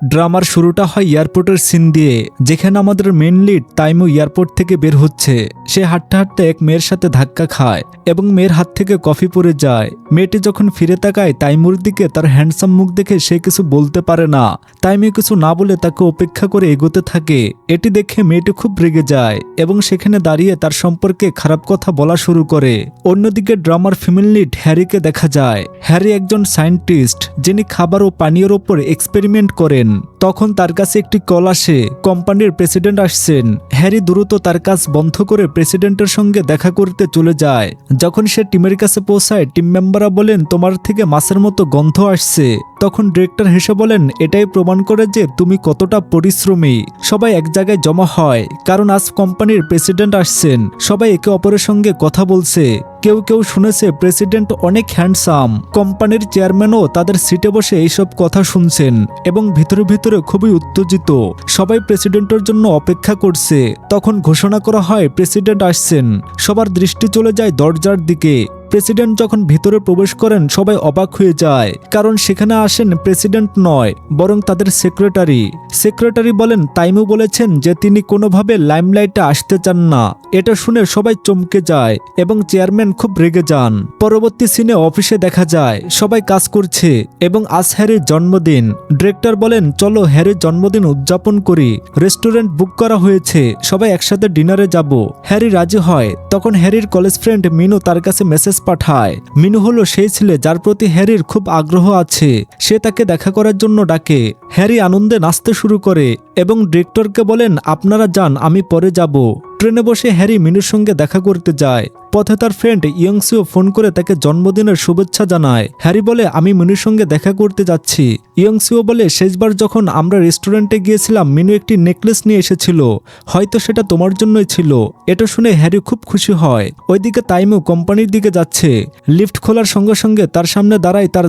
ড্রামার শুরুটা হয় এয়ারপোর্টের সিন দিয়ে, যেখানে আমাদের মেন লিড তাইমু এয়ারপোর্ট থেকে বের হচ্ছে। সে হাঁটতে হাঁটতে এক মেয়ের সাথে ধাক্কা খায় এবং মেয়ের হাত থেকে কফি পড়ে যায়। মেয়েটি যখন ফিরে তাকায় তাইমুর দিকে, তার হ্যান্ডসাম মুখ দেখে সে কিছু বলতে পারে না। তাইমু কিছু না বলে তাকে অপেক্ষা করে এগোতে থাকে। এটি দেখে মেয়েটি খুব রেগে যায় এবং সেখানে দাঁড়িয়ে তার সম্পর্কে খারাপ কথা বলা শুরু করে। অন্যদিকে ড্রামার ফিমেল লিড হ্যারিকে দেখা যায়। হ্যারি একজন সায়েন্টিস্ট যিনি খাবার ও পানীয়ের ওপর এক্সপেরিমেন্ট করেন। তখন তার কাছে একটি কল আসে, কোম্পানির প্রেসিডেন্ট আসছেন। হ্যারি দ্রুত তার কাজ বন্ধ করে প্রেসিডেন্টের সঙ্গে দেখা করতে চলে যায়। যখন সে টিমের কাছে পৌঁছায়, টিম মেম্বাররা বলেন তোমার থেকে মাছের মতো গন্ধ আসছে। তখন ডিরেক্টর হেসে বলেন এটাই প্রমাণ করে যে তুমি কতটা পরিশ্রমী। সবাই এক জায়গায় জমা হয় কারণ আজ কোম্পানির প্রেসিডেন্ট আসছেন। সবাই একে অপরের সঙ্গে কথা বলছে। কেউ কেউ শুনেছে প্রেসিডেন্ট অনেক হ্যান্ডসাম। কোম্পানির চেয়ারম্যানও তাদের সিটে বসে এইসব কথা শুনছেন এবং ভিতরে ভিতরে খুবই উত্তেজিত। সবাই প্রেসিডেন্টের জন্য অপেক্ষা করছে। তখন ঘোষণা করা হয় প্রেসিডেন্ট আসছেন। সবার দৃষ্টি চলে যায় দরজার দিকে। প্রেসিডেন্ট যখন ভিতরে প্রবেশ করেন সবাই অবাক হয়ে যায়, কারণ সেখানে আসেন প্রেসিডেন্ট নয় বরং তাদের সেক্রেটারি বলেন তাইমু বলেছেন যে তিনি কোনোভাবে লাইমলাইটে আসতে চান না। এটা শুনে সবাই চমকে যায় এবং চেয়ারম্যান খুব রেগে যান। পরবর্তী সিনে অফিসে দেখা যায় সবাই কাজ করছে এবং আজ হ্যারির জন্মদিন। ডিরেক্টর বলেন চলো হ্যারির জন্মদিন উদযাপন করি। রেস্টুরেন্ট বুক করা হয়েছে, সবাই একসাথে ডিনারে যাব। হ্যারি রাজি হয়। তখন হ্যারির কলেজ ফ্রেন্ড মিনু তার কাছে মেসেজ পাঠায়। মিনু হলো সেই ছেলে যার প্রতি হ্যারির খুব আগ্রহ আছে। সে তাকে দেখা করার জন্য ডাকে। হ্যারি আনন্দে নাচতে শুরু করে এবং ডিরেক্টরকে বলেন আপনারা যান, আমি পরে যাব। ট্রেনে বসে হ্যারি মিনুর সঙ্গে দেখা করতে যায়। পথে তার ফ্রেন্ড ইয়ংসিও ফোন করে তাকে জন্মদিনের শুভেচ্ছা জানায়। হ্যারি বলে আমি মিনুর সঙ্গে দেখা করতে যাচ্ছি। ইয়ংসিও বলে শেষবার যখন আমরা রেস্টুরেন্টে গিয়েছিলাম মিনু একটি নেকলেস নিয়ে এসেছিল, হয়তো সেটা তোমার জন্যই ছিল। এটা শুনে হ্যারি খুব খুশি হয়। ওইদিকে তাইমু কোম্পানির দিকে যাচ্ছে। লিফট খোলার সঙ্গে সঙ্গে তার সামনে দাঁড়ায় তার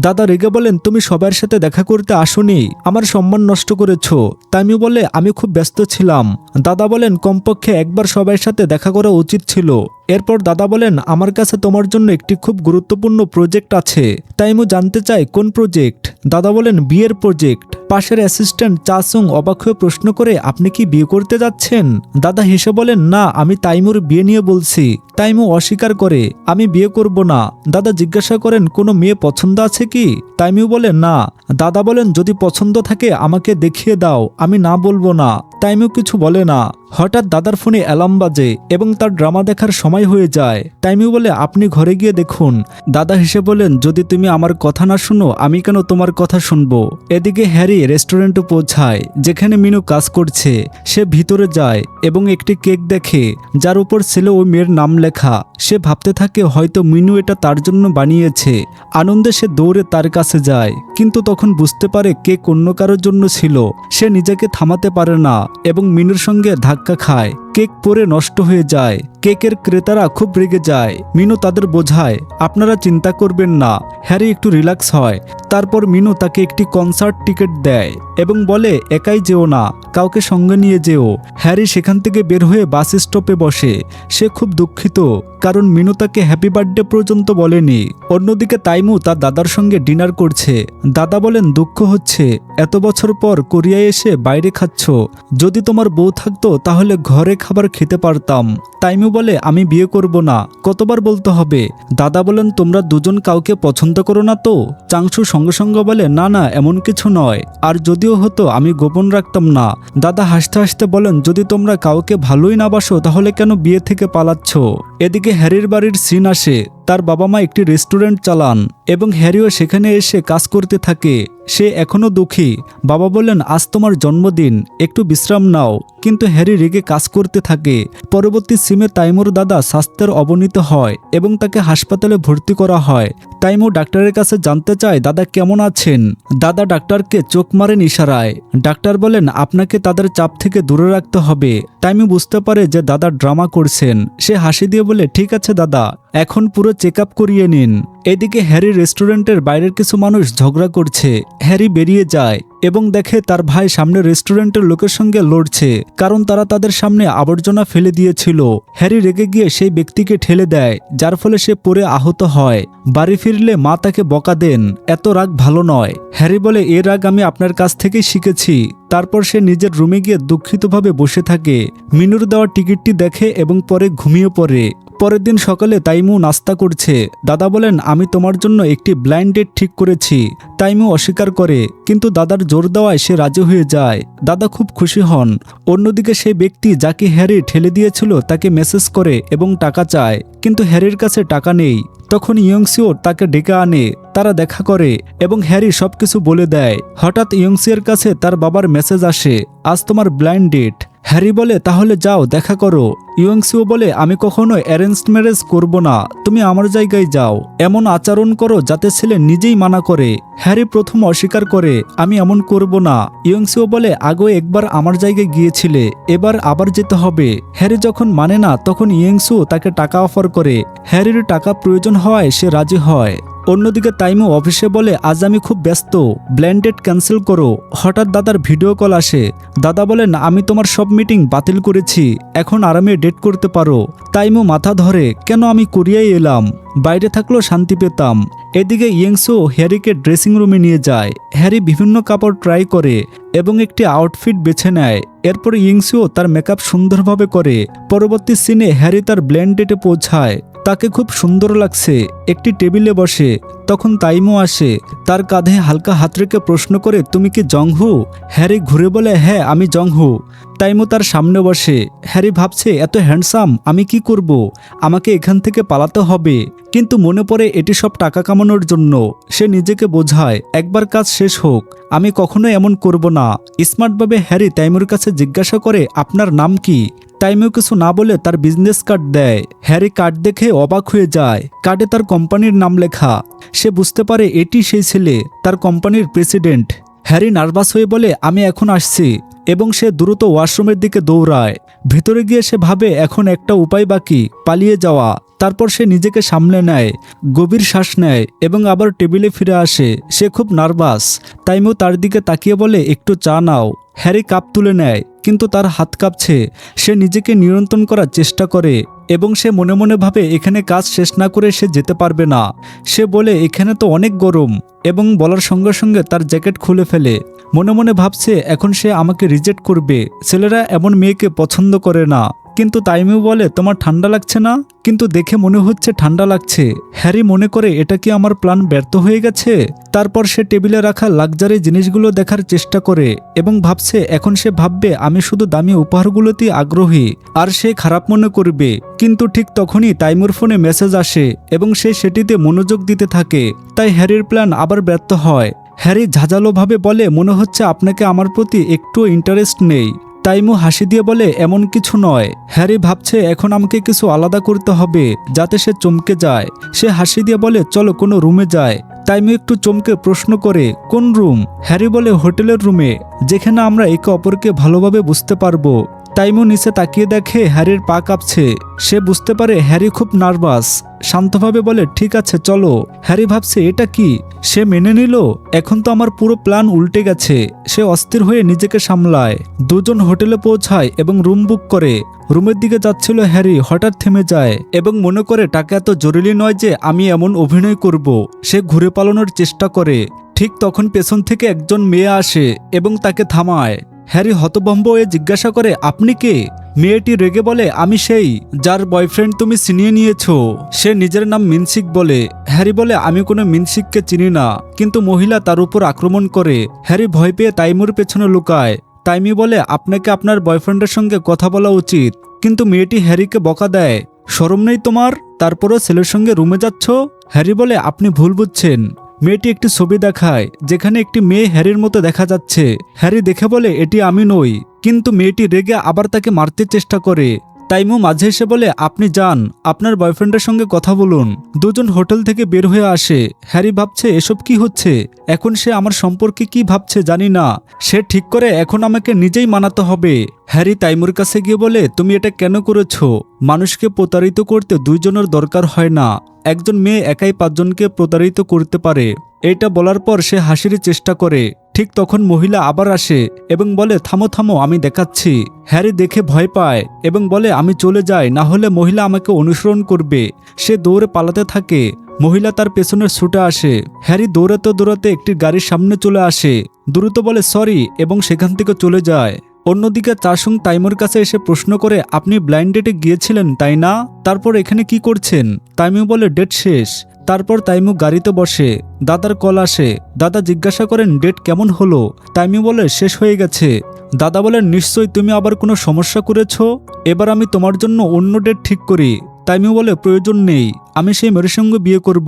দাদা রেগে বলেন তুমি সবার সাথে দেখা করতে আসোনি, আমার সম্মান নষ্ট করেছো। তাইমু বলে আমি খুব ব্যস্ত ছিলাম। দাদা বলেন কমপক্ষে একবার সবার সাথে দেখা করা উচিত ছিল। এরপর দাদা বলেন আমার কাছে তোমার জন্য একটি খুব গুরুত্বপূর্ণ প্রজেক্ট আছে। তাইমু জানতে চায় কোন প্রজেক্ট। দাদা বলেন বিয়ের প্রজেক্ট। পাশের অ্যাসিস্ট্যান্ট চাসুং অবাক হয়ে প্রশ্ন করে আপনি কি বিয়ে করতে যাচ্ছেন? দাদা হেসে বলেন না, আমি তাইমুর বিয়ে নিয়ে বলছি। তাইমু অস্বীকার করে আমি বিয়ে করব না। দাদা জিজ্ঞাসা করেন কোনো মেয়ে পছন্দ আছে কি? তাইমু বলে না। দাদা বলেন যদি পছন্দ থাকে আমাকে দেখিয়ে দাও, আমি না বলবো না। তাইমু কিছু বলে না। হঠাৎ দাদার ফোনে অ্যালার্ম বাজে এবং তার ড্রামা দেখার সময় হয়ে যায়। তাইমু বলে আপনি ঘরে গিয়ে দেখুন। দাদা হেসে বলেন যদি তুমি আমার কথা না শুনো আমি কেন তোমার কথা শুনবো। এদিকে হ্যারি রেস্টুরেন্টে পৌঁছায় যেখানে মিনু কাজ করছে। সে ভিতরে যায় এবং একটি কেক দেখে যার উপর ছেলে ও মেয়ের নাম লেখা। সে ভাবতে থাকে হয়তো মিনু এটা তার জন্য বানিয়েছে। আনন্দে সে দৌড়ে তার কাছে যায়, কিন্তু তখন বুঝতে পারে কেক অন্য কারোর জন্য ছিল। সে নিজেকে থামাতে পারে না এবং মিনুর সঙ্গে ধাক্কা খায়। কেক পরে নষ্ট হয়ে যায়। কেকের ক্রেতারা খুব রেগে যায়। মিনু তাদের বোঝায় আপনারা চিন্তা করবেন না। হ্যারি একটু রিল্যাক্স হয়। তারপর মিনু তাকে একটি কনসার্ট টিকিট দেয় এবং বলে একাই যেও না, কাউকে সঙ্গে নিয়ে যেও। হ্যারি সেখান থেকে বের হয়ে বাস স্টপে বসে। সে খুব দুঃখিত কারণ মিনু তাকে হ্যাপি বার্থডে পর্যন্ত বলেনি। অন্যদিকে তাইমু তার দাদার সঙ্গে ডিনার করছে। দাদা বলেন দুঃখ হচ্ছে এত বছর পর কোরিয়ায় এসে বাইরে খাচ্ছ। যদি তোমার বউ থাকতো তাহলে ঘরে খাবার খেতে পারতাম। তাইমু বলে আমি বিয়ে করব না, কতবার বলতে হবে? দাদা বলেন তোমরা দুজন কাউকে পছন্দ করো না তো? চাংশু সঙ্গে সঙ্গে বলে না না, এমন কিছু নয়, আর যদিও হতো আমি গোপন রাখতাম না। দাদা হাসতে হাসতে বলেন যদি তোমরা কাউকে ভালোই না বাসো তাহলে কেন বিয়ে থেকে পালাচ্ছ? এদিকে হ্যারির বাড়ির সিন আসে। তার বাবা মা একটি রেস্টুরেন্ট চালান এবং হ্যারিও সেখানে এসে কাজ করতে থাকে। সে এখনো দুঃখী। বাবা বলেন আজ তোমার জন্মদিন, একটু বিশ্রাম নাও, কিন্তু হ্যারি রেগে কাজ করতে থাকে। পরবর্তী সিমে তাইমুর দাদা স্বাস্থ্যের অবনতি হয় এবং তাকে হাসপাতালে ভর্তি করা হয়। তাইমু ডাক্তারের কাছে জানতে চায় দাদা কেমন আছেন। দাদা ডাক্তারকে চোখ মারেন ইশারায়। ডাক্তার বলেন আপনাকে তাদের চাপ থেকে দূরে রাখতে হবে। তাইমু বুঝতে পারে যে দাদা ড্রামা করছেন। সে হাসি দিয়ে বলে ঠিক আছে দাদা, এখন পুরো চেক আপ করিয়ে নিন। এদিকে হ্যারি রেস্টুরেন্টের বাইরের কিছু মানুষ ঝগড়া করছে। হ্যারি বেরিয়ে যায় এবং দেখে তার ভাই সামনে রেস্টুরেন্টের লোকের সঙ্গে লড়ছে, কারণ তারা তাদের সামনে আবর্জনা ফেলে দিয়েছিল। হ্যারি রেগে গিয়ে সেই ব্যক্তিকে ঠেলে দেয়, যার ফলে সে পড়ে আহত হয়। বাড়ি ফিরলে মা তাকে বকা দেন, এত রাগ ভালো নয়। হ্যারি বলে, এ রাগ আমি আপনার কাছ থেকেই শিখেছি। তারপর সে নিজের রুমে গিয়ে দুঃখিতভাবে বসে থাকে। মিনুর দেওয়া টিকিটটি দেখে এবং পরে ঘুমিয়ে পড়ে। পরের দিন সকালে তাইমু নাস্তা করছে। দাদা বলেন, আমি তোমার জন্য একটি ব্লাইন্ড ডেট ঠিক করেছি। তাইমু অস্বীকার করে, কিন্তু দাদার জোর দেওয়ায় সে রাজি হয়ে যায়। দাদা খুব খুশি হন। অন্যদিকে সেই ব্যক্তি যাকে হ্যারি ঠেলে দিয়েছিল তাকে মেসেজ করে এবং টাকা চায়, কিন্তু হ্যারির কাছে টাকা নেই। তখন ইয়ংসিও তাকে ডেকে আনে। তারা দেখা করে এবং হ্যারি সবকিছু বলে দেয়। হঠাৎ ইয়ংসিয়ের কাছে তার বাবার মেসেজ আসে, আজ তোমার ব্লাইন্ড ডেট। হ্যারি বলে, তাহলে যাও, দেখা করো। ইয়ংসিও বলে, আমি কখনো অ্যারেঞ্জড ম্যারেজ করব না, তুমি আমার জায়গায় যাও। এমন আচরণ করো যাতে ছেলে নিজেই মানা করে। হ্যারি প্রথম অস্বীকার করে, আমি এমন করব না। ইয়ংসিও বলে, আগে একবার আমার জায়গায় গিয়েছিলে, এবার আবার যেতে হবে। হ্যারি যখন মানে না, তখন ইয়ংসিও তাকে টাকা অফার করে। হ্যারির টাকা প্রয়োজন হওয়ায় সে রাজি হয়। অন্যদিকে তাইমু অফিসে বলে, আজ আমি খুব ব্যস্ত, ব্ল্যান্ড ডেট ক্যান্সেল করো। হঠাৎ দাদার ভিডিও কল আসে। দাদা বলেন, আমি তোমার সব মিটিং বাতিল করেছি, এখন আরামে ডেট করতে পারো। তাইমু মাথা ধরে, কেন আমি কোরিয়ায় এলাম, বাইরে থাকলেও শান্তি পেতাম। এদিকে ইয়ংসু হ্যারিকে ড্রেসিং রুমে নিয়ে যায়। হ্যারি বিভিন্ন কাপড় ট্রাই করে এবং একটি আউটফিট বেছে নেয়। এরপর ইয়ংসুও তার মেকআপ সুন্দরভাবে করে। পরবর্তী সিনে হ্যারি তার ব্ল্যান্ড ডেটে পৌঁছায়। তাকে খুব সুন্দর লাগছে। একটি টেবিলে বসে। তখন তাইমু আসে। তার কাঁধে হালকা হাত রেখে প্রশ্ন করে, তুমি কি জংহু? হ্যারি ঘুরে বলে, হ্যাঁ আমি জংহু। তাইমু তার সামনে বসে। হ্যারি ভাবছে, এত হ্যান্ডসাম, আমি কি করব? আমাকে এখান থেকে পালাতে হবে। কিন্তু মনে পড়ে এটি সব টাকা কামানোর জন্য। সে নিজেকে বোঝায়, একবার কাজ শেষ হোক, আমি কখনো এমন করব না। স্মার্টভাবে হ্যারি তাইমুর কাছে জিজ্ঞাসা করে, আপনার নাম কি? তাইমু কিছু না বলে তার বিজনেস কার্ড দেয়। হ্যারি কার্ড দেখে অবাক হয়ে যায়। কার্ডে তার কোম্পানির নাম লেখা। সে বুঝতে পারে এটি সেই ছেলে, তার কোম্পানির প্রেসিডেন্ট। হ্যারি নার্ভাস হয়ে বলে, আমি এখন আসছি, এবং সে দ্রুত ওয়াশরুমের দিকে দৌড়ায়। ভেতরে গিয়ে সে ভাবে এখন একটা উপায় বাকি, পালিয়ে যাওয়া। তারপর সে নিজেকে সামলে নেয়, গভীর শ্বাস নেয় এবং আবার টেবিলে ফিরে আসে। সে খুব নার্ভাস। তাইমু তার দিকে তাকিয়ে বলে, একটু চা নাও। হ্যারি কাপ তুলে নেয়, কিন্তু তার হাত কাঁপছে। সে নিজেকে নিয়ন্ত্রণ করার চেষ্টা করে এবং সে মনে মনে ভাবে এখানে কাজ শেষ না করে সে যেতে পারবে না। সে বলে, এখানে তো অনেক গরম, এবং বলার সঙ্গে সঙ্গে তার জ্যাকেট খুলে ফেলে। মনে মনে ভাবছে এখন সে আমাকে রিজেক্ট করবে, ছেলেরা এমন মেয়েকে পছন্দ করে না। কিন্তু তাইমু বলে, তোমার ঠান্ডা লাগছে না? কিন্তু দেখে মনে হচ্ছে ঠান্ডা লাগছে। হ্যারি মনে করে এটা কি আমার প্ল্যান ব্যর্থ হয়ে গেছে? তারপর সে টেবিলে রাখা লাক্সারি জিনিসগুলো দেখার চেষ্টা করে এবং ভাবছে এখন সে ভাববে আমি শুধু দামি উপহারগুলোতেই আগ্রহী, আর সে খারাপ মনে করবে। কিন্তু ঠিক তখনই তাইমুর ফোনে মেসেজ আসে এবং সে সেটিতে মনোযোগ দিতে থাকে। তাই হ্যারির প্ল্যান আবার ব্যর্থ হয়। হ্যারি ঝাঁঝালোভাবে বলে, মনে হচ্ছে আপনাকে আমার প্রতি একটুও ইন্টারেস্ট নেই। তাইমু হাসি দিয়ে বলে, এমন কিছু নয়। হ্যারি ভাবছে এখন আমাকে কিছু আলাদা করতে হবে যাতে সে চমকে যায়। সে হাসি দিয়ে বলে, চলো কোনো রুমে যায়। তাইমু একটু চমকে প্রশ্ন করে, কোন রুম? হ্যারি বলে, হোটেলের রুমে, যেখানে আমরা একে অপরকে ভালোভাবে বুঝতে পারবো। তাইমু নিচে তাকিয়ে দেখে হ্যারির পা কাঁপছে। সে বুঝতে পারে হ্যারি খুব নার্ভাস। শান্তভাবে বলে, ঠিক আছে চলো। হ্যারি ভাবছে এটা কি, সে মেনে নিল? এখন তো আমার পুরো প্ল্যান উল্টে গেছে। সে অস্থির হয়ে নিজেকে সামলায়। দুজন হোটেলে পৌঁছায় এবং রুম বুক করে। রুমের দিকে যাচ্ছিল হ্যারি হঠাৎ থেমে যায় এবং মনে করে টাকা এত জরুরি নয় যে আমি এমন অভিনয় করব। সে ঘুরে পালানোর চেষ্টা করে। ঠিক তখন পেছন থেকে একজন মেয়ে আসে এবং তাকে থামায়। হ্যারি হতভম্ব হয়ে জিজ্ঞাসা করে, আপনি কে? মেয়েটি রেগে বলে, আমি সেই যার বয়ফ্রেন্ড তুমি ছিনিয়ে নিয়েছো। সে নিজের নাম মিনসিক বলে। হ্যারি বলে, আমি কোনো মিনসিককে চিনি না। কিন্তু মহিলা তার উপর আক্রমণ করে। হ্যারি ভয় পেয়ে তাইমুর পেছনে লুকায়। তাইমি বলে, আপনাকে আপনার বয়ফ্রেন্ডের সঙ্গে কথা বলা উচিত। কিন্তু মেয়েটি হ্যারিকে বকা দেয়, শরম নেই তোমার? তারপরও ছেলের সঙ্গে রুমে যাচ্ছ? হ্যারি বলে, আপনি ভুল বুঝছেন। মেয়েটি একটি ছবি দেখায় যেখানে একটি মেয়ে হ্যারির মতো দেখা যাচ্ছে। হ্যারি দেখে বলে, এটি আমি নই। কিন্তু মেয়েটি রেগে আবার তাকে মারতে চেষ্টা করে। তাইমু মাঝে এসে বলে, আপনি যান, আপনার বয়ফ্রেন্ডের সঙ্গে কথা বলুন। দুজন হোটেল থেকে বের হয়ে আসে। হ্যারি ভাবছে এসব কি হচ্ছে, এখন সে আমার সম্পর্কে কি ভাবছে জানি না। সে ঠিক করে এখন আমাকে নিজেই মানাতে হবে। হ্যারি তাইমুর কাছে গিয়ে বলে, তুমি এটা কেন করেছো? মানুষকে প্রতারিত করতে দুইজনের দরকার হয় না, একজন মেয়ে একাই 5 জনকে প্রতারিত করতে পারে। এটা বলার পর সে হাসির চেষ্টা করে। ঠিক তখন মহিলা আবার আসে এবং বলে, থামো থামো, আমি দেখাচ্ছি। হ্যারি দেখে ভয় পায় এবং বলে, আমি চলে যাই, না হলে মহিলা আমাকে অনুসরণ করবে। সে দৌড়ে পালাতে থাকে। মহিলা তার পেছনে ছুটে আসে। হ্যারি দৌড়াতে দৌড়াতে একটি গাড়ির সামনে চলে আসে, দ্রুত বলে সরি এবং সেখান থেকে চলে যায়। অন্যদিকে চাসুং তাইমুর কাছে এসে প্রশ্ন করে, আপনি ব্লাইন্ড ডেটে গিয়েছিলেন তাই না? তারপর এখানে কি করছেন? তাইমু বলে, ডেট শেষ। তারপর তাইমু গাড়িতে বসে। দাদার কল আসে। দাদা জিজ্ঞাসা করেন, ডেট কেমন হলো? তাইমু বলে, শেষ হয়ে গেছে। দাদা বলেন, নিশ্চয়ই তুমি আবার কোনো সমস্যা করেছো? এবার আমি তোমার জন্য অন্য ডেট ঠিক করি। তাইমু বলে, প্রয়োজন নেই, আমি সেই মেয়ের সঙ্গে বিয়ে করব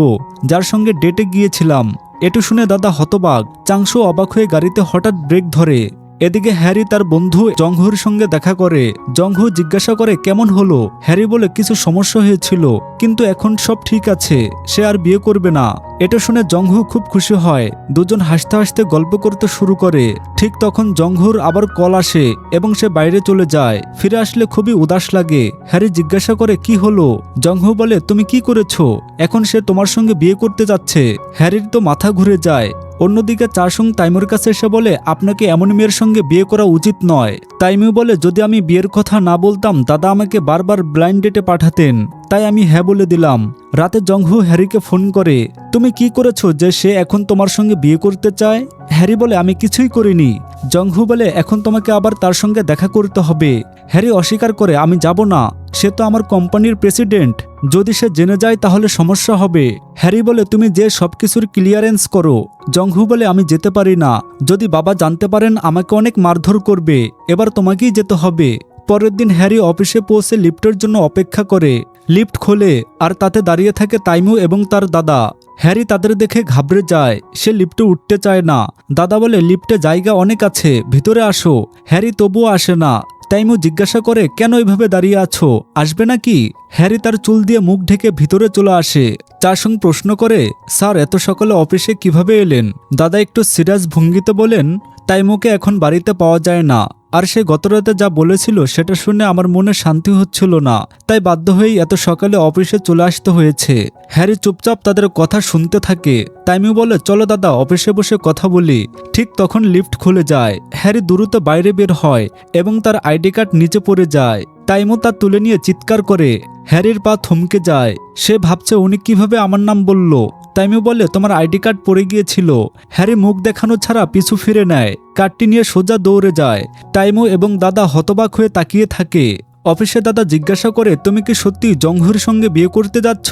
যার সঙ্গে ডেটে গিয়েছিলাম। এটু শুনে দাদা হতবাক। চাংশু অবাক হয়ে গাড়িতে হঠাৎ ব্রেক ধরে। এদিকে হ্যারি তার বন্ধু জংহুর সঙ্গে দেখা করে। জংহু জিজ্ঞাসা করে, কেমন হলো? হ্যারি বলে, কিছু সমস্যা হয়েছিল, কিন্তু এখন সব ঠিক আছে, সে আর বিয়ে করবে না। এটা শুনে জংহু খুব খুশি হয়। দুজন হাসতে হাসতে গল্প করতে শুরু করে। ঠিক তখন জংহুর আবার কল আসে এবং সে বাইরে চলে যায়। ফিরে আসলে খুবই উদাস লাগে। হ্যারি জিজ্ঞাসা করে, কি হলো? জংহু বলে, তুমি কি করেছো? এখন সে তোমার সঙ্গে বিয়ে করতে যাচ্ছে। হ্যারির তো মাথা ঘুরে যায়। অন্যদিকে চাসুং তাইমুর কাছে এসে বলে, আপনাকে এমন মেয়ের সঙ্গে বিয়ে করা উচিত নয়। তাইমু বলে, যদি আমি বিয়ের কথা না বলতাম দাদা আমাকে বারবার ব্লাইন্ড ডেটে পাঠাতেন, তাই আমি হ্যাঁ বলে দিলাম। রাতে জংহু হ্যারিকে ফোন করে, তুমি কি করেছো যে সে এখন তোমার সঙ্গে বিয়ে করতে চায়? হ্যারি বলে, আমি কিছুই করিনি। জংহু বলে, এখন তোমাকে আবার তার সঙ্গে দেখা করতে হবে। হ্যারি অস্বীকার করে, আমি যাব না, সে তো আমার কোম্পানির প্রেসিডেন্ট, যদি সে জেনে যায় তাহলে সমস্যা হবে। হ্যারি বলে, তুমি যে সবকিছুর ক্লিয়ারেন্স করো। জংহু বলে, আমি যেতে পারি না, যদি বাবা জানতে পারেন আমাকে অনেক মারধর করবে, এবার তোমাকেই যেতে হবে। পরের দিন হ্যারি অফিসে পৌঁছে লিফটের জন্য অপেক্ষা করে। লিফট খোলে আর তাতে দাঁড়িয়ে থাকে তাইমু এবং তার দাদা। হ্যারি তাদের দেখে ঘাবড়ে যায়, সে লিফটে উঠতে চায় না। দাদা বলে, লিফটে জায়গা অনেক আছে, ভিতরে আসো। হ্যারি তবুও আসে না। তাইমু জিজ্ঞাসা করে, কেন এভাবে দাঁড়িয়ে আছো, আসবে নাকি? হ্যারি তার চুল দিয়ে মুখ ঢেকে ভিতরে চলে আসে। চাসুং প্রশ্ন করে, স্যার এত সকালে অফিসে কিভাবে এলেন? দাদা একটু সিরিয়াস ভঙ্গিতে বলেন, তাইমুকে এখন বাড়িতে পাওয়া যায় না, আর সে গতরাতে যা বলেছিল সেটা শুনে আমার মনে শান্তি হচ্ছিল না, তাই বাধ্য হয়েই এত সকালে অফিসে চলে আসতে হয়েছে। হ্যারি চুপচাপ তাদের কথা শুনতে থাকে। তাইমু বলে, চলো দাদা অফিসে বসে কথা বলি। ঠিক তখন লিফট খুলে যায়। হ্যারি দ্রুত বাইরে বের হয় এবং তার আইডি কার্ড নিচে পড়ে যায়। তাইমু তা তুলে নিয়ে চিৎকার করে। হ্যারির পা থমকে যায়। সে ভাবছে উনি কিভাবে আমার নাম বলল। তাইমু বলে, তোমার আইডি কার্ড পড়ে গিয়েছিল। হ্যারি মুখ দেখানো ছাড়া পিছু ফিরে নেয়, কার্ডটি নিয়ে সোজা দৌড়ে যায়। তাইমু এবং দাদা হতবাক হয়ে তাকিয়ে থাকে। অফিসে দাদা জিজ্ঞাসা করে, তুমি কি সত্যি জংহুর সঙ্গে বিয়ে করতে যাচ্ছ?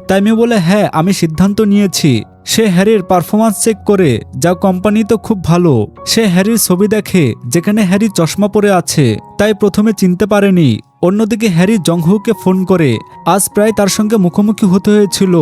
তাইমু বলে, হ্যাঁ, আমি সিদ্ধান্ত নিয়েছি। সে হ্যারির পারফরমেন্স চেক করে, যা কোম্পানি তো খুব ভালো। সে হ্যারির ছবি দেখে যেখানে হ্যারি চশমা পরে আছে, তাই প্রথমে চিনতে পারেনি। অন্যদিকে হ্যারি জংহুকে ফোন করে। আজ প্রায় তার সঙ্গে মুখোমুখি হতে হয়েছিল।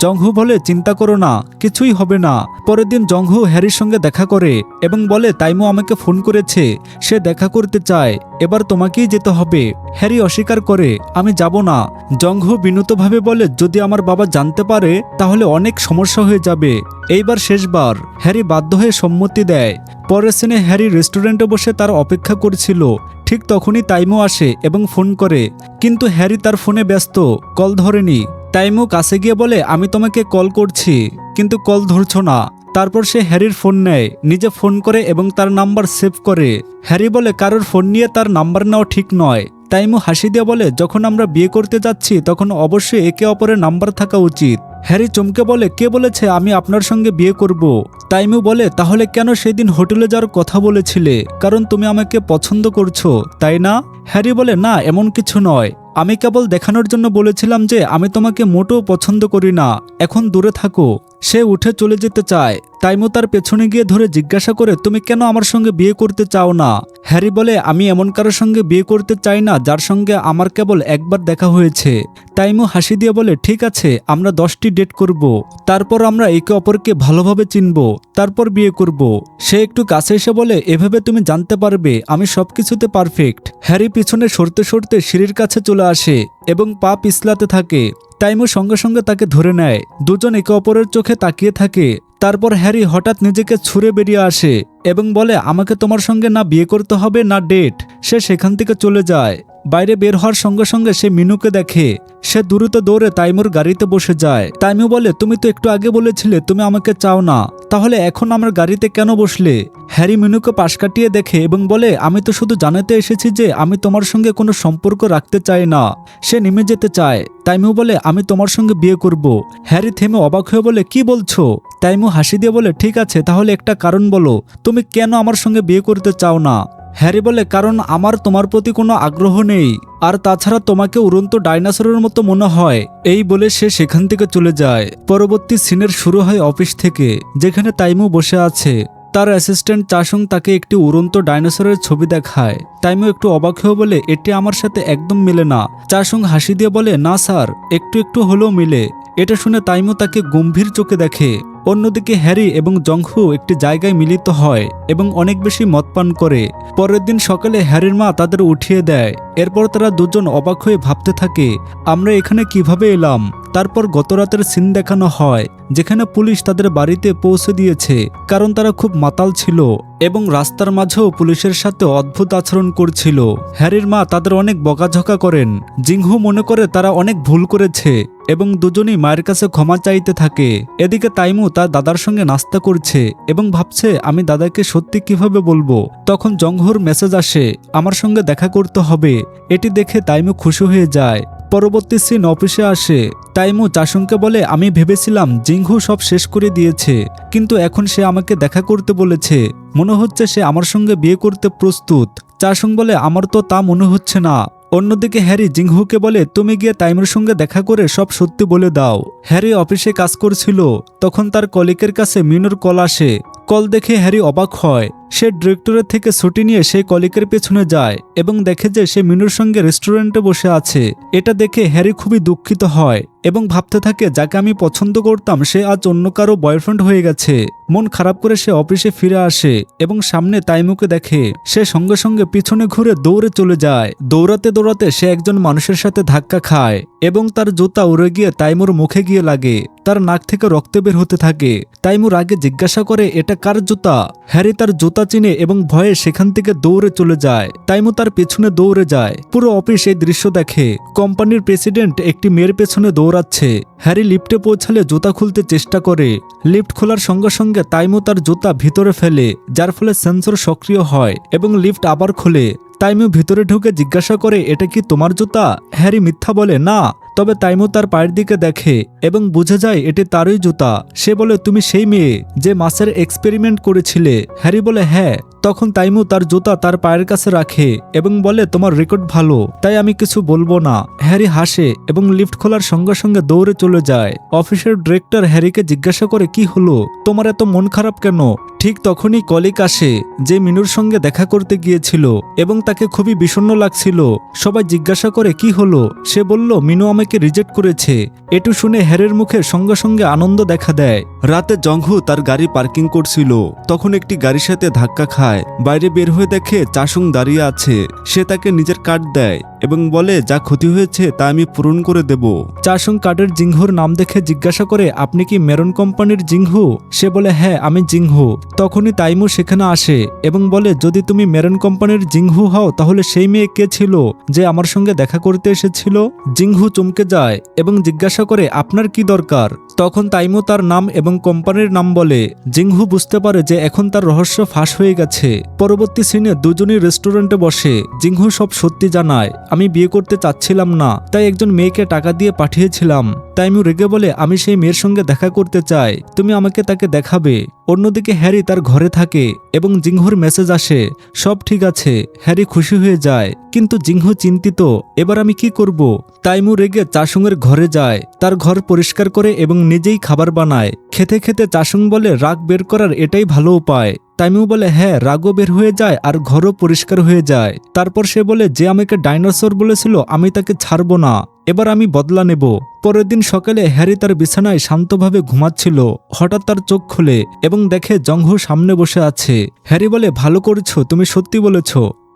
জংহু বলে, চিন্তা করো না, কিছুই হবে না। পরের দিন জংহু হ্যারির সঙ্গে দেখা করে এবং বলে, তাইমু আমাকে ফোন করেছে, সে দেখা করতে চায়, এবার তোমাকেই যেতে হবে। হ্যারি অস্বীকার করে, আমি যাব না। জংহু বিনীতভাবে বলে, যদি আমার বাবা জানতে পারে তাহলে অনেক সমস্যা হয়ে যাবে, এইবার শেষবার। হ্যারি বাধ্য হয়ে সম্মতি দেয়। পরের সিনে হ্যারি রেস্টুরেন্টে বসে তার অপেক্ষা করছিল। ঠিক তখনই তাইমু আসে এবং ফোন করে, কিন্তু হ্যারি তার ফোনে ব্যস্ত, কল ধরেনি। তাইমু কাছে গিয়ে বলে, আমি তোমাকে কল করছি, কিন্তু কল ধরছো না। তারপর সে হ্যারির ফোন নেয়, নিজে ফোন করে এবং তার নাম্বার সেভ করে। হ্যারি বলে, কারোর ফোন নিয়ে তার নাম্বার নেওয়া ঠিক নয়। তাইমু হাসি দিয়ে বলে, যখন আমরা বিয়ে করতে যাচ্ছি তখন অবশ্যই একে অপরের নাম্বার থাকা উচিত। হ্যারি চমকে বলে, কে বলেছে আমি আপনার সঙ্গে বিয়ে করব? তাইমু বলে, তাহলে কেন সেদিন হোটেলে যাওয়ার কথা বলেছিলে? কারণ তুমি আমাকে পছন্দ করছো, তাই না? হ্যারি বলে, না, এমন কিছু নয়, আমি কেবল দেখানোর জন্য বলেছিলাম যে আমি তোমাকে মোটেও পছন্দ করি না, এখন দূরে থাকো। সে উঠে চলে যেতে চায়। তাইমু তার পেছনে গিয়ে ধরে জিজ্ঞাসা করে, তুমি কেন আমার সঙ্গে বিয়ে করতে চাও না? হ্যারি বলে, আমি এমন কারোর সঙ্গে বিয়ে করতে চাই না যার সঙ্গে আমার কেবল একবার দেখা হয়েছে। তাইমু হাসি দিয়ে বলে, ঠিক আছে, আমরা 10টি ডেট করব, তারপর আমরা একে অপরকে ভালোভাবে চিনব, তারপর বিয়ে করব। সে একটু কাছে এসে বলে, এভাবে তুমি জানতে পারবে আমি সবকিছুতে পারফেক্ট। হ্যারি পিছনে সরতে সরতে সিঁড়ির কাছে চলে আসে এবং পা পিছলাতে থাকে। তাইমু সঙ্গে সঙ্গে তাকে ধরে নেয়। দুজন একে অপরের চোখে তাকিয়ে থাকে। তারপর হ্যারি হঠাৎ নিজেকে ছুঁড়ে বেরিয়ে আসে এবং বলে, আমাকে তোমার সঙ্গে না বিয়ে করতে হবে না ডেট। সে সেখান থেকে চলে যায়। বাইরে বের হওয়ার সঙ্গে সঙ্গে সে মিনুকে দেখে। সে দ্রুত দৌড়ে তাইমুর গাড়িতে বসে যায়। তাইমু বলে, তুমি তো একটু আগে বলেছিলে তুমি আমাকে চাও না, তাহলে এখন আমার গাড়িতে কেন বসলে? হ্যারি মিনুকে পাশ কাটিয়ে দেখে এবং বলে, আমি তো শুধু জানাতে এসেছি যে আমি তোমার সঙ্গে কোনো সম্পর্ক রাখতে চাই না। সে নেমে যেতে চায়। তাইমু বলে, আমি তোমার সঙ্গে বিয়ে করব। হ্যারি থেমে অবাক হয়ে বলে, কি বলছো? তাইমু হাসি দিয়ে বলে, ঠিক আছে, তাহলে একটা কারণ বলো, তুমি কেন আমার সঙ্গে বিয়ে করতে চাও না? হ্যারি বলে, কারণ আমার তোমার প্রতি কোনো আগ্রহ নেই, আর তাছাড়া তোমাকে উড়ন্ত ডাইনোসরের মতো মনে হয়। এই বলে সে সেখান থেকে চলে যায়। পরবর্তী সিনের শুরু হয় অফিস থেকে, যেখানে তাইমু বসে আছে। তার অ্যাসিস্ট্যান্ট চাসুং তাকে একটি উড়ন্ত ডাইনোসরের ছবি দেখায়। তাইমু একটু অবাক হয়ে বলে, এটি আমার সাথে একদম মিলে না। চাসুং হাসি দিয়ে বলে, না স্যার, একটু একটু হলেও মিলে। এটা শুনে তাইমু তাকে গম্ভীর চোখে দেখে। অন্যদিকে হ্যারি এবং জংহু একটি জায়গায় মিলিত হয় এবং অনেক বেশি মদ পান করে। পরের দিন সকালে হ্যারির মা তাদের উঠিয়ে দেয়। এরপর তারা দুজন অবাক হয়ে ভাবতে থাকে, আমরা এখানে কিভাবে এলাম? তারপর গতরাতের সিন দেখানো হয়, যেখানে পুলিশ তাদের বাড়িতে পৌঁছে দিয়েছে, কারণ তারা খুব মাতাল ছিল এবং রাস্তার মাঝেও পুলিশের সাথে অদ্ভুত আচরণ করছিল। হ্যারির মা তাদের অনেক বকাঝকা করেন। জিংহু মনে করে তারা অনেক ভুল করেছে এবং দুজনই মায়ের কাছে ক্ষমা চাইতে থাকে। এদিকে তাইমু তার দাদার সঙ্গে নাস্তা করছে এবং ভাবছে, আমি দাদাকে সত্যি কিভাবে বলবো। তখন জংহুর মেসেজ আসে, আমার সঙ্গে দেখা করতে হবে। এটি দেখে তাইমু খুশি হয়ে যায়। পরবর্তী সিন অফিসে আসে। তাইমু চাসুংকে বলে, আমি ভেবেছিলাম জিংহু সব শেষ করে দিয়েছে, কিন্তু এখন সে আমাকে দেখা করতে বলেছে। মনে হচ্ছে সে আমার সঙ্গে বিয়ে করতে প্রস্তুত। চাসুং বলে, আমার তো তা মনে হচ্ছে না। অন্যদিকে হ্যারি জিংহুকে বলে, তুমি গিয়ে তাইমুর সঙ্গে দেখা করে সব সত্যি বলে দাও। হ্যারি অফিসে কাজ করছিল, তখন তার কলিগের কাছে মিনুর কল আসে। কল দেখে হ্যারি অবাক হয়। সে ডিরেক্টরের থেকে ছুটি নিয়ে সেই কলিগের পেছনে যায় এবং দেখে যে সে মিনুর সঙ্গে রেস্টুরেন্টে বসে আছে। এটা দেখে হ্যারি খুবই দুঃখিত হয় এবং ভাবতে থাকে, যাকে আমি পছন্দ করতাম সে আজ অন্য কারো বয়ফ্রেন্ড হয়ে গেছে। মন খারাপ করে সে অফিসে ফিরে আসে এবং সামনে তাইমুকে দেখে। সে সঙ্গে সঙ্গে পিছনে ঘুরে দৌড়ে চলে যায়। দৌড়াতে দৌড়াতে সে একজন মানুষের সাথে ধাক্কা খায় এবং তার জুতা উড়ে গিয়ে তাইমুর মুখে গিয়ে লাগে। তার নাক থেকে রক্ত বের হতে থাকে। তাইমুর আগে জিজ্ঞাসা করে, এটা কার জুতা? হ্যারি তার জুতা চিনে এবং ভয়ে সেখান থেকে দৌড়ে চলে যায়। তাইমু তার পেছনে দৌড়ে যায়। পুরো অফিস এই দৃশ্য দেখে। কোম্পানির প্রেসিডেন্ট একটি মেয়ের পেছনে দৌড়াচ্ছে। হ্যারি লিফটে পৌঁছালে জুতা খুলতে চেষ্টা করে। লিফট খোলার সঙ্গে সঙ্গে তাইমু তার জুতা ভিতরে ফেলে, যার ফলে সেন্সর সক্রিয় হয় এবং লিফট আবার খোলে। তাইমু ভিতরে ঢুকে জিজ্ঞাসা করে, এটা কি তোমার জুতা? হ্যারি মিথ্যা বলে, না। তবে তাইমু তার পায়ের দিকে দেখে এবং বুঝে যায় এটি তারই জুতা। সে বলে, তুমি সেই মেয়ে যে মাছের এক্সপেরিমেন্ট করেছিলে? হ্যারি বলে, হ্যাঁ। তখন তাইমু তার জুতা তার পায়ের কাছে রাখে এবং বলে, তোমার রেকর্ড ভালো, তাই আমি কিছু বলবো না। হ্যারি হাসে এবং লিফট খোলার সঙ্গে সঙ্গে দৌড়ে চলে যায়। অফিসের ডিরেক্টর হ্যারিকে জিজ্ঞাসা করে, কি হলো, তোমার এত মন খারাপ কেন? ঠিক তখনই কলিগ আসে, যে মিনুর সঙ্গে দেখা করতে গিয়েছিল এবং তাকে খুবই বিষণ্ণ লাগছিল। সবাই জিজ্ঞাসা করে, কি হলো? সে বলল, মিনু আমাকে রিজেক্ট করেছে। এটু শুনে হ্যারির মুখে সঙ্গে সঙ্গে আনন্দ দেখা দেয়। রাতে জংহু তার গাড়ি পার্কিং করছিল, তখন একটি গাড়ির সাথে ধাক্কা খায়। বাইরে বের হয়ে দেখে চাসুং দাঁড়িয়ে আছে। সে তাকে নিজের কার্ড দেয় এবং বলে, যা ক্ষতি হয়েছে তা আমি পূরণ করে দেব। চাসুং কার্ডের জিংহুর নাম দেখে জিজ্ঞাসা করে, আপনি কি মেরন কোম্পানির জিংহু? সে বলে, হ্যাঁ, আমি জিংহু। তখনই তাইমু সেখানে আসে এবং বলে, যদি তুমি মেরন কোম্পানির জিংহু হও তাহলে সেই মেয়ে কে ছিল যে আমার সঙ্গে দেখা করতে এসেছিল? জিংহু চমকে যায় এবং জিজ্ঞাসা করে, আপনার কি দরকার? তখন তাইমু তার নাম এবং কোম্পানির নাম বলে। জিংহু বুঝতে পারে যে এখন তার রহস্য ফাঁস হয়ে গেছে। পরবর্তী সিনে দুজনই রেস্টুরেন্টে বসে। জিংহু সব সত্যি জানায়, আমি বিয়ে করতে চাচ্ছিলাম না, তাই একজন মেয়েকে টাকা দিয়ে পাঠিয়েছিলাম। তাইমু রেগে বলে, আমি সেই মেয়ের সঙ্গে দেখা করতে চাই, তুমি আমাকে তাকে দেখাবে। অন্যদিকে হ্যারি তার ঘরে থাকে এবং জিংহুর মেসেজ আসে, সব ঠিক আছে। হ্যারি খুশি হয়ে যায়, কিন্তু জিংহু চিন্তিত, এবার আমি কি করব? তাইমু রেগে চাসুংয়ের ঘরে যায়, তার ঘর পরিষ্কার করে এবং নিজেই খাবার বানায়। খেতে খেতে চাসুং বলে, রাগ বের করার এটাই ভালো উপায়। তাইমু বলে হ্যাঁ, রাগও বের হয়ে যায় আর ঘরও পরিষ্কার হয়ে যায়। তারপর সে বলে যে আমাকে ডাইনোসর বলেছিল আমি তাকে ছাড়বো না, এবার আমি বদলা নেব। পরের দিন সকালে হ্যারি তার বিছানায় শান্তভাবে ঘুমাচ্ছিল। হঠাৎ তার চোখ খুলে এবং দেখে জংহু সামনে বসে আছে। হ্যারি বলে ভালো করেছো, তুমি সত্যি বলেছ।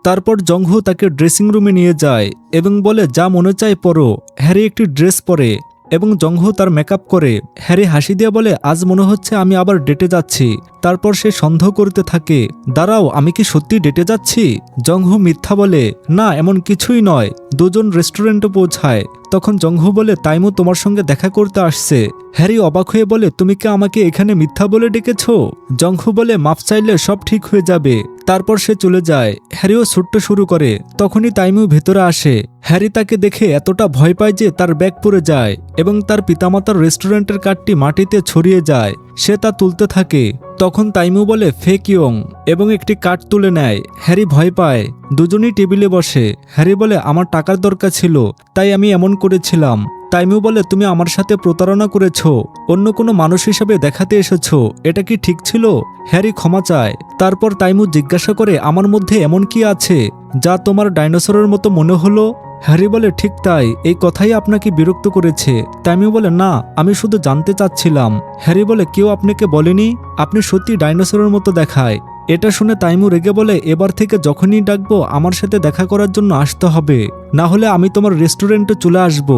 তারপর জংহু তাকে ড্রেসিং রুমে নিয়ে যায় এবং বলে যা মনে চায় পরো। হ্যারি একটি ড্রেস পরে এবং জংহু তার মেকআপ করে। হ্যারি হাসি দিয়ে বলে আজ মনে হচ্ছে আমি আবার ডেটে যাচ্ছি। তারপর সে সন্দেহ করতে থাকে, দাঁড়াও, আমি কি সত্যি ডেটে যাচ্ছি? জংহু মিথ্যা বলে, না এমন কিছুই নয়। দুজন রেস্টুরেন্টে পৌঁছায়। তখন জংহু বলে তাইমু তোমার সঙ্গে দেখা করতে আসছে। হ্যারি অবাক হয়ে বলে তুমি কি আমাকে এখানে মিথ্যা বলে ডেকেছো? জংহু বলে মাফ চাইলে সব ঠিক হয়ে যাবে। তারপর সে চলে যায়। হ্যারিও ছুটতে শুরু করে। তখনই তাইমু ভেতরে আসে। হ্যারি তাকে দেখে এতটা ভয় পায় যে তার ব্যাগ পড়ে যায় এবং তার পিতামাতার রেস্টুরেন্টের কার্ডটি মাটিতে ছড়িয়ে যায়। সে তা তুলতে থাকে। তখন তাইমু বলে ফেক ইয়ং এবং একটি কার্ড তুলে নেয়। হ্যারি ভয় পায়। দুজনেই টেবিলে বসে। হ্যারি বলে আমার টাকার দরকার ছিল, তাই আমি এমন করেছিলাম। তাইমু বলে তুমি আমার সাথে প্রতারণা করেছো, অন্য কোনো মানুষ হিসাবে দেখাতে এসেছো, এটা কি ঠিক ছিল? হ্যারি ক্ষমা চায়। তারপর তাইমু জিজ্ঞাসা করে আমার মধ্যে এমন কি আছে যা তোমার ডাইনোসরের মতো মনে হলো? হ্যারি বলে ঠিক তাই, এই কথাই আপনাকে বিরক্ত করেছে। তাইমু বলে না, আমি শুধু জানতে চাচ্ছিলাম। হ্যারি বলে কেউ আপনাকে বলেনি? আপনি সত্যি ডাইনোসরের মতো দেখায়। এটা শুনে তাইমু রেগে বলে এবার থেকে যখনই ডাকবো আমার সাথে দেখা করার জন্য আসতে হবে, না হলে আমি তোমার রেস্টুরেন্টে চলে আসব।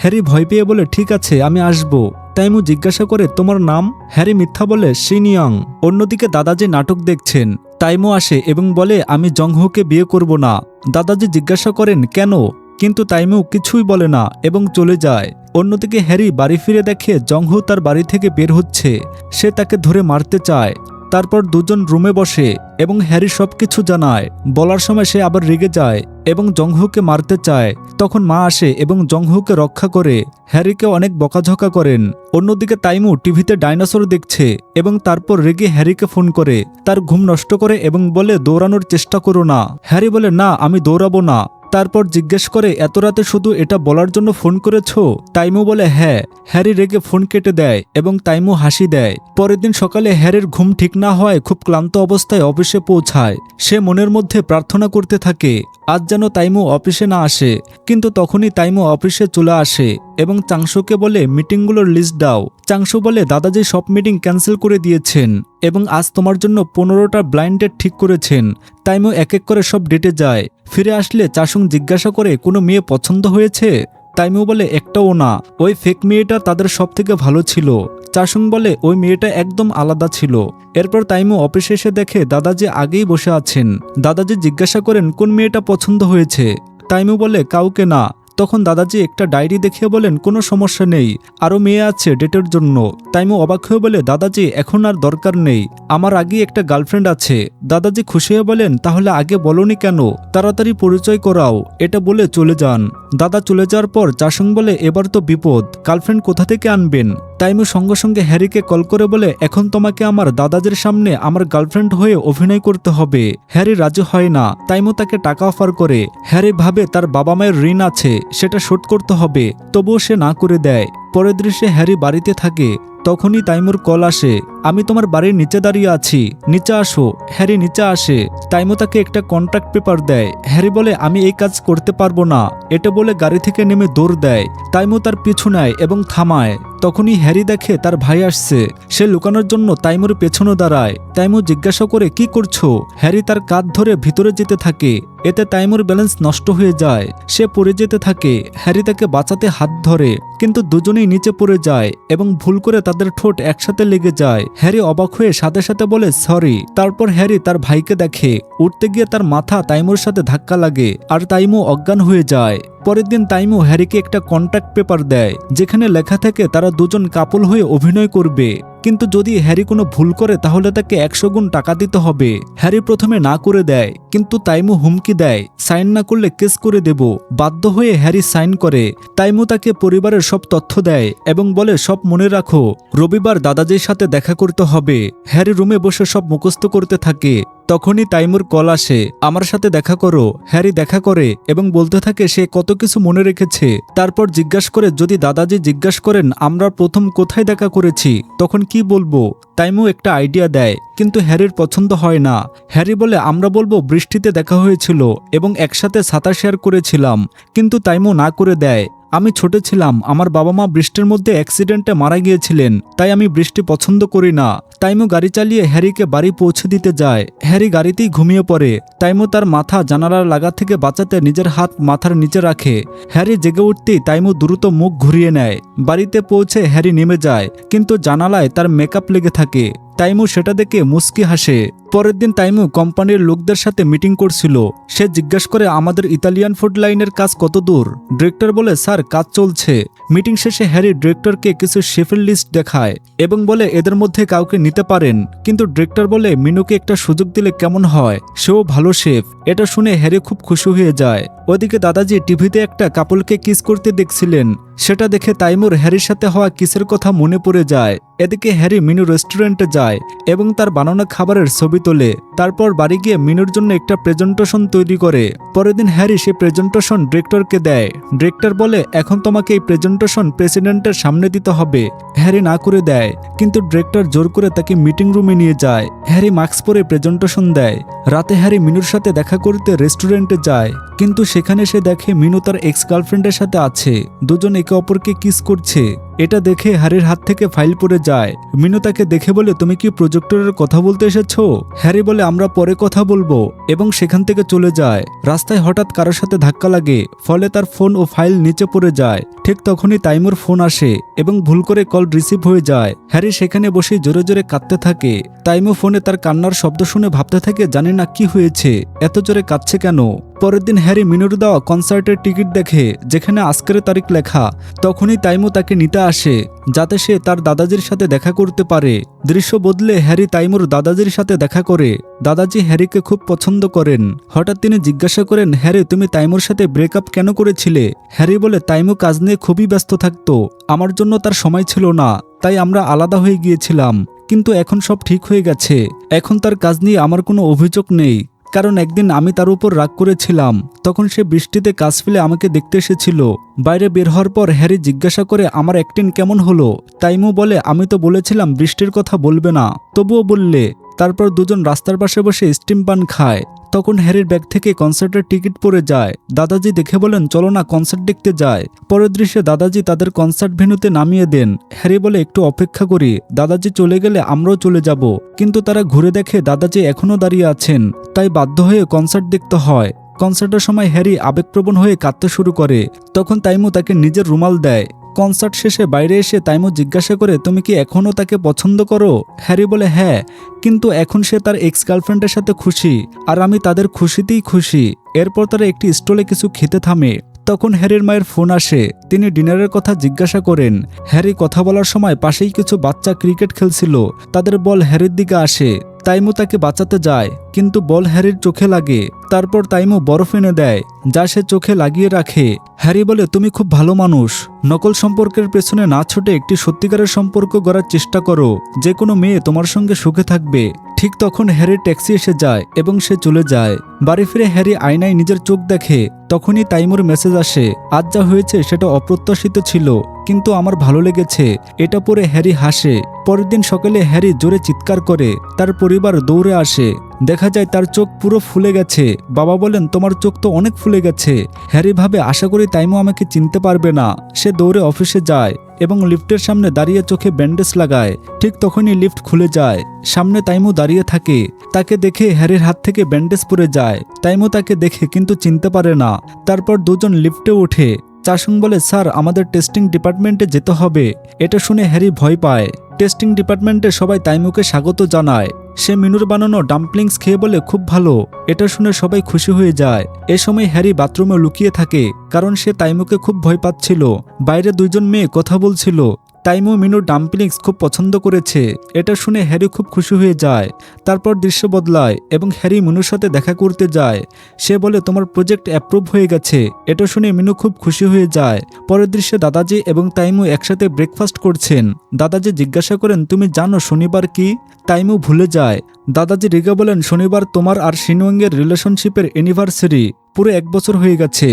হ্যারি ভয় পেয়ে বলে ঠিক আছে, আমি আসব। তাইমু জিজ্ঞাসা করে তোমার নাম? হ্যারি মিথ্যা বলে শিনিয়াং। অন্যদিকে দাদাজি নাটক দেখছেন। তাইমু আসে এবং বলে আমি জংহুকে বিয়ে করব না। দাদাজি জিজ্ঞাসা করেন কেন, কিন্তু তাইমু কিছুই বলে না এবং চলে যায়। অন্যদিকে হ্যারি বাড়ি ফিরে দেখে জংহু তার বাড়ি থেকে বের হচ্ছে। সে তাকে ধরে মারতে চায়। তারপর দুজন রুমে বসে এবং হ্যারি সবকিছু জানায়। বলার সময় সে আবার রেগে যায় এবং জংহুকে মারতে চায়। তখন মা আসে এবং জংহুকে রক্ষা করে। হ্যারিকে অনেক বকাঝকা করেন। অন্যদিকে তাইমু টিভিতে ডাইনোসর দেখছে এবং তারপর রেগে হ্যারিকে ফোন করে তার ঘুম নষ্ট করে এবং বলে দৌড়ানোর চেষ্টা করো না। হ্যারি বলে না, আমি দৌড়াবো না। তারপর জিজ্ঞেস করে এত রাতে শুধু এটা বলার জন্য ফোন করেছো? তাইমু বলে হ্যাঁ। হ্যারি রেগে ফোন কেটে দেয় এবং তাইমু হাসি দেয়। পরের দিন সকালে হ্যারির ঘুম ঠিক না হওয়ায় খুব ক্লান্ত অবস্থায় অফিসে পৌঁছায়। সে মনের মধ্যে প্রার্থনা করতে থাকে আজ যেন তাইমু অফিসে না আসে। কিন্তু তখনই তাইমু অফিসে চলে আসে এবং চাংশুকে বলে মিটিংগুলোর লিস্ট দাও। চাংশু বলে দাদাজি সব মিটিং ক্যান্সেল করে দিয়েছেন এবং আজ তোমার জন্য 15টা ব্লাইন্ড ডেট ঠিক করেছেন। তাইমু এক এক করে সব ডেটে যায়। ফিরে আসলে চাসুং জিজ্ঞাসা করে কোনো মেয়ে পছন্দ হয়েছে? তাইমু বলে একটাও না, ওই ফেক মেয়েটা তাদের সব থেকে ভালো ছিল। চাসুং বলে ওই মেয়েটা একদম আলাদা ছিল। এরপর তাইমু অফিসে এসে দেখে দাদাজি আগেই বসে আছেন। দাদাজি জিজ্ঞাসা করেন কোন মেয়েটা পছন্দ হয়েছে? তাইমু বলে কাউকে না। তখন দাদাজি একটা ডায়েরি দেখিয়ে বলেন কোনো সমস্যা নেই, আরও মেয়ে আছে ডেটের জন্য। তাইমু অবাক হয়ে বলে দাদাজি এখন আর দরকার নেই, আমার আগে একটা গার্লফ্রেন্ড আছে। দাদাজি খুশি হয়ে বলেন তাহলে আগে বলনি কেন, তাড়াতাড়ি পরিচয় করাও। এটা বলে চলে যান। দাদা চলে যাওয়ার পর চাসুং বলে এবার তো বিপদ, গার্লফ্রেন্ড কোথা থেকে আনবেন? তাইমু সঙ্গে সঙ্গে হ্যারিকে কল করে বলে এখন তোমাকে আমার দাদাজির সামনে আমার গার্লফ্রেন্ড হয়ে অভিনয় করতে হবে। হ্যারি রাজি হয় না। তাইমু তাকে টাকা অফার করে। হ্যারি ভাবে তার বাবা মায়ের ঋণ আছে, সেটা শোধ করতে হবে, তবুও সে না করে দেয়। পরের দৃশ্যে হ্যারি বাড়িতে থাকে। তখনই তাইমুর কল আসে, আমি তোমার বাড়ির নিচে দাঁড়িয়ে আছি, নিচে আসো। হ্যারি নিচে আসে। তাইমু তাকে একটা কন্ট্রাক্ট পেপার দেয়। হ্যারি বলে আমি এই কাজ করতে পারবো না। এটা বলে গাড়ি থেকে নেমে দৌড় দেয়। তাইমু তার পিছু নেয় এবং থামায়। তখনই হ্যারি দেখে তার ভাই আসছে। সে লুকানোর জন্য তাইমুর পেছনে দাঁড়ায়। তাইমু জিজ্ঞাসা করে কি করছো? হ্যারি তার কাঁধ ধরে ভিতরে যেতে থাকে। এতে তাইমুর ব্যালেন্স নষ্ট হয়ে যায়। সে পড়ে যেতে থাকে। হ্যারি তাকে বাঁচাতে হাত ধরে, কিন্তু দুজনেই নিচে পড়ে যায় এবং ভুল করে তাদের ঠোঁট একসাথে লেগে যায়। হ্যারি অবাক হয়ে সাথে সাথে বলে সরি। তারপর হ্যারি তার ভাইকে দেখে। উঠতে গিয়ে তার মাথা তাইমুর সাথে ধাক্কা লাগে আর তাইমু অজ্ঞান হয়ে যায়। পরের দিন তাইমু হ্যারিকে একটা কন্ট্রাক্ট পেপার দেয় যেখানে লেখা থাকে তারা দুজন কাপল হয়ে অভিনয় করবে, কিন্তু যদি হ্যারি কোনো ভুল করে তাহলে তাকে 100 গুণ টাকা দিতে হবে। হ্যারি প্রথমে না করে দেয়, কিন্তু তাইমু হুমকি দেয় সাইন না করলে কেস করে দেব। বাধ্য হয়ে হ্যারি সাইন করে। তাইমু তাকে পরিবারের সব তথ্য দেয় এবং বলে সব মনে রাখো, রবিবার দাদাজির সাথে দেখা করতে হবে। হ্যারি রুমে বসে সব মুখস্থ করতে থাকে। তখনই তাইমুর কল আসে, আমার সাথে দেখা করো। হ্যারি দেখা করে এবং বলতে থাকে সে কত কিছু মনে রেখেছে। তারপর জিজ্ঞাসা করে যদি দাদাজি জিজ্ঞাসা করেন আমরা প্রথম কোথায় দেখা করেছি তখন কি বলবো। তাইমু একটা আইডিয়া দেয়, কিন্তু হ্যারির পছন্দ হয় না। হ্যারি বলে আমরা বলবো বৃষ্টিতে দেখা হয়েছিল এবং একসাথে ছাতা শেয়ার করেছিলাম, কিন্তু তাইমু না করে দেয়। আমি ছোট ছিলাম, আমার বাবা মা বৃষ্টির মধ্যে অ্যাক্সিডেন্টে মারা গিয়েছিলেন, তাই আমি বৃষ্টি পছন্দ করি না। তাইমু গাড়ি চালিয়ে হ্যারিকে বাড়ি পৌঁছে দিতে যায়। হ্যারি গাড়িতেই ঘুমিয়ে পড়ে। তাইমু তার মাথা জানালার লাগা থেকে বাঁচাতে নিজের হাত মাথার নিচে রাখে। হ্যারি জেগে উঠতেই তাইমু দ্রুত মুখ ঘুরিয়ে নেয়। বাড়িতে পৌঁছে হ্যারি নেমে যায়, কিন্তু জানালায় তার মেকআপ লেগে থাকে। তাইমু সেটা দেখে মুচকি হাসে। পরের দিন তাইমু কোম্পানির লোকদের সাথে মিটিং করছিল। সে জিজ্ঞাসা করে আমাদের ইতালিয়ান ফুড লাইনের কাজ কত দূর। ডিরেক্টর বলে স্যার কাজ চলছে। মিটিং শেষে হ্যারি ডিরেক্টরকে কিছু শেফের লিস্ট দেখায় এবং বলে এদের মধ্যে কাউকে নিতে পারেন, কিন্তু ডিরেক্টর বলে মিনুকে একটা সুযোগ দিলে কেমন হয়, সেও ভালো শেফ। এটা শুনে হ্যারি খুব খুশি হয়ে যায়। ওদিকে দাদাজি টিভিতে একটা কাপলকে কিস করতে দেখছিলেন। সেটা দেখে তাইমুর হ্যারির সাথে হওয়া কিসের কথা মনে পড়ে যায়। এদিকে হ্যারি মিনু রেস্টুরেন্টে যায় এবং তার বানানো খাবারের ছবি তোলে। তারপর বাড়ি গিয়ে মিনুর জন্য একটা প্রেজেন্টেশন তৈরি করে। পরের দিন হ্যারি সে প্রেজেন্টেশন ডিরেক্টরকে দেয়। ডিরেক্টর বলে এখন তোমাকে এই প্রেজেন্টেশন প্রেসিডেন্টের সামনে দিতে হবে। হ্যারি না করে দেয়, কিন্তু ডিরেক্টর জোর করে তাকে মিটিং রুমে নিয়ে যায়। হ্যারি মাস্ক পরে প্রেজেন্টেশন দেয়। রাতে হ্যারি মিনুর সাথে দেখা করতে রেস্টুরেন্টে যায়, কিন্তু সেখানে সে দেখে মিনু তার এক্স গার্লফ্রেন্ডের সাথে আছে। দুজন একে অপরকে কিস করছে। এটা দেখে হ্যারির হাত থেকে ফাইল পড়ে যায়। মিনু তাকে দেখে বলে তুমি কি প্রজেক্টরের কথা বলতে এসেছো? হ্যারি বলে আমরা পরে কথা বলবো এবং সেখান থেকে চলে যায়। রাস্তায় হঠাৎ কারোর সাথে ধাক্কা লাগে, ফলে তার ফোন ও ফাইল নিচে পড়ে যায়। ঠিক তখনই তাইমুর ফোন আসে এবং ভুল করে কল রিসিভ হয়ে যায়। হ্যারি সেখানে বসে জোরে জোরে কাঁদতে থাকে। তাইমু ফোনে তার কান্নার শব্দ শুনে ভাবতে থাকে জানি না কি হয়েছে, এত জোরে কাঁদছে কেন। পরের দিন হ্যারি মিনুর দেওয়া কনসার্টের টিকিট দেখে, যেখানে আজকের তারিখ লেখা। তখনই তাইমু তাকে নিতে আসে, যাতে সে তার দাদাজির সাথে দেখা করতে পারে। দৃশ্য বদলে হ্যারি তাইমুর দাদাজির সাথে দেখা করে। দাদাজি হ্যারিকে খুব পছন্দ করেন। হঠাৎ তিনি জিজ্ঞাসা করেন হ্যারি তুমি তাইমুর সাথে ব্রেকআপ কেন করেছিলে? হ্যারি বলে তাইমু কাজ নিয়ে খুবই ব্যস্ত থাকতো, আমার জন্য তার সময় ছিল না, তাই আমরা আলাদা হয়ে গিয়েছিলাম। কিন্তু এখন সব ঠিক হয়ে গেছে। এখন তার কাজ নিয়ে আমার কোনো অভিযোগ নেই, কারণ একদিন আমি তার উপর রাগ করেছিলাম। তখন সে বৃষ্টিতে কাজ ফেলে আমাকে দেখতে এসেছিল। বাইরে বের হওয়ার পর হ্যারি জিজ্ঞাসা করে আমার অ্যাক্টিং কেমন হলো। তাইমু বলে আমি তো বলেছিলাম বৃষ্টির কথা বলবে না, তবুও বললে। তারপর দুজন রাস্তার পাশে বসে স্টিম পান খায়। তখন হ্যারির ব্যাগ থেকে কনসার্টের টিকিট পড়ে যায়। দাদাজি দেখে বলেন চলো না কনসার্ট দেখতে যায়। পরের দৃশ্যে দাদাজি তাদের কনসার্ট ভেন্যুতে নামিয়ে দেন। হ্যারি বলে একটু অপেক্ষা করি, দাদাজি চলে গেলে আমরাও চলে যাব। কিন্তু তারা ঘুরে দেখে দাদাজি এখনো দাঁড়িয়ে আছেন, তাই বাধ্য হয়ে কনসার্ট দেখতে হয়। কনসার্টের সময় হ্যারি আবেগপ্রবণ হয়ে কাঁদতে শুরু করে। তখন তাইমু তাকে নিজের রুমাল দেয়। কনসার্ট শেষে বাইরে এসে তাইমু জিজ্ঞাসা করে তুমি কি এখনও তাকে পছন্দ করো? হ্যারি বলে হ্যাঁ, কিন্তু এখন সে তার এক্স গার্লফ্রেন্ডের সাথে খুশি, আর আমি তাদের খুশিতেই খুশি। এরপর তারা একটি স্টলে কিছু খেতে থামে। তখন হ্যারির মায়ের ফোন আসে। তিনি ডিনারের কথা জিজ্ঞাসা করেন। হ্যারি কথা বলার সময় পাশেই কিছু বাচ্চা ক্রিকেট খেলছিল। তাদের বল হ্যারির দিকে আসে। তাইমু তাকে বাঁচাতে যায়, কিন্তু বল হ্যারির চোখে লাগে। তারপর তাইমু বরফ এনে দেয়, যা সে চোখে লাগিয়ে রাখে। হ্যারি বলে তুমি খুব ভালো মানুষ, নকল সম্পর্কের পেছনে না ছুটে একটি সত্যিকারের সম্পর্ক গড়ার চেষ্টা করো, যে কোনো মেয়ে তোমার সঙ্গে সুখে থাকবে। ঠিক তখন হ্যারির ট্যাক্সি এসে যায় এবং সে চলে যায়। বাড়ি ফিরে হ্যারি আয়নায় নিজের চোখ দেখে। তখনই তাইমুর মেসেজ আসে, আজ যা হয়েছে সেটা অপ্রত্যাশিত ছিল, কিন্তু আমার ভালো লেগেছে। এটা পরে হ্যারি হাসে। পরের দিন সকালে হ্যারি জোরে চিৎকার করে। তার পরিবার দৌড়ে আসে। দেখা যায় তার চোখ পুরো ফুলে গেছে। বাবা বলেন তোমার চোখ তো অনেক ফুলে গেছে। হ্যারি ভাবে আশা করি তাইমু আমাকে চিনতে পারবে না। সে দৌড়ে অফিসে যায় এবং লিফটের সামনে দাঁড়িয়ে চোখে ব্যান্ডেজ লাগায়। ঠিক তখনই লিফট খুলে যায়। সামনে তাইমু দাঁড়িয়ে থাকে। তাকে দেখে হ্যারির হাত থেকে ব্যান্ডেজ পড়ে যায়। তাইমু তাকে দেখে কিন্তু চিনতে পারে না। তারপর দুজন লিফটে ওঠে। চাসুং বলে স্যার আমাদের টেস্টিং ডিপার্টমেন্টে যেতে হবে। এটা শুনে হ্যারি ভয় পায়। টেস্টিং ডিপার্টমেন্টে সবাই তাইমুকে স্বাগত জানায়। সে মিনুর বানানো ডাম্পলিংস খেয়ে বলে খুব ভালো। এটা শুনে সবাই খুশি হয়ে যায়। এ সময় হ্যারি বাথরুমে লুকিয়ে থাকে, কারণ সে তাইমুকে খুব ভয় পাচ্ছিল। বাইরে দুইজন মেয়ে কথা বলছিল। তাইমু মিনু ডাম্পলিংস খুব পছন্দ করেছে। এটা শুনে হ্যারি খুব খুশি হয়ে যায়। তারপর দৃশ্য বদলায় এবং হ্যারি মিনুর সাথে দেখা করতে যায়। সে বলে তোমার প্রজেক্ট অ্যাপ্রুভ হয়ে গেছে। এটা শুনে মিনু খুব খুশি হয়ে যায়। পরের দৃশ্যে দাদাজি এবং তাইমু একসাথে ব্রেকফাস্ট করছেন। দাদাজি জিজ্ঞাসা করেন তুমি জানো শনিবার কি? তাইমু ভুলে যায়। দাদাজি রেগে বলেন শনিবার তোমার আর শিনওয়াংয়ের রিলেশনশিপের অ্যানিভার্সারি, পুরো 1 বছর হয়ে গেছে।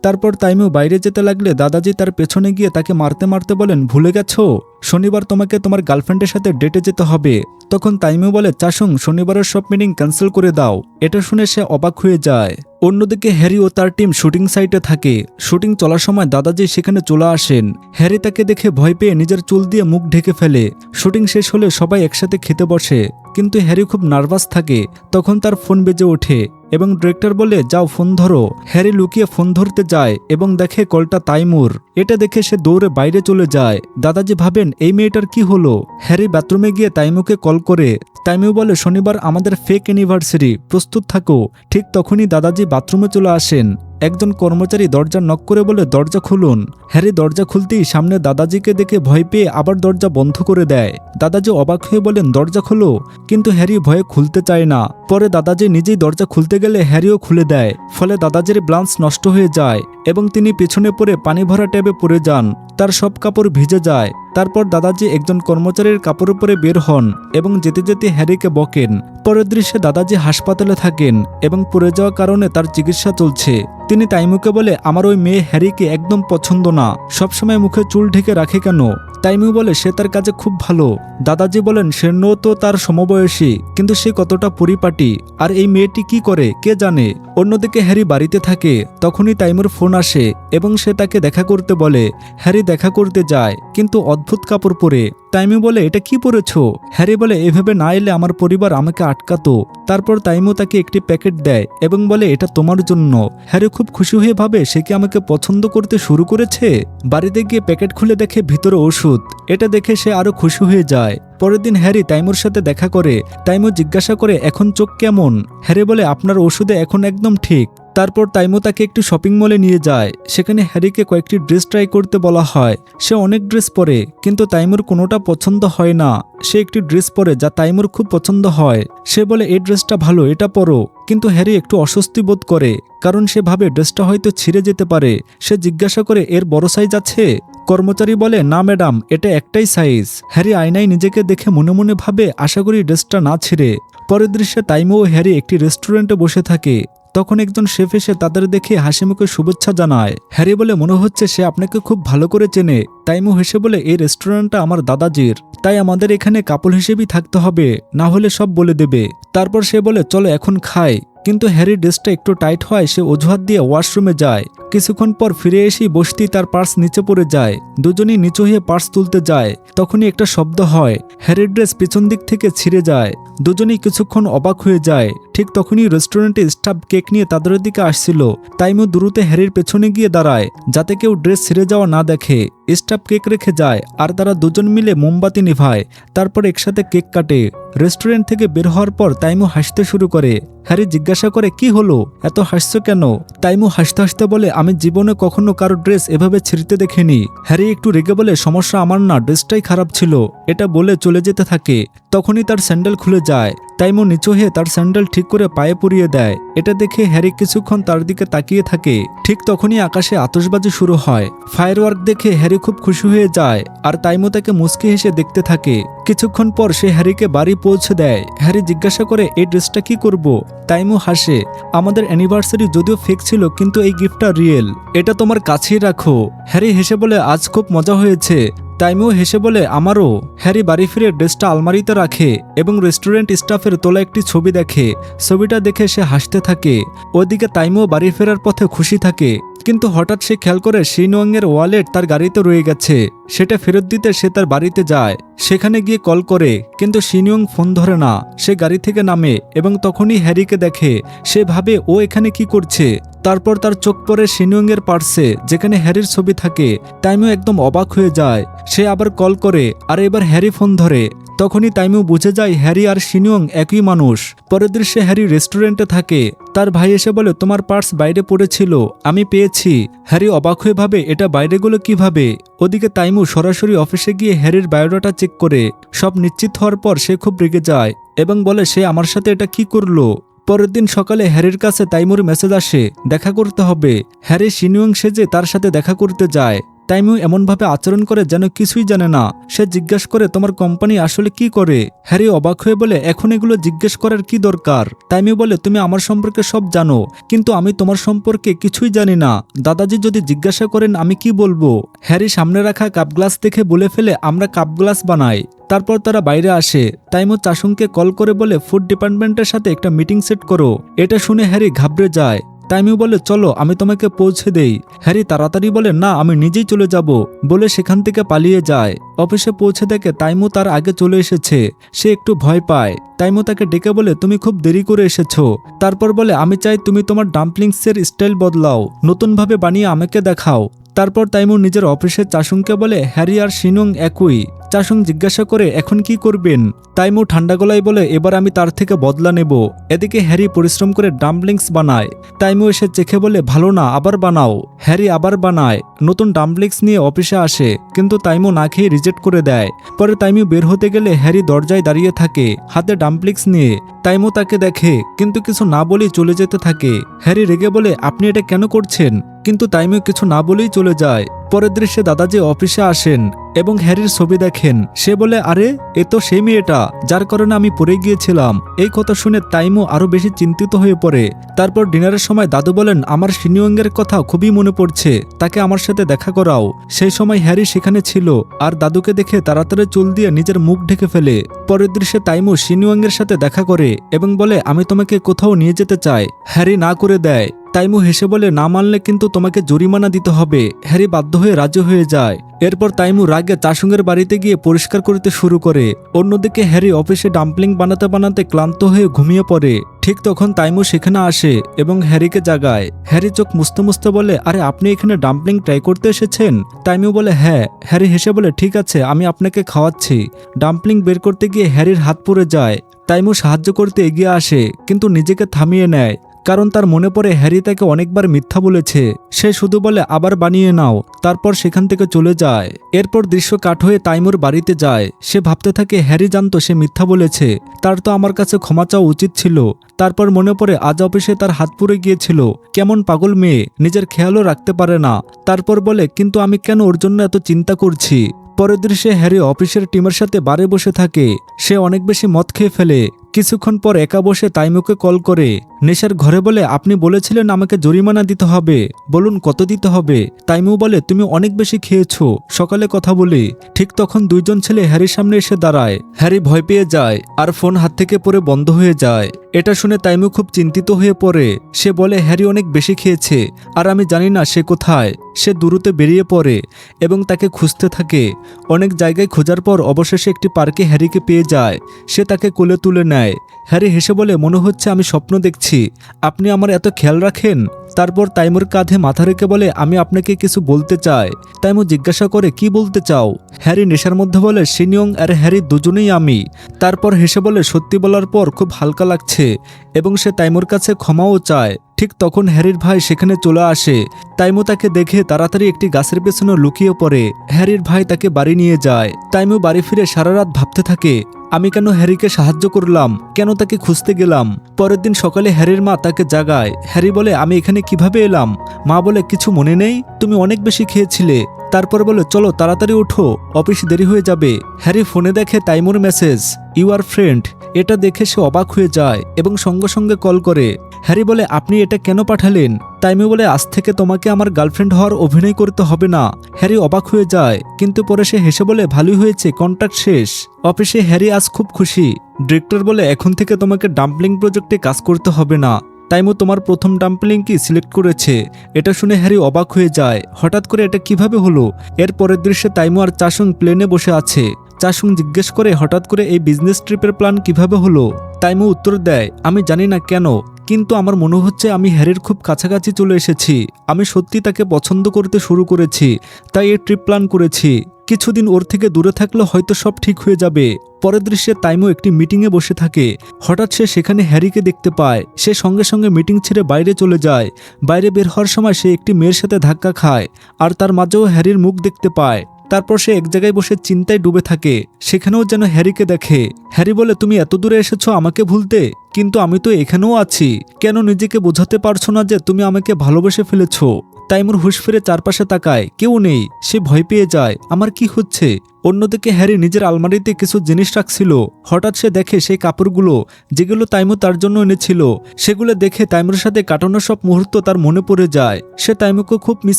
তারপর তাইমু বাইরে যেতে লাগলে দাদাজি তার পেছনে গিয়ে তাকে মারতে মারতে বলেন ভুলে গেছো, শনিবার তোমাকে তোমার গার্লফ্রেন্ডের সাথে ডেটে যেতে হবে। তখন তাইমু বলে চাসুং শনিবারের সব মিটিং ক্যান্সেল করে দাও। এটা শুনে সে অবাক হয়ে যায়। অন্যদিকে হ্যারি ও তার টিম শুটিং সাইটে থাকে। শুটিং চলার সময় দাদাজি সেখানে চলে আসেন। হ্যারি তাকে দেখে ভয় পেয়ে নিজের চুল দিয়ে মুখ ঢেকে ফেলে। শুটিং শেষ হলে সবাই একসাথে খেতে বসে, কিন্তু হ্যারি খুব নার্ভাস থাকে। তখন তার ফোন বেজে ওঠে এবং ডিরেক্টর বলে যাও ফোন ধরো। হ্যারি লুকিয়ে ফোন ধরতে যায় এবং দেখে কলটা তাইমুর। এটা দেখে সে দৌড়ে বাইরে চলে যায়। দাদাজি ভাবেন এই মেয়েটার কি হলো। হ্যারি বাথরুমে গিয়ে তাইমুকে কল করে। তাইমু বলে শনিবার আমাদের ফেক অ্যানিভার্সারি, প্রস্তুত থাকো। ঠিক তখনই দাদাজি বাথরুমে চলে আসেন। একজন কর্মচারী দরজা নক করে বলে দরজা খুলুন। হ্যারি দরজা খুলতেই সামনে দাদাজিকে দেখে ভয় পেয়ে আবার দরজা বন্ধ করে দেয়। দাদাজি অবাক হয়ে বলেন দরজা খোলো, কিন্তু হ্যারি ভয়ে খুলতে চায় না। পরে দাদাজি নিজেই দরজা খুলতে গেলে হ্যারিও খুলে দেয়। ফলে দাদাজির ব্লান্স নষ্ট হয়ে যায় এবং তিনি পেছনে পড়ে পানি ভরা ট্যাবে পড়ে যান। তার সব কাপড় ভিজে যায়। তারপর দাদাজি একজন কর্মচারীর কাপড় উপরে বের হন এবং যেতে যেতে হ্যারিকে বকেন। পরের দৃশ্যে দাদাজি হাসপাতালে থাকেন এবং পড়ে যাওয়ার কারণে তার চিকিৎসা চলছে। তিনি তাইমুকে বলে আমার ওই মেয়ে হ্যারিকে একদম পছন্দ না, সবসময় মুখে চুল ঢেকে রাখে কেন? তাইমু বলে সে তার কাজে খুব ভালো। দাদাজি বলেন সে তো তার সমবয়সী, কিন্তু সে কতটা পরিপাটি, আর এই মেয়েটি কি করে কে জানে। অন্যদিকে হ্যারি বাড়িতে থাকে। তখনই তাইমুর ফোন আসে এবং সে তাকে দেখা করতে বলে। হ্যারি দেখা করতে যায়, কিন্তু অদ্ভুত কাপড় পরে। তাইমু বলে এটা কি পরেছো? হ্যারি বলে এভাবে না এলে আমার পরিবার আমাকে আটকাতো। তারপর তাইমু তাকে একটি প্যাকেট দেয় এবং বলে এটা তোমার জন্য। হ্যারি খুব খুশি হয়ে ভাবে সে কি আমাকে পছন্দ করতে শুরু করেছে। বাড়িতে গিয়ে প্যাকেট খুলে দেখে ভিতরে ওষুধ। এটা দেখে সে আরো খুশি হয়ে যায়। পরের দিন হ্যারি তাইমুর সাথে দেখা করে। তাইমু জিজ্ঞাসা করে এখন চোখ কেমন? হ্যারি বলে আপনার ওষুধে এখন একদম ঠিক। তারপর তাইমু তাকে একটি শপিং মলে নিয়ে যায়। সেখানে হ্যারিকে কয়েকটি ড্রেস ট্রাই করতে বলা হয়। সে অনেক ড্রেস পরে, কিন্তু তাইমুর কোনোটা পছন্দ হয় না। সে একটি ড্রেস পরে যা তাইমুর খুব পছন্দ হয়। সে বলে এই ড্রেসটা ভালো, এটা পরো। কিন্তু হ্যারি একটু অস্বস্তি বোধ করে, কারণ সে ভাবে ড্রেসটা হয়তো ছিঁড়ে যেতে পারে। সে জিজ্ঞাসা করে এর বড় সাইজ আছে? কর্মচারী বলে না ম্যাডাম, এটা একটাই সাইজ। হ্যারি আয়নায় নিজেকে দেখে মনে মনে ভাবে আশা করি ড্রেসটা না ছিঁড়ে। পরের দৃশ্যে তাইমু ও হ্যারি একটি রেস্টুরেন্টে বসে থাকে। তখন একজন শেফ এসে তাদের দেখে হাসি মুখে শুভেচ্ছা জানায়। হ্যারি বলে মনে হচ্ছে সে আপনাকে খুব ভালো করে চেনে। তাইমু হেসে বলে এই রেস্টুরেন্টটা আমার দাদাজির, তাই আমাদের এখানে কাপল হিসেবেই থাকতে হবে, না হলে সব বলে দেবে। তারপর সে বলে চলো এখন খাই। কিন্তু হ্যারির ড্রেসটা একটু টাইট হয়, সে অজুহাত দিয়ে ওয়াশরুমে যায়। কিছুক্ষণ পর ফিরে এসেই বসতেই তার পার্স নিচে পড়ে যায়। দুজনেই নিচু হয়ে পার্স তুলতে যায়। তখনই একটা শব্দ হয়। হ্যারির ড্রেস পিছন দিক থেকে ছিঁড়ে যায়। দুজনেই কিছুক্ষণ অবাক হয়ে যায়। ঠিক তখনই রেস্টুরেন্টে স্টাফ কেক নিয়ে তাদের দিকে আসছিল। তাইমু দ্রুত হ্যারির পেছনে গিয়ে দাঁড়ায়, যাতে কেউ ড্রেস ছিঁড়ে যাওয়া না দেখে। স্টাফ কেক রেখে যায় আর তারা দুজন মিলে মোমবাতি নিভায়। তারপর একসাথে কেক কাটে। রেস্টুরেন্ট থেকে বের হওয়ার পর তাইমু হাসতে শুরু করে। হ্যারি জিজ্ঞাসা করে কি হলো, এত হাসছো কেন? তাইমু হাসতে হাসতে বলে আমি জীবনে কখনো কারো ড্রেস এভাবে ছিঁড়তে দেখিনি। হ্যারি একটু রেগে বলে সমস্যা আমার না, ড্রেসটাই খারাপ ছিল। এটা বলে চলে যেতে থাকে। তখনই তার স্যান্ডেল খুলে যায়। তাইমু নিচু হয়ে তার স্যান্ডেল ঠিক করে পায়ে পরিয়ে দেয়। এটা দেখে হ্যারি কিছুক্ষণ তার দিকে তাকিয়ে থাকে। ঠিক তখনই আকাশে আতশবাজি শুরু হয়। ফায়ারওয়ার্ক দেখে হ্যারি খুব খুশি হয়ে যায় আর তাইমু তাকে মুচকি হেসে দেখতে থাকে। কিছুক্ষণ পর সে হ্যারিকে বাড়ি পৌঁছে দেয়। হ্যারি জিজ্ঞাসা করে এই ড্রেসটা কি করব? তাইমু হাসে, আমাদের অ্যানিভার্সারি যদিও ফেক ছিল, কিন্তু এই গিফটটা রিয়েল, এটা তোমার কাছেই রাখো। হ্যারি হেসে বলে আজ খুব মজা হয়েছে। তাইমু হেসে বলে আমারও। হ্যারি বাড়ি ফিরে ড্রেসটা আলমারিতে রাখে এবং রেস্টুরেন্ট স্টাফের তোলা একটি ছবি দেখে। ছবিটা দেখে সে হাসতে থাকে। ওদিকে তাইমুও বাড়ি ফেরার পথে খুশি থাকে। কিন্তু হঠাৎ সে খেয়াল করে শিনওয়াংয়ের ওয়ালেট তার গাড়িতে রয়ে গেছে। সেটা ফেরত দিতে সে তার বাড়িতে যায়। সেখানে গিয়ে কল করে, কিন্তু শিনওয়াং ফোন ধরে না। সে গাড়ি থেকে নামে এবং তখনই হ্যারিকে দেখে। সে ভাবে ও এখানে কি করছে। তারপর তার চোখ পড়ে শিনিয়ং এর পার্সে, যেখানে হ্যারির ছবি থাকে। তাইমু একদম অবাক হয়ে যায়। সে আবার কল করে, আর এবার হ্যারি ফোন ধরে। তখনই তাইমু বুঝে যায় হ্যারি আর শিনিয়ং একই মানুষ। পরের দৃশ্যে হ্যারি রেস্টুরেন্টে থাকে। তার ভাই এসে বলে, তোমার পার্স বাইরে পড়েছিল, আমি পেয়েছি। হ্যারি অবাক হয়ে ভাবে, এটা বাইরে গেল কিভাবে। ওদিকে তাইমু সরাসরি অফিসে গিয়ে হ্যারির বায়োডাটা চেক করে। সব নিশ্চিত হওয়ার পর সে খুব রেগে যায় এবং বলে সে আমার সাথে এটা কি করলো। পরের দিন সকালে হ্যারির কাছে তাইমুর মেসেজ আসে, দেখা করতে হবে। হ্যারি শিনিয়ং সেজে তার সাথে দেখা করতে যায়। তাইমু এমনভাবে আচরণ করে যেন কিছুই জানে না। সে জিজ্ঞাসা করে, তোমার কোম্পানি আসলে কি করে। হ্যারি অবাক হয়ে বলে, এখন এগুলো জিজ্ঞেস করার কি দরকার। তাইমু বলে, তুমি আমার সম্পর্কে সব জানো, কিন্তু আমি তোমার সম্পর্কে কিছুই জানি না। দাদাজি যদি জিজ্ঞাসা করেন আমি কি বলবো। হ্যারি সামনে রাখা কাপ গ্লাস দেখে বলে ফেলে, আমরা কাপ গ্লাস বানাই। তারপর তারা বাইরে আসে। তাইমু চাসুংকে কল করে বলে, ফুড ডিপার্টমেন্টের সাথে একটা মিটিং সেট করো। এটা শুনে হ্যারি ঘাবড়ে যায়। তাইমু বলে, চলো আমি তোমাকে পৌঁছে দেই। হ্যারি তাড়াতাড়ি বলে, না আমি নিজেই চলে যাব, বলে সেখান থেকে পালিয়ে যায়। অফিসে পৌঁছে দেখে তাইমু তার আগে চলে এসেছে। সে একটু ভয় পায়। তাইমু তাকে ডেকে বলে, তুমি খুব দেরি করে এসেছো। তারপর বলে, আমি চাই তুমি তোমার ডাম্পলিংসের স্টাইল বদলাও, নতুনভাবে বানিয়ে আমাকে দেখাও। তারপর তাইমু নিজের অফিসে চাসুংকে বলে, হ্যারি আর শিনিয়ং একই। চাসুং জিজ্ঞাসা করে, এখন কি করবেন। তাইমু ঠান্ডা গলায় বলে, এবার আমি তার থেকে বদলা নেব। এদিকে হ্যারি পরিশ্রম করে ডাম্পলিংস বানায়। তাইমু এসে চেখে বলে, ভালো না, আবার বানাও। হ্যারি আবার বানায়। নতুন ডাম্পলিংস নিয়ে অফিসে আসে, কিন্তু তাইমু না খেয়ে রিজেক্ট করে দেয়। পরে তাইমু বের হতে গেলে হ্যারি দরজায় দাঁড়িয়ে থাকে, হাতে ডাম্পলিংস নিয়ে। তাইমু তাকে দেখে, কিন্তু কিছু না বলেই চলে যেতে থাকে। হ্যারি রেগে বলে, আপনি এটা কেন করছেন, কিন্তু তাইমু কিছু না বলেই চলে যায়। পরের দৃশ্যে দাদাজি অফিসে আসেন এবং হ্যারির ছবি দেখেন। সে বলে, আরে এ তো সেই মেয়েটা যার কারণে আমি পড়ে গিয়েছিলাম। এই কথা শুনে তাইমু আরো বেশি চিন্তিত হয়ে পড়ে। তারপর ডিনারের সময় দাদু বলেন, আমার শিনিয়ংয়ের কথা খুবই মনে পড়ছে, তাকে আমার সাথে দেখা করাও। সেই সময় হ্যারি সেখানে ছিল আর দাদুকে দেখে তাড়াতাড়ি চুল দিয়ে নিজের মুখ ঢেকে ফেলে। পরের দৃশ্যে তাইমু শিনিয়ংয়ের সাথে দেখা করে এবং বলে, আমি তোমাকে কোথাও নিয়ে যেতে চাই। হ্যারি না করে দেয়। তাইমু হেসে বলে, না মানলে কিন্তু তোমাকে জরিমানা দিতে হবে। হ্যারি বাধ্য হয়ে রাজি হয়ে যায়। এরপর তাইমু রাগে চাসুংয়ের বাড়িতে গিয়ে পরিষ্কার করতে শুরু করে। অন্যদিকে হ্যারি অফিসে ডাম্পলিং বানাতে বানাতে ক্লান্ত হয়ে ঘুমিয়ে পড়ে। ঠিক তখন তাইমু সেখানে আসে এবং হ্যারিকে জাগায়। হ্যারি চোখ মুছতে মুছতে বলে, আরে আপনি এখানে ডাম্পলিং ট্রাই করতে এসেছেন। তাইমু বলে, হ্যাঁ। হ্যারি হেসে বলে, ঠিক আছে, আমি আপনাকে খাওয়াচ্ছি। ডাম্পলিং বের করতে গিয়ে হ্যারির হাত পুড়ে যায়। তাইমু সাহায্য করতে এগিয়ে আসে, কিন্তু নিজেকে থামিয়ে নেয়, কারণ তার মনে পড়ে হ্যারি তাকে অনেকবার মিথ্যা বলেছে। সে শুধু বলে, আবার বানিয়ে নাও। তারপর সেখান থেকে চলে যায়। এরপর দৃশ্য কাট হয়ে তাইমুর বাড়িতে যায়। সে ভাবতে থাকে, হ্যারি জানতো সে মিথ্যা বলেছে, তার তো আমার কাছে ক্ষমা চাওয়া উচিত ছিল। তারপর মনে পড়ে আজ অফিসে তার হাত পুড়ে গিয়েছিল। কেমন পাগল মেয়ে, নিজের খেয়ালও রাখতে পারে না। তারপর বলে, কিন্তু আমি কেন ওর জন্য এত চিন্তা করছি। পরের দৃশ্যে হ্যারি অফিসের টিমের সাথে বারে বসে থাকে। সে অনেক বেশি মদ খেয়ে ফেলে। কিছুক্ষণ পর একা বসে তাইমুকে কল করে নেশার ঘরে বলে, আপনি বলেছিলেন আমাকে জরিমানা দিতে হবে, বলুন কত দিতে হবে। তাইমু বলে, তুমি অনেক বেশি খেয়েছো, সকালে কথা বলি। ঠিক তখন দুইজন ছেলে হ্যারির সামনে এসে দাঁড়ায়। হ্যারি ভয় পেয়ে যায় আর ফোন হাত থেকে পড়ে বন্ধ হয়ে যায়। এটা শুনে তাইমু খুব চিন্তিত হয়ে পড়ে। সে বলে, হ্যারি অনেক বেশি খেয়েছে আর আমি জানি না সে কোথায়। সে দ্রুত বেরিয়ে পড়ে এবং তাকে খুঁজতে থাকে। অনেক জায়গায় খোঁজার পর অবশেষে একটি পার্কে হ্যারিকে পেয়ে যায়। সে তাকে কোলে তুলে নেয়। হ্যারি হেসে বলে, মনে হচ্ছে আমি স্বপ্ন দেখছি, আপনি আমার এত খেয়াল রাখেন। তারপর তাইমুর কাঁধে মাথা রেখে বলে, আমি আপনাকে কিছু বলতে চাই। তাইমু জিজ্ঞাসা করে, কি বলতে চাও। হ্যারি নেশার মধ্যে বলে, শিনিয়ং আর হ্যারি দুজনেই আমি। তারপর হেসে বলে, সত্যি বলার পর খুব হালকা লাগছে, এবং সে তাইমুর কাছে ক্ষমাও চায়। ঠিক তখন হ্যারির ভাই সেখানে চলে আসে। তাইমু তাকে দেখে তাড়াতাড়ি একটি গাছের পেছনে লুকিয়ে পড়ে। হ্যারির ভাই তাকে বাড়ি নিয়ে যায়। তাইমু বাড়ি ফিরে সারা রাত ভাবতে থাকে, আমি কেন হ্যারিকে সাহায্য করলাম, কেন তাকে খুঁজতে গেলাম। পরের দিন সকালে হ্যারির মা তাকে জাগায়। হ্যারি বলে, আমি এখানে কিভাবে এলাম। মা বলে, কিছু মনে নেই, তুমি অনেক বেশি খেয়েছিলে। তারপর বলে, চলো তাড়াতাড়ি ওঠো, অফিস দেরি হয়ে যাবে। হ্যারি ফোনে দেখে Taimur message, you are friend. এটা দেখে সে অবাক হয়ে যায় এবং সঙ্গে সঙ্গে কল করে। হ্যারি বলে, আপনি এটা কেন পাঠালেন। তাইমু বলে, আজ থেকে তোমাকে আমার গার্লফ্রেন্ড হওয়ার অভিনয় করতে হবে না। হ্যারি অবাক হয়ে যায়, কিন্তু পরে সে হেসে বলে, ভালোই হয়েছে, কন্ট্রাক্ট শেষ। অফিসে হ্যারি আজ খুব খুশি। ডিরেক্টর বলে, এখন থেকে তোমাকে ডাম্পলিং প্রজেক্টে কাজ করতে হবে না। তাইমু তোমার প্রথম ডাম্পলিং কি সিলেক্ট করেছে। এটা শুনে হ্যারি অবাক হয়ে যায়, হঠাৎ করে এটা কিভাবে হলো। এর পরের দৃশ্যে তাইমু আর চাসুং প্লেনে বসে আছে। চাসুং জিজ্ঞেস করে, হঠাৎ করে এই বিজনেস ট্রিপের প্ল্যান কিভাবে হলো। তাইমু উত্তর দেয়, আমি জানি না কেন, কিন্তু আমার মনে হচ্ছে আমি হ্যারির খুব কাছাকাছি চলে এসেছি। আমি সত্যি তাকে পছন্দ করতে শুরু করেছি, তাই এই ট্রিপ প্ল্যান করেছি। কিছুদিন ওর থেকে দূরে থাকলে হয়তো সব ঠিক হয়ে যাবে। পরের দৃশ্যে তাইমো একটি মিটিংয়ে বসে থাকে। হঠাৎ সে সেখানে হ্যারিকে দেখতে পায়। সে সঙ্গে সঙ্গে মিটিং ছেড়ে বাইরে চলে যায়। বাইরে বের হওয়ার সময় সে একটি মেয়ের সাথে ধাক্কা খায়, আর তার মাঝেও হ্যারির মুখ দেখতে পায়। তারপর সে এক জায়গায় বসে চিন্তায় ডুবে থাকে। সেখানেও যেন হ্যারিকে দেখে। হ্যারি বলে, তুমি এত দূরে এসেছো আমাকে ভুলতে, কিন্তু আমি তো এখানেও আছি। কেন নিজেকে বোঝাতে পারছো না যে তুমি আমাকে ভালোবেসে ফেলেছো? তাইমুর হুঁশ ফিরে চারপাশে তাকায়, কেউ নেই। সে ভয় পেয়ে যায়, আমার কি হচ্ছে? অন্যদিকে হ্যারি নিজের আলমারিতে কিছু জিনিস রাখছিল। হঠাৎ সে দেখে সেই কাপড়গুলো যেগুলো তাইমু তার জন্য এনেছিল। সেগুলো দেখে তাইমুর সাথে কাটানো সব মুহূর্ত তার মনে পড়ে যায়। সে তাইমুকে খুব মিস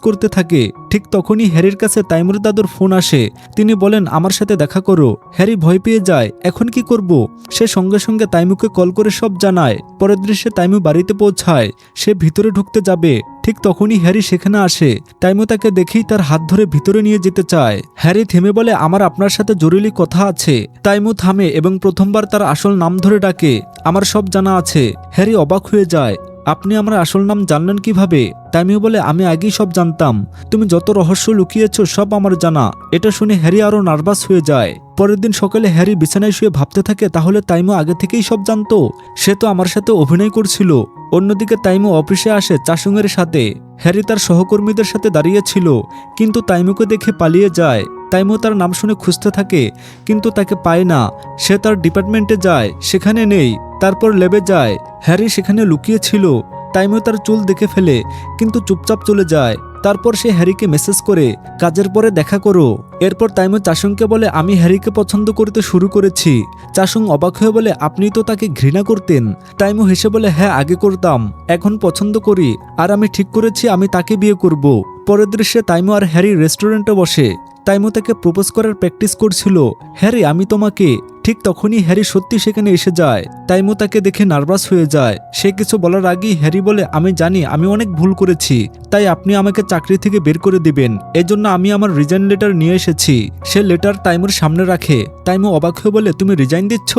করতে থাকে। ঠিক তখনই হ্যারির কাছে তাইমুর দাদুর ফোন আসে। তিনি বলেন, আমার সাথে দেখা করো। হ্যারি ভয় পেয়ে যায়, এখন কি করব? সে সঙ্গে সঙ্গে তাইমুকে কল করে সব জানায়। পরের দৃশ্যে তাইমু বাড়িতে পৌঁছায়। সে ভিতরে ঢুকতে যাবে, ঠিক তখনই হ্যারি সেখানে আসে। তাইমু তাকে দেখেই তার হাত ধরে ভিতরে নিয়ে যেতে চায়। হ্যারি থেমে বলে, আমার আপনার সাথে জরুরি কথা আছে। তাইমু থামে এবং প্রথমবার তার আসল নাম ধরে ডাকে, আমার সব জানা আছে। হ্যারি অবাক হয়ে যায়, আপনি আমার আসল নাম জানলেন কিভাবে? তাইমু বলে, আমি আগেই সব জানতাম। তুমি যত রহস্য লুকিয়েছ সব আমার জানা। এটা শুনে হ্যারি আরো নার্ভাস হয়ে যায়। পরের দিন সকালে হ্যারি বিছানায় শুয়ে ভাবতে থাকে, তাহলে তাইমু আগে থেকেই সব জানতো। সে তো আমার সাথে অভিনয় করছিল। অন্যদিকে তাইমু অফিসে আসে চাসুংয়ের সাথে। হ্যারি তার সহকর্মীদের সাথে দাঁড়িয়েছিল, কিন্তু তাইমুকে দেখে পালিয়ে যায়। তাইমু তার নাম শুনে খুঁজতে থাকে, কিন্তু তাকে পায় না। সে তার ডিপার্টমেন্টে যায়, সেখানে নেই। তারপর ল্যাবে যায়, হ্যারি সেখানে লুকিয়েছিল। তাইমু তার চুল দেখে ফেলে, কিন্তু চুপচাপ চলে যায়। তারপর সে হ্যারিকে মেসেজ করে, কাজের পরে দেখা করো। এরপর তাইমু চাসুংকে বলে, আমি হ্যারিকে পছন্দ করতে শুরু করেছি। চাসুং অবাক হয়ে বলে, আপনি তো তাকে ঘৃণা করতেন। তাইমু হেসে বলে, হ্যাঁ আগে করতাম, এখন পছন্দ করি। আর আমি ঠিক করেছি আমি তাকে বিয়ে করব। পরের দৃশ্যে তাইমু আর হ্যারি রেস্টুরেন্টে বসে। তাইমু তাকে প্রপোজ করার প্র্যাকটিস করছিল। হ্যারি, আমি তোমাকে। ঠিক তখনই হ্যারি সত্যি সেখানে এসে যায়। তাইমু তাকে দেখে নার্ভাস হয়ে যায়। সে কিছু বলার আগেই হ্যারি বলে, আমি জানি আমি অনেক ভুল করেছি, তাই আপনি আমাকে চাকরি থেকে বের করে দিবেন। এজন্য আমি আমার রিজাইন লেটার নিয়ে এসেছি। সে লেটার তাইমুর সামনে রাখে। তাইমু অবাক হয়ে বলে, তুমি রিজাইন দিচ্ছ?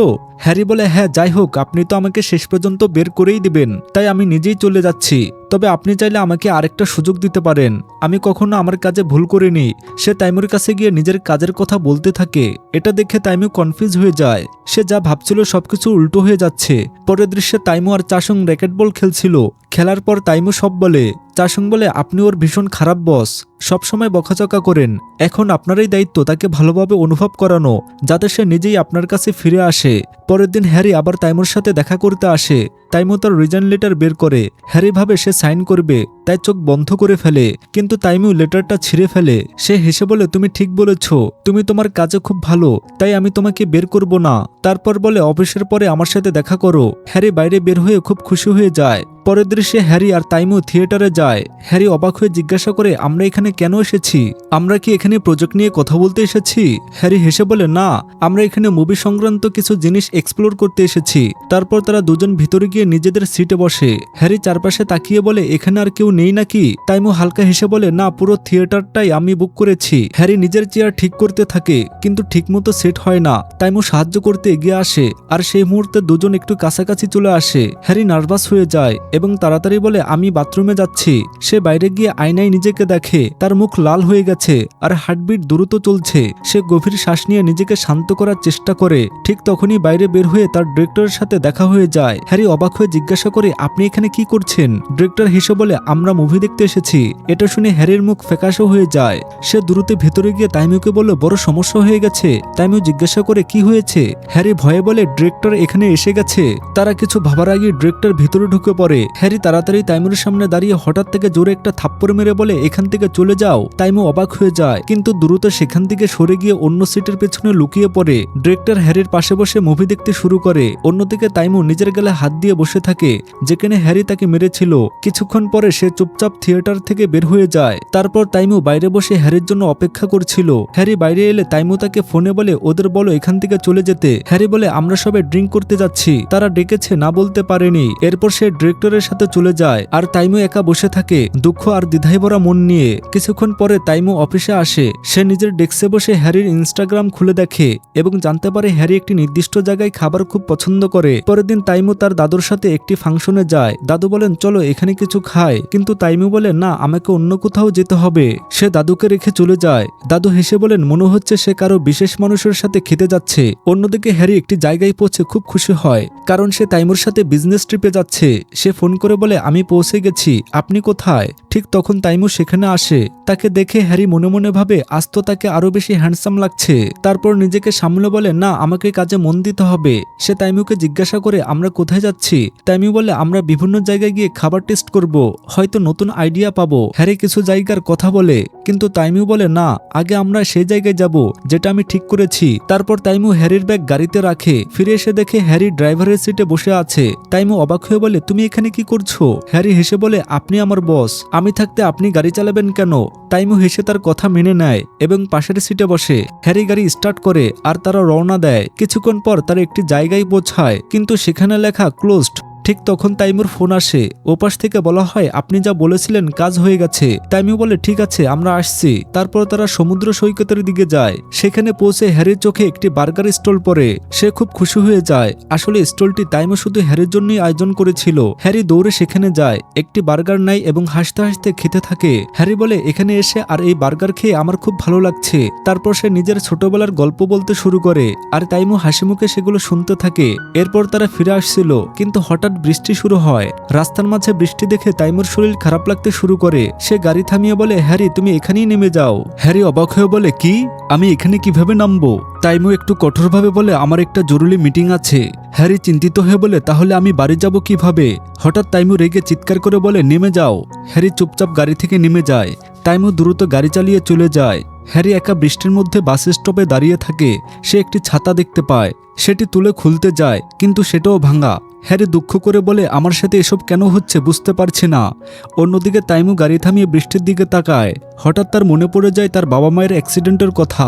হ্যারি বলে, হ্যাঁ, যাই হোক আপনি তো আমাকে শেষ পর্যন্ত বের করেই দিবেন, তাই আমি নিজেই চলে যাচ্ছি। তবে আপনি চাইলে আমাকে আরেকটা সুযোগ দিতে পারেন। আমি কখনো আমার কাজে ভুল করিনি। সে তাইমুর কাছে গিয়ে নিজের কাজের কথা বলতে থাকে। এটা দেখে তাইমু কনফিউজ হয়ে যায়। সে যা ভাবছিল সবকিছু উল্টো হয়ে যাচ্ছে। পরের দৃশ্যে তাইমু আর চাসুং র্যাকেট বল খেলছিল। খেলার পর তাইমু সব বলে। চাসুং বলে, আপনি ওর ভীষণ খারাপ বস, সবসময় বকাচকা করেন। এখন আপনারই দায়িত্ব তাকে ভালোভাবে অনুভব করানো, যাতে সে নিজেই আপনার কাছে ফিরে আসে। পরের দিন হ্যারি আবার তাইমুর সাথে দেখা করতে আসে। তাইমু তার রিজাইন লেটার বের করে। হ্যারি ভাবে সে সাইন করবে, তাই চোখ বন্ধ করে ফেলে। কিন্তু তাইমু লেটারটা ছিঁড়ে ফেলে। সে হেসে বলে, তুমি ঠিক বলেছ, তুমি তোমার কাজে খুব ভালো, তাই আমি তোমাকে বের করব না। তারপর বলে, অফিসের পরে আমার সাথে দেখা করো। হ্যারি বাইরে বের হয়ে খুব খুশি হয়ে যায়। পরের দৃশ্যে হ্যারি আর তাইমু থিয়েটারে যায়। হ্যারি অবাক হয়ে জিজ্ঞাসা করে, আমরা এখানে কেন এসেছি? আমরা কি এখানে প্রজেক্ট নিয়ে কথা বলতে এসেছি? হ্যারি হেসে বলে, না, আমরা এখানে মুভি সংক্রান্ত কিছু জিনিস এক্সপ্লোর করতে এসেছি। তারপর তারা দুজন ভিতরে গিয়ে নিজেদের সিটে বসে। হ্যারি চারপাশে তাকিয়ে বলে, এখানে আর কেউ নেই নাকি? তাইমু হালকা হেসে বলে, না, পুরো থিয়েটারটাই আমি বুক করেছি। হ্যারি নিজের চেয়ার ঠিক করতে থাকে, কিন্তু ঠিকমতো সেট হয় না। তাইমু সাহায্য করতে এগিয়ে আসে, আর সেই মুহূর্তে দুজন একটু কাছাকাছি চলে আসে। হ্যারি নার্ভাস হয়ে যায় এবং তাড়াতাড়ি বলে, আমি বাথরুমে যাচ্ছি। সে বাইরে গিয়ে আয়নায় নিজেকে দেখে। তার মুখ লাল হয়ে গেছে আর হার্টবিট দ্রুত চলছে। সে গভীর শ্বাস নিয়ে নিজেকে শান্ত করার চেষ্টা করে। ঠিক তখনই বাইরে বের হয়ে তার ডিরেক্টরের সাথে দেখা হয়ে যায়। হ্যারি অবাক হয়ে জিজ্ঞাসা করে, আপনি এখানে কি করছেন? ডিরেক্টর হেসে বলে, আমরা মুভি দেখতে এসেছি। এটা শুনে হ্যারির মুখ ফ্যাকাশে হয়ে যায়। সে দ্রুত ভেতরে গিয়ে তাইমুকে বলল, বড় সমস্যা হয়ে গেছে। তাইমু জিজ্ঞাসা করে, কি হয়েছে? হ্যারি ভয়ে বলে, ডিরেক্টর এখানে এসে গেছে। তারা কিছু ভাবার আগে ডিরেক্টর ভিতরে ঢুকে পড়ে। হ্যারি তাড়াতাড়ি তাইমুর সামনে দাঁড়িয়ে হঠাৎ থেকে জোরে একটা থাপ্পড় মেরে বলে, এখান থেকে চলে যাও। তাইমু অবাক হয়ে যায়, কিন্তু দ্রুত সেখান থেকে সরে গিয়ে অন্য সিটের পেছনে লুকিয়ে পড়ে। ডিরেক্টর হ্যারির পাশে বসে মুভি দেখতে শুরু করে। অন্যদিকে তাইমু নিজের গালে হাত দিয়ে বসে থাকে, যেখানে হ্যারি তাকে মেরেছিল। কিছুক্ষণ পরে সে চুপচাপ থিয়েটার থেকে বের হয়ে যায়। তারপর তাইমু বাইরে বসে হ্যারির জন্য অপেক্ষা করছিল। হ্যারি বাইরে এলে তাইমু তাকে ফোনে বলে, ওদের বলো এখান থেকে চলে যেতে। হ্যারি বলে, আমরা সবাই ড্রিঙ্ক করতে যাচ্ছি। তারা ডেকেছে, না বলতে পারেনি। এরপর সে ডিরেক্টরের ডিনারের সাথে চলে যায় আর তাইমু একা বসে থাকে দুঃখ আর দ্বিধায় ভরা মন নিয়ে। কিছুক্ষণ পরে তাইমু অফিসে আসে। সে নিজের ডেস্কে বসে হ্যারির ইনস্টাগ্রাম খুলে দেখে এবং জানতে পারে হ্যারি একটি নির্দিষ্ট জায়গায় খাবার খুব পছন্দ করে। পরের দিন তাইমু তার দাদুর সাথে একটি ফাংশনে যায়। দাদু বলেন চলো এখানে কিছু খায়, কিন্তু তাইমু বলে না, আমাকে অন্য কোথাও যেতে হবে। সে দাদুকে রেখে চলে যায়। দাদু হেসে বলেন মনে হচ্ছে সে কারো বিশেষ মানুষের সাথে খেতে যাচ্ছে। অন্যদিকে হ্যারি একটি জায়গায় পৌঁছে খুব খুশি হয়, কারণ সে তাইমুর সাথে বিজনেস ট্রিপে যাচ্ছে। সে ফোন করে বলে আমি পৌঁছে গেছি, আপনি কোথায়? ঠিক তখন তাইমু সেখানে আসে। তাকে দেখে হ্যারি মনে মনে ভাবে আজ তো তাকে আরো বেশি হ্যান্ডসাম লাগছে। তারপর নিজেকে সামলে বলে না, আমাকে কাজে মন দিতে হবে। সে তাইমুকে জিজ্ঞাসা করে আমরা কোথায় যাচ্ছি? তাইমু বলে আমরা বিভিন্ন জায়গায় গিয়ে খাবার টেস্ট করব, হয়তো নতুন আইডিয়া পাবো। হ্যারি কিছু জায়গার কথা বলে, কিন্তু তাইমু বলে না, আগে আমরা সেই জায়গায় যাব যেটা আমি ঠিক করেছি। তারপর তাইমু হ্যারির ব্যাগ গাড়িতে রাখে। ফিরে এসে দেখে হ্যারি ড্রাইভারের সিটে বসে আছে। তাইমু অবাক হয়ে বলে তুমি এখানে কি করছো? হ্যারি হেসে বলে আপনি আমার বস, আমি থাকতে আপনি গাড়ি চালাবেন কেন? তাইমু হেসে তার কথা মেনে নেয় এবং পাশের সিটে বসে। হ্যারি গাড়ি স্টার্ট করে আর তারা রওনা দেয়। কিছুক্ষণ পর তারা একটি জায়গায় পৌঁছায়, কিন্তু সেখানে লেখা ক্লোজড। ঠিক তখন তাইমুর ফোন আসে। ওপাশ থেকে বলা হয় আপনি যা বলেছিলেন কাজ হয়ে গেছে। তাইমু বলে ঠিক আছে আমরা আসছি। তারপর তারা সমুদ্র সৈকতের দিকে যায়। সেখানে পৌঁছে হ্যারির চোখে একটি বার্গার স্টল পড়ে। সে খুব খুশি হয়ে যায়। আসলে স্টলটি তাইমু শুধু হ্যারির জন্যই আয়োজন করেছিল। হ্যারি দৌড়ে সেখানে যায়, একটি বার্গার নেয় এবং হাসতে হাসতে খেতে থাকে। হ্যারি বলে এখানে এসে আর এই বার্গার খেয়ে আমার খুব ভালো লাগছে। তারপর সে নিজের ছোটবেলার গল্প বলতে শুরু করে আর তাইমু হাসি মুখে সেগুলো শুনতে থাকে। এরপর তারা ফিরে আসছিল, কিন্তু হঠাৎ বৃষ্টি শুরু হয়। রাস্তার মাঝে বৃষ্টি দেখে তাইমুর শরীর খারাপ লাগতে শুরু করে। সে গাড়ি থামিয়ে বলে হ্যারি তুমি এখানেই নেমে যাও। হ্যারি অবাক হয়ে বলে কি, আমি এখানে কিভাবে নামবো? তাইমু একটু কঠোরভাবে বলে আমার একটা জরুরি মিটিং আছে। হ্যারি চিন্তিত হয়ে বলে তাহলে আমি বাড়ি যাব কিভাবে? হঠাৎ তাইমু রেগে চিৎকার করে বলে নেমে যাও। হ্যারি চুপচাপ গাড়ি থেকে নেমে যায়। তাইমু দ্রুত গাড়ি চালিয়ে চলে যায়। হ্যারি একা বৃষ্টির মধ্যে বাস স্টপে দাঁড়িয়ে থাকে। সে একটি ছাতা দেখতে পায়। সেটি তুলে খুলতে যায়, কিন্তু সেটাও ভাঙা। হ্যারি দুঃখ করে বলে আমার সাথে এসব কেন হচ্ছে বুঝতে পারছি না। অন্যদিকে তাইমু গাড়ি থামিয়ে বৃষ্টির দিকে তাকায়। হঠাৎ তার মনে পড়ে যায় তার বাবা মায়ের অ্যাক্সিডেন্টের কথা,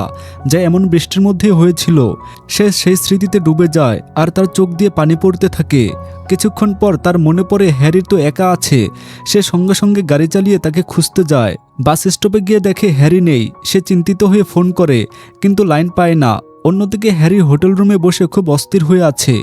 যা এমন বৃষ্টির মধ্যেই হয়েছিল। সে সেই স্মৃতিতে ডুবে যায় আর তার চোখ দিয়ে পানি পড়তে থাকে। কিছুক্ষণ পর তার মনে পড়ে হ্যারি তো একা আছে। সে সঙ্গে সঙ্গে গাড়ি চালিয়ে তাকে খুঁজতে যায়। বাস স্টপে গিয়ে দেখে হ্যারি নেই। সে চিন্তিত হয়ে ফোন করে, কিন্তু লাইন পায় না। অন্যদিকে হ্যারি হোটেল রুমে বসে খুব অস্থির হয়ে আছে।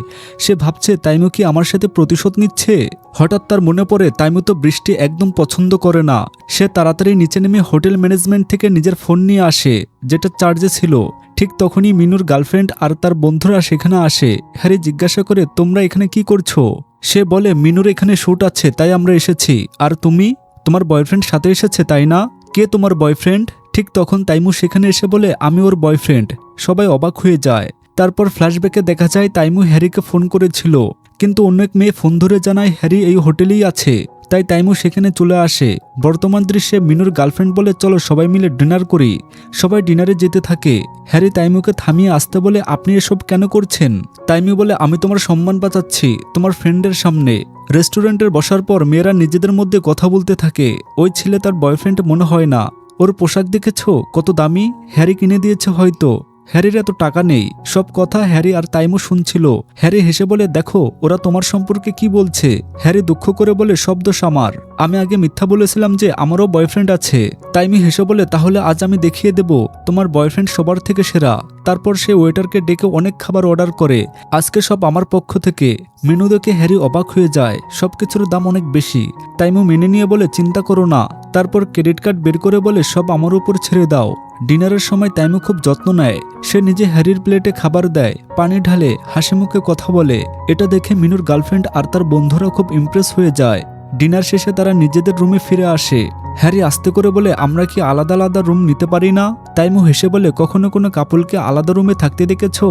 সে ভাবছে তাইমু কি আমার সাথে প্রতিশোধ নিচ্ছে? হঠাৎ তার মনে পড়ে তাইমু তো বৃষ্টি একদম পছন্দ করে না। সে তাড়াতাড়ি নিচে নেমে হোটেল ম্যানেজমেন্ট থেকে নিজের ফোন নিয়ে আসে, যেটা চার্জে ছিল। ঠিক তখনই মিনুর গার্লফ্রেন্ড আর তার বন্ধুরা সেখানে আসে। হ্যারি জিজ্ঞাসা করে তোমরা এখানে কি করছো? সে বলে মিনুর এখানে শুট আছে তাই আমরা এসেছি। আর তুমি, তোমার বয়ফ্রেন্ড সাথে এসেছে তাই না? কে তোমার বয়ফ্রেন্ড? ঠিক তখন তাইমু সেখানে এসে বলে আমি ওর বয়ফ্রেন্ড। সবাই অবাক হয়ে যায়। তারপর ফ্ল্যাশব্যাকে দেখা যায় তাইমু হ্যারিকে ফোন করেছিল, কিন্তু অন্য এক মেয়ে ফোন ধরে জানায় হ্যারি এই হোটেলেই আছে। তাই তাইমু সেখানে চলে আসে। বর্তমান দৃশ্যে মিনুর গার্লফ্রেন্ড বলে চলো সবাই মিলে ডিনার করি। সবাই ডিনারে যেতে থাকে। হ্যারি তাইমুকে থামিয়ে আসতে বলে আপনি এসব কেন করছেন? তাইমু বলে আমি তোমার সম্মান বাঁচাচ্ছি তোমার ফ্রেন্ডের সামনে। রেস্টুরেন্টের বসার পর মেয়েরা নিজেদের মধ্যে কথা বলতে থাকে। ওই ছেলে তার বয়ফ্রেন্ড মনে হয় না। ওর পোশাক দেখেছো কত দামি? হ্যারি কিনে দিয়েছে হয়তো। হ্যারির এত টাকা নেই। সব কথা হ্যারি আর তাইমু শুনছিল। হ্যারি হেসে বলে দেখো ওরা তোমার সম্পর্কে কি বলছে। হ্যারি দুঃখ করে বলে সব দোষ আমার। আমি আগে মিথ্যা বলেছিলাম যে আমারও বয়ফ্রেন্ড আছে। তাইমু হেসে বলে তাহলে আজ আমি দেখিয়ে দেব তোমার বয়ফ্রেন্ড সবার থেকে সেরা। তারপর সে ওয়েটারকে ডেকে অনেক খাবার অর্ডার করে। আজকে সব আমার পক্ষ থেকে। মেনু দেখে হ্যারি অবাক হয়ে যায়। সবকিছুর দাম অনেক বেশি। তাইমু মেনে নিয়ে বলে চিন্তা করো না। তারপর ক্রেডিট কার্ড বের করে বলে সব আমার উপর ছেড়ে দাও। ডিনারের সময় তাইমু খুব যত্ন নেয়। সে নিজে হ্যারির প্লেটে খাবার দেয়, পানি ঢালে, হাসি মুখে কথা বলে। এটা দেখে মিনুর গার্লফ্রেন্ড আর তার বন্ধুরা খুব ইমপ্রেস হয়ে যায়। ডিনার শেষে তারা নিজেদের রুমে ফিরে আসে। হ্যারি আস্তে করে বলে আমরা কি আলাদা আলাদা রুম নিতে পারি না? তাইমু হেসে বলে কখনো কোনো কাপলকে আলাদা রুমে থাকতে দেখেছো?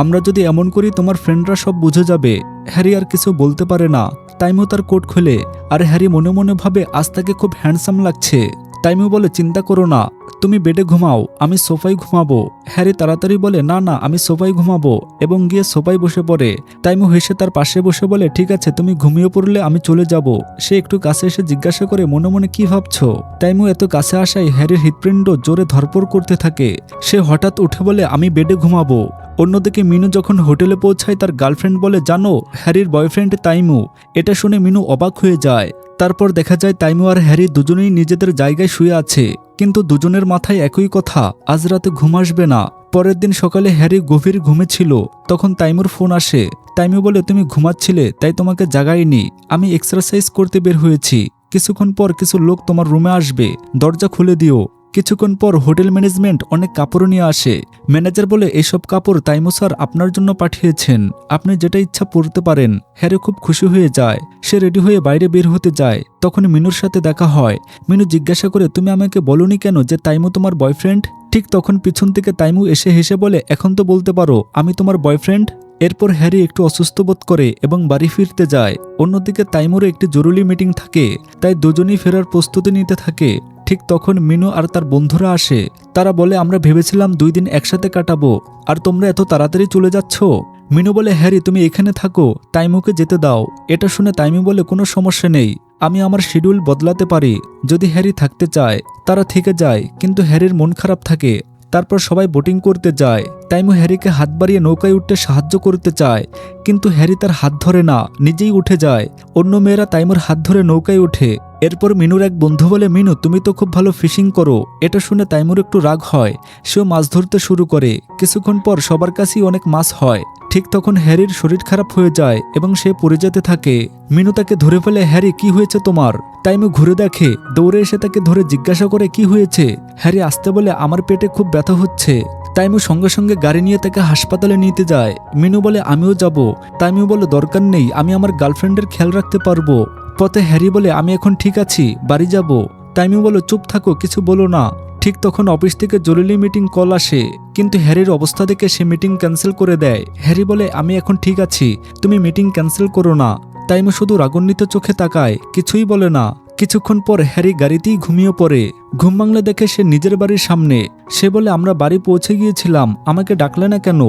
আমরা যদি এমন করি তোমার ফ্রেন্ডরা সব বুঝে যাবে। হ্যারি আর কিছু বলতে পারে না। তাইমু তার কোট খোলে আর হ্যারি মনে মনে ভাবে আজ তাকে খুব হ্যান্ডসাম লাগছে। তাইমু বলে চিন্তা করো না, তুমি বেডে ঘুমাও, আমি সোফায় ঘুমাবো। হ্যারি তাড়াতাড়ি বলে না না আমি সোফায় ঘুমাবো এবং গিয়ে সোফায় বসে পড়ে। তাইমু হেসে তার পাশে বসে বলে ঠিক আছে তুমি ঘুমিয়ে পড়লে আমি চলে যাব। সে একটু কাছে এসে জিজ্ঞাসা করে মনে মনে কি ভাবছো। তাইমু এত কাছে আসায় হ্যারির হৃৎপিণ্ড জোরে ধরপড় করতে থাকে। সে হঠাৎ উঠে বলে আমি বেডে ঘুমাবো। অন্যদিকে মিনু যখন হোটেলে পৌঁছায় তার গার্লফ্রেন্ড বলে জানো হ্যারির বয়ফ্রেন্ড তাইমু। এটা শুনে মিনু অবাক হয়ে যায়। তারপর দেখা যায় তাইমু আর হ্যারি দুজনেই নিজেদের জায়গায় শুয়ে আছে, কিন্তু দুজনের মাথায় একই কথা, আজ রাতে ঘুম আসবে না। পরের দিন সকালে হ্যারি গভীর ঘুমে ছিল, তখন তাইমুর ফোন আসে। তাইমু বলে তুমি ঘুমাচ্ছিলে তাই তোমাকে জাগাইনি, আমি এক্সারসাইজ করতে বের হয়েছি, কিছুক্ষণ পর কিছু লোক তোমার রুমে আসবে, দরজা খুলে দিও। কিছুক্ষণ পর হোটেল ম্যানেজমেন্ট অনেক কাপড় নিয়ে আসে। ম্যানেজার বলে এইসব কাপড় তাইমু স্যার আপনার জন্য পাঠিয়েছেন, আপনি যেটা ইচ্ছা পরতে পারেন। হ্যারি খুব খুশি হয়ে যায়। সে রেডি হয়ে বাইরে বের হতে যায়, তখন মিনুর সাথে দেখা হয়। মিনু জিজ্ঞাসা করে তুমি আমাকে বলোনি কেন যে তাইমু তোমার বয়ফ্রেন্ড। ঠিক তখন পিছন থেকে তাইমু এসে হেসে বলে এখন তো বলতে পারো আমি তোমার বয়ফ্রেন্ড। এরপর হ্যারি একটু অসুস্থ বোধ করে এবং বাড়ি ফিরতে যায়। অন্যদিকে তাইমুরও একটি জরুরি মিটিং থাকে, তাই দুজনেই ফেরার প্রস্তুতি নিতে থাকে। ঠিক তখন মিনু আর তার বন্ধুরা আসে। তারা বলে আমরা ভেবেছিলাম 2 দিন একসাথে কাটাবো, আর তোমরা এত তাড়াতাড়ি চলে যাচ্ছ। মিনু বলে হ্যারি তুমি এখানে থাকো, তাইমুকে যেতে দাও। এটা শুনে তাইমু বলে কোনো সমস্যা নেই, আমি আমার শিডিউল বদলাতে পারি যদি হ্যারি থাকতে চায়। তারা থেকে যায়, কিন্তু হ্যারির মন খারাপ থাকে। তারপর সবাই বোটিং করতে যায়। তাইমু হ্যারিকে হাত বাড়িয়ে নৌকায় উঠতে সাহায্য করতে চায়, কিন্তু হ্যারি তার হাত ধরে না, নিজেই উঠে যায়। অন্য মেয়েরা তাইমুর হাত ধরে নৌকায় ওঠে। এরপর মিনুর এক বন্ধু বলে মিনু তুমি তো খুব ভালো ফিশিং করো। এটা শুনে তাইমুর একটু রাগ হয়, সেও মাছ ধরতে শুরু করে। কিছুক্ষণ পর সবার কাছেই অনেক মাছ হয়। ঠিক তখন হ্যারির শরীর খারাপ হয়ে যায় এবং সে পড়ে যেতে থাকে। মিনু তাকে ধরে ফেলে হ্যারি কি হয়েছে তোমার। তাইমু ঘুরে দেখে, দৌড়ে এসে তাকে ধরে জিজ্ঞাসা করে কি হয়েছে। হ্যারি আসতে বলে আমার পেটে খুব ব্যথা হচ্ছে। তাইমু সঙ্গে সঙ্গে গাড়ি নিয়ে তাকে হাসপাতালে নিতে যায়। মিনু বলে আমিও যাব। তাইমু বলে দরকার নেই, আমি আমার গার্লফ্রেন্ডের খেয়াল রাখতে পারবো। পথে হ্যারি বলে আমি এখন ঠিক আছি, বাড়ি যাব। তাইমু বলে চুপ থাকো, কিছু বলো না। ঠিক তখন অফিস থেকে জরুরি মিটিং কল আসে, কিন্তু হ্যারির অবস্থা দেখে সে মিটিং ক্যান্সেল করে দেয়। হ্যারি বলে আমি এখন ঠিক আছি, তুমি মিটিং ক্যান্সেল করো না। তাইমু শুধু রাগান্বিত চোখে তাকায়, কিছুই বলে না। কিছুক্ষণ পর হ্যারি গাড়িতেই ঘুমিয়ে পড়ে। ঘুম ভাঙলে দেখে সে নিজের বাড়ির সামনে। সে বলে আমরা বাড়ি পৌঁছে গিয়েছিলাম, আমাকে ডাকলে না কেন।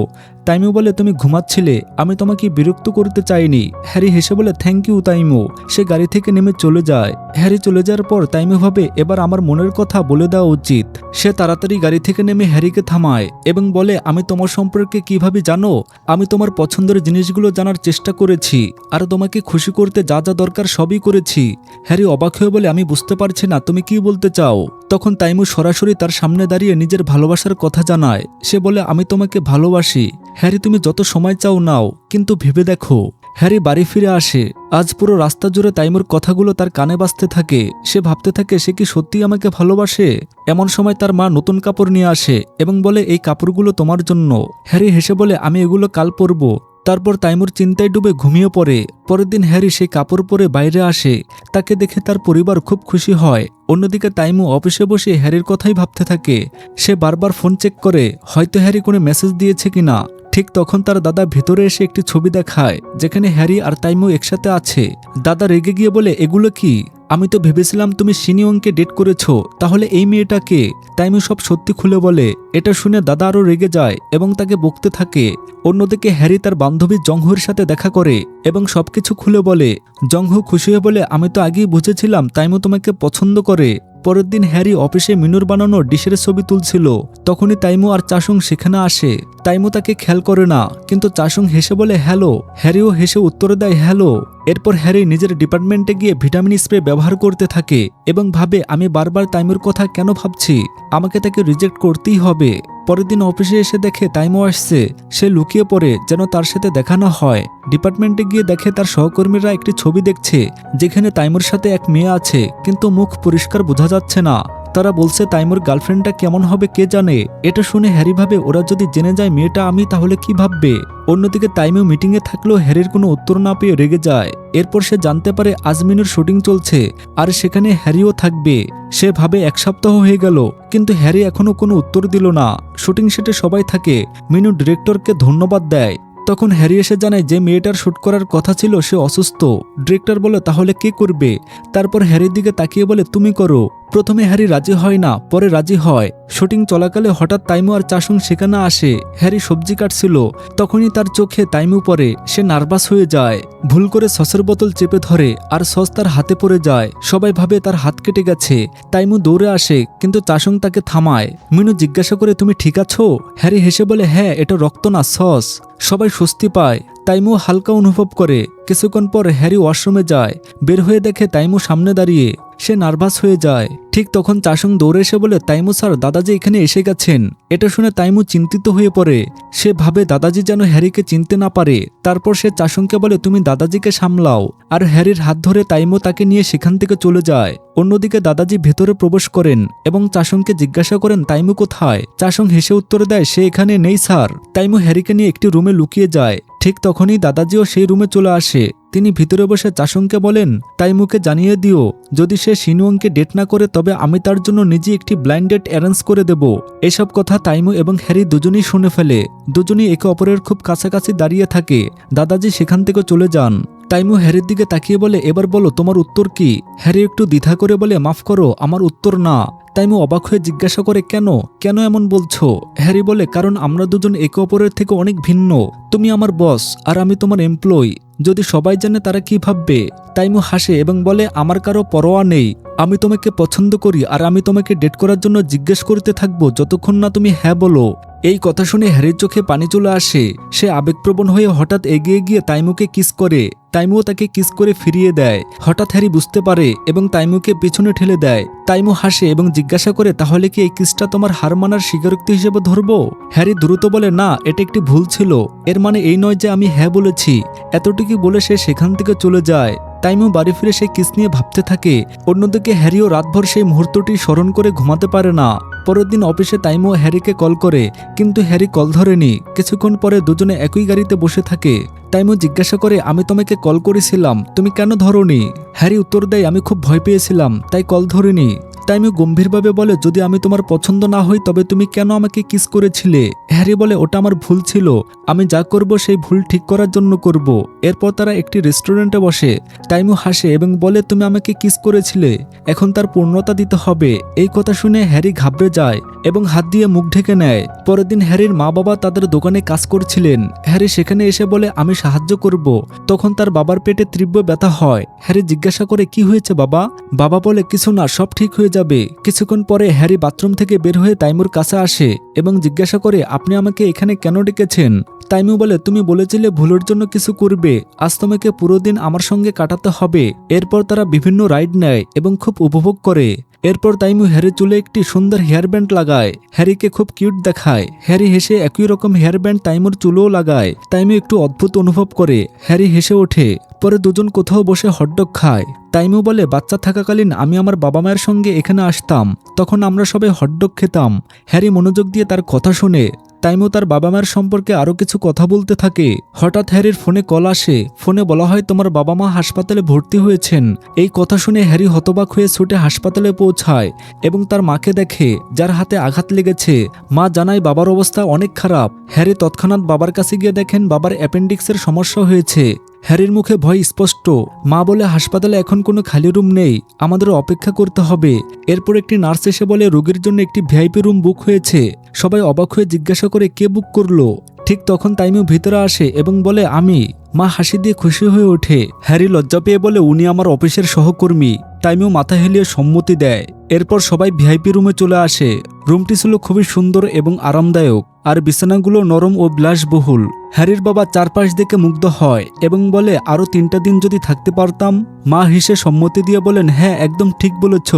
তাইমু বলে তুমি ঘুমাচ্ছিলে, আমি তোমাকে বিরক্ত করতে চাইনি। হ্যারি হেসে বলে থ্যাংক ইউ তাইমু। সে গাড়ি থেকে নেমে চলে যায়। হ্যারি চলে যাওয়ার পর তাইমু ভাবে এবার আমার মনের কথা বলে দেওয়া উচিত। সে তাড়াতাড়ি গাড়ি থেকে নেমে হ্যারিকে থামায় এবং বলে আমি তোমার সম্পর্কে কিভাবে জানো, আমি তোমার পছন্দের জিনিসগুলো জানার চেষ্টা করেছি, আর তোমাকে খুশি করতে যা যা দরকার সবই করেছি। হ্যারি অবাক হয়ে বলে আমি বুঝতে পারছি না তুমি কি বলতে চাও। তখন তাইমু সরাসরি তার সামনে দাঁড়িয়ে নিজের ভালোবাসার কথা জানায়। সে বলে আমি তোমাকে ভালোবাসি। হ্যারি তুমি যত সময় চাও নাও, কিন্তু ভেবে দেখো। হ্যারি বাড়ি ফিরে আসে। আজ পুরো রাস্তা জুড়ে তাইমুর কথাগুলো তার কানে বাজতে থাকে। সে ভাবতে থাকে সে কি সত্যি আমাকে ভালোবাসে। এমন সময় তার মা নতুন কাপড় নিয়ে আসে এবং বলে এই কাপড়গুলো তোমার জন্য। হ্যারি হেসে বলে আমি এগুলো কাল পরবো। তারপর তাইমুর চিন্তায় ডুবে ঘুমিয়ে পড়ে। পরের দিন হ্যারি সেই কাপড় পরে বাইরে আসে। তাকে দেখে তার পরিবার খুব খুশি হয়। অন্যদিকে তাইমু অফিসে বসে হ্যারির কথাই ভাবতে থাকে। সে বারবার ফোন চেক করে, হয়তো হ্যারি কোনো মেসেজ দিয়েছে কিনা। ঠিক তখন তার দাদা ভিতরে এসে একটি ছবি দেখায়, যেখানে হ্যারি আর তাইমু একসাথে আছে। দাদা রেগে গিয়ে বলে এগুলো কি, আমি তো ভেবেছিলাম তুমি সিনিয়ংকে ডেট করেছো, তাহলে এই মেয়েটাকে। তাইমু সব সত্যি খুলে বলে। এটা শুনে দাদা আরো রেগে যায় এবং তাকে বকতে থাকে। অন্যদিকে হ্যারি তার বান্ধবী জংহুর সাথে দেখা করে এবং সবকিছু খুলে বলে। জংহু খুশি হয়ে বলে আমি তো আগেই বুঝেছিলাম তাইমু তোমাকে পছন্দ করে। পরের দিন হ্যারি অফিসে মিনুর বানানো ডিশের ছবি তুলছিল। তখনই তাইমু আর চাসুং সেখানে আসে। তাইমু তাকে খেয়াল করে না, কিন্তু চাসুং হেসে বলে হ্যালো। হ্যারিও হেসে উত্তর দেয় হ্যালো। এরপর হ্যারি নিজের ডিপার্টমেন্টে গিয়ে ভিটামিন স্প্রে ব্যবহার করতে থাকে এবং ভাবে আমি বারবার তাইমুর কথা কেন ভাবছি, আমাকে তাকে রিজেক্ট করতেই হবে। পরের দিন অফিসে এসে দেখে তাইমু আসছে। সে লুকিয়ে পড়ে যেন তার সাথে দেখা না হয়। ডিপার্টমেন্টে গিয়ে দেখে তার সহকর্মীরা একটি ছবি দেখছে, যেখানে তাইমুর সাথে এক মেয়ে আছে, কিন্তু মুখ পরিষ্কার বোঝা যাচ্ছে না। তারা বলছে তাইমুর গার্লফ্রেন্ডটা কেমন হবে কে জানে। এটা শুনে হ্যারি ভাবে ওরা যদি জেনে যায় মেয়েটা আমি, তাহলে কি ভাববে। অন্যদিকে তাইমু মিটিংয়ে থাকলেও হ্যারির কোনো উত্তর না পেয়ে রেগে যায়। এরপর সে জানতে পারে আজমিনের শুটিং চলছে আর সেখানে হ্যারিও থাকবে। সে ভাবে 1 সপ্তাহ হয়ে গেল, কিন্তু হ্যারি এখনো কোনো উত্তর দিল না। শুটিং সেটে সবাই থাকে। মিনু ডিরেক্টরকে ধন্যবাদ দেয়। তখন হ্যারি এসে জানায় যে মেয়েটার শুট করার কথা ছিল সে অসুস্থ। ডিরেক্টর বলে তাহলে কে করবে। তারপর হ্যারির দিকে তাকিয়ে বলে তুমি করো। প্রথমে হ্যারি রাজি হয় না, পরে রাজি হয়। শুটিং চলাকালে হঠাৎ তাইমু আর চাসুং সেখানে আসে। হ্যারি সবজি কাটছিল, তখনই তার চোখে তাইমু পড়ে। সে নার্ভাস হয়ে যায়, ভুল করে সসের বোতল চেপে ধরে আর সস তার হাতে পড়ে যায়। সবাই ভাবে তার হাত কেটে গেছে। তাইমু দৌড়ে আসে, কিন্তু চাসুং তাকে থামায়। মিনু জিজ্ঞাসা করে, তুমি ঠিক আছো? হ্যারি হেসে বলে, হ্যাঁ, এটা রক্ত না, সস। সবাই স্বস্তি পায়। তাইমু হালকা অনুভব করে। কিছুক্ষণ পর হ্যারি ওয়াশরুমে যায়। বের হয়ে দেখে তাইমু সামনে দাঁড়িয়ে। সে নার্ভাস হয়ে যায়। ঠিক তখন চাসুং দৌড়ে এসে বলে, তাইমু স্যার, দাদাজি এখানে এসে গেছেন। এটা শুনে তাইমু চিন্তিত হয়ে পড়ে। সে ভাবে দাদাজি যেন হ্যারিকে চিনতে না পারে। তারপর সে চাসুংকে বলে, তুমি দাদাজিকে সামলাও। আর হ্যারির হাত ধরে তাইমু তাকে নিয়ে সেখান থেকে চলে যায়। অন্যদিকে দাদাজি ভেতরে প্রবেশ করেন এবং চাসুংকে জিজ্ঞাসা করেন, তাইমু কোথায়? চাসুং হেসে উত্তর দেয়, সে এখানে নেই স্যার। তাইমু হ্যারিকে নিয়ে একটি রুমে লুকিয়ে যায়। ঠিক তখনই দাদাজিও সেই রুমে চলে আসে। তিনি ভিতরে বসে চাসুংকে বলেন, তাইমুকে জানিয়ে দিও, যদি সে শিনুয়ংকে ডেট না করে তবে আমি তার জন্য নিজে একটি ব্লাইন্ড ডেট অ্যারেঞ্জ করে দেব। এসব কথা তাইমু এবং হ্যারি দুজনেই শুনে ফেলে। দুজনেই একে অপরের খুব কাছাকাছি দাঁড়িয়ে থাকে। দাদাজি সেখান থেকে চলে যান। তাইমু হ্যারির দিকে তাকিয়ে বলে, এবার বলো তোমার উত্তর কি? হ্যারি একটু দ্বিধা করে বলে, মাফ করো, আমার উত্তর না। তাইমু অবাক হয়ে জিজ্ঞাসা করে, কেন কেন এমন বলছো? হ্যারি বলে, কারণ আমরা দুজন একে অপরের থেকে অনেক ভিন্ন। তুমি আমার বস আর আমি তোমার এমপ্লয়ি। যদি সবাই জানে তারা কি ভাববে? তাইমু হাসে এবং বলে, আমার কারো পরোয়া নেই। আমি তোমাকে পছন্দ করি আর আমি তোমাকে ডেট করার জন্য জিজ্ঞেস করতে থাকবো যতক্ষণ না তুমি হ্যাঁ বলো। এই কথা শুনে হ্যারির চোখে পানি চলে আসে। সে আবেগপ্রবণ হয়ে হঠাৎ এগিয়ে গিয়ে তাইমুকে কিস করে। তাইমুও তাকে কিস করে ফিরিয়ে দেয়। হঠাৎ হ্যারি বুঝতে পারে এবং তাইমুকে পিছনে ঠেলে দেয়। তাইমু হাসে এবং জিজ্ঞাসা করে, তাহলে কি এই কিসটা তোমার হার মানার স্বীকারোক্তি হিসেবে ধরবো? হ্যারি দ্রুত বলে, না, এটা একটি ভুল ছিল। এর মানে এই নয় যে আমি হ্যাঁ বলেছি। এতটুকু বলে সে সেখান থেকে চলে যায়। তাইমু বাড়ি ফিরে সেই কিস নিয়ে ভাবতে থাকে। অন্যদিকে হ্যারিও রাতভর সেই মুহূর্তটি স্মরণ করে ঘুমাতে পারে না। পরের দিন অফিসে তাইমু হ্যারিকে কল করে, কিন্তু হ্যারি কল ধরেনি। কিছুক্ষণ পরে দুজনে একই গাড়িতে বসে থাকে। তাইমু জিজ্ঞাসা করে, আমি তোমাকে কল করেছিলাম, তুমি কেন ধরোনি? হ্যারি উত্তর দেয়, আমি খুব ভয় পেয়েছিলাম, তাই কল ধরিনি। তাইমু গম্ভীরভাবে বলে, যদি আমি তোমার পছন্দ না হই তবে তুমি কেন আমাকে কিস করেছিলে? হ্যারি বলে, ওটা আমার ভুল ছিল। আমি যা করব সেই ভুল ঠিক করার জন্য করব। এরপর তারা একটি রেস্টুরেন্টে বসে। তাইমু হাসে এবং বলে, তুমি আমাকে কিস করেছিলে, এখন তার পূর্ণতা দিতে হবে। এই কথা শুনে হ্যারি ঘাবড়ে যায় এবং হাত দিয়ে মুখ ঢেকে নেয়। পরের দিন হ্যারির মা বাবা তাদের দোকানে কাজ করছিলেন। হ্যারি সেখানে এসে বলে, আমি সাহায্য করব। তখন তার বাবার পেটে তীব্র ব্যথা হয়। হ্যারি জিজ্ঞাসা করে, কি হয়েছে বাবা? বাবা বলে, কিছু না, সব ঠিক হয়ে যাবে। কিছুক্ষণ পরে হ্যারি বাথরুম থেকে বের হয়ে তাইমুর কাছে আসে এবং জিজ্ঞাসা করে, আপনি আমাকে এখানে কেন ডেকেছেন? তাইমু বলে, তুমি বলেছিলে ভুলের জন্য কিছু করবে, আজ তোমাকে পুরো দিন আমার সঙ্গে কাটাতে হবে। এরপর তারা বিভিন্ন রাইড নেয় এবং খুব উপভোগ করে। এরপর তাইমু হ্যারির চুলে একটি সুন্দর হেয়ার ব্যান্ড লাগায়। হ্যারিকে খুব কিউট দেখায়। হ্যারি হেসে একই রকম হেয়ার ব্যান্ড তাইমুর চুলেও লাগায়। তাইমু একটু অদ্ভুত অনুভব করে। হ্যারি হেসে ওঠে। পরে দুজন কোথাও বসে হটডগ খায়। তাইমু বলে, বাচ্চা থাকাকালীন আমি আমার বাবা মায়ের সঙ্গে এখানে আসতাম, তখন আমরা সবাই হটডগ খেতাম। হ্যারি মনোযোগ দিয়ে তার কথা শুনে। তাইমু তার বাবা মায়ের সম্পর্কে আরো কিছু কথা বলতে থাকে। হঠাৎ হ্যারির ফোনে কল আসে। ফোনে বলা হয়, তোমার বাবা মা হাসপাতালে ভর্তি হয়েছেন। এই কথা শুনে হ্যারি হতবাক হয়ে ছুটে হাসপাতালে পৌঁছায় এবং তার মাকে দেখে, যার হাতে আঘাত লেগেছে। মা জানায় বাবার অবস্থা অনেক খারাপ। হ্যারি তৎক্ষণাৎ বাবার কাছে গিয়ে দেখেন বাবার অ্যাপেন্ডিক্সের সমস্যা হয়েছে। হ্যারির মুখে ভয় স্পষ্ট। মা বলে, হাসপাতালে এখন কোনো খালি রুম নেই, আমাদের অপেক্ষা করতে হবে। এরপর একটি নার্স এসে বলে, রোগীর জন্য একটি ভিআইপি রুম বুক হয়েছে। সবাই অবাক হয়ে জিজ্ঞাসা করে, কে বুক করলো? ঠিক তখন তাইমু ভিতরে আসে এবং বলে, আমি। মা হাসি দিয়ে খুশি হয়ে ওঠে। হ্যারি লজ্জা পেয়ে বলে, উনি আমার অফিসের সহকর্মী। তাইমু মাথা হেলিয়ে সম্মতি দেয়। এরপর সবাই ভিআইপি রুমে চলে আসে। রুমটি ছিল খুবই সুন্দর এবং আরামদায়ক, আর বিছানাগুলো নরম ও বিলাসবহুল। হ্যারির বাবা চারপাশ দেখে মুগ্ধ হয় এবং বলে, আরো 3টা দিন যদি থাকতে পারতাম। মা হেসে সম্মতি দিয়ে বলেন, হ্যাঁ, একদম ঠিক বলেছ।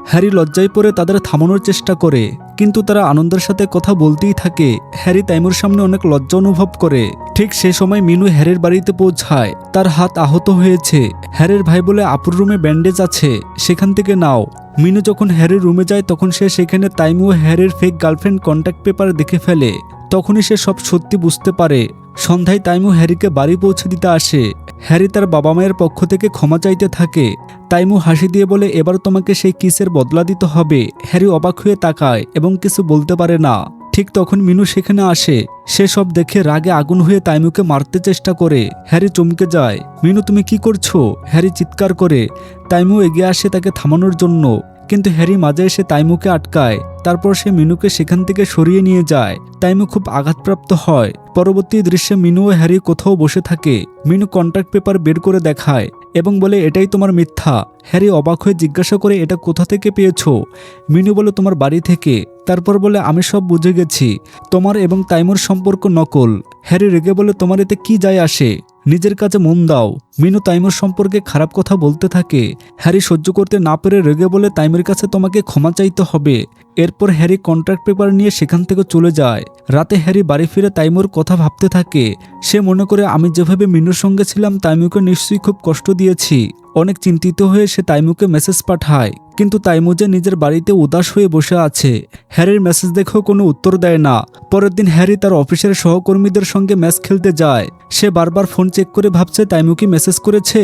হ্যারি লজ্জায় পড়ে তাদের থামানোর চেষ্টা করে, কিন্তু তারা আনন্দের সাথে কথা বলতেই থাকে। হ্যারি তাইমুর সামনে অনেক লজ্জা অনুভব করে। ঠিক সে সময় মিনু হ্যারির বাড়িতে পৌঁছায়। তার হাত আহত হয়েছে। হ্যারির ভাই বলে, আপুর রুমে ব্যান্ডেজ আছে, সেখান থেকে নাও। মিনু যখন হ্যারির রুমে যায় তখন সে সেখানে তাইমু ও হ্যারির ফেক গার্লফ্রেন্ড কন্ট্যাক্ট পেপার দেখে ফেলে। তখনই সে সব সত্যি বুঝতে পারে। সন্ধ্যায় তাইমু হ্যারিকে বাড়ি পৌঁছে দিতে আসে। হ্যারি তার বাবা মায়ের পক্ষ থেকে ক্ষমা চাইতে থাকে। তাইমু হাসি দিয়ে বলে, এবার তোমাকে সেই কিসের বদলা দিতে হবে। হ্যারি অবাক হয়ে তাকায় এবং কিছু বলতে পারে না। ঠিক তখন মিনু সেখানে আসে। সে সব দেখে রাগে আগুন হয়ে তাইমুকে মারতে চেষ্টা করে। হ্যারি চমকে যায়। মিনু, তুমি কি করছো? হ্যারি চিৎকার করে। তাইমু এগিয়ে আসে তাকে থামানোর জন্য, কিন্তু হ্যারি মাঝে এসে তাইমুকে আটকায়। তারপর সে মিনুকে সেখান থেকে সরিয়ে নিয়ে যায়। তাইমু খুব আঘাতপ্রাপ্ত হয়। পরবর্তী দৃশ্যে মিনু ও হ্যারি কোথাও বসে থাকে। মিনু কন্ট্রাক্ট পেপার বের করে দেখায় এবং বলে এটাই তোমার মিথ্যা। হ্যারি অবাক হয়ে জিজ্ঞাসা করে এটা কোথা থেকে পেয়েছো? মিনু বলে তোমার বাড়ি থেকে। তারপর বলে আমি সব বুঝে গেছি, তোমার এবং তাইমুর সম্পর্ক নকল। হ্যারি রেগে বলে তোমার এতে কি যায় আসে, নিজের কাজে মন দাও। মিনু তাইমুর সম্পর্কে খারাপ কথা বলতে থাকে। হ্যারি সহ্য করতে না পেরে রেগে বলে তাইমুর কাছে তোমাকে ক্ষমা চাইতে হবে। এরপর হ্যারি কন্ট্রাক্ট পেপার নিয়ে সেখান থেকে চলে যায়। রাতে হ্যারি বাড়ি ফিরে তাইমুর কথা ভাবতে থাকে। সে মনে করে আমি যেভাবে মিনুর সঙ্গে ছিলাম তাইমুকে নিশ্চয়ই খুব কষ্ট দিয়েছি। অনেক চিন্তিত হয়ে সে তাইমুকে মেসেজ পাঠায়, কিন্তু তাইমু যে নিজের বাড়িতে উদাস হয়ে বসে আছে। হ্যারির মেসেজ দেখেও কোনো উত্তর দেয় না। পরের দিন হ্যারি তার অফিসের সহকর্মীদের সঙ্গে ম্যাচ খেলতে যায়। সে বারবার ফোন চেক করে ভাবছে তাইমু কি মেসেজ করেছে,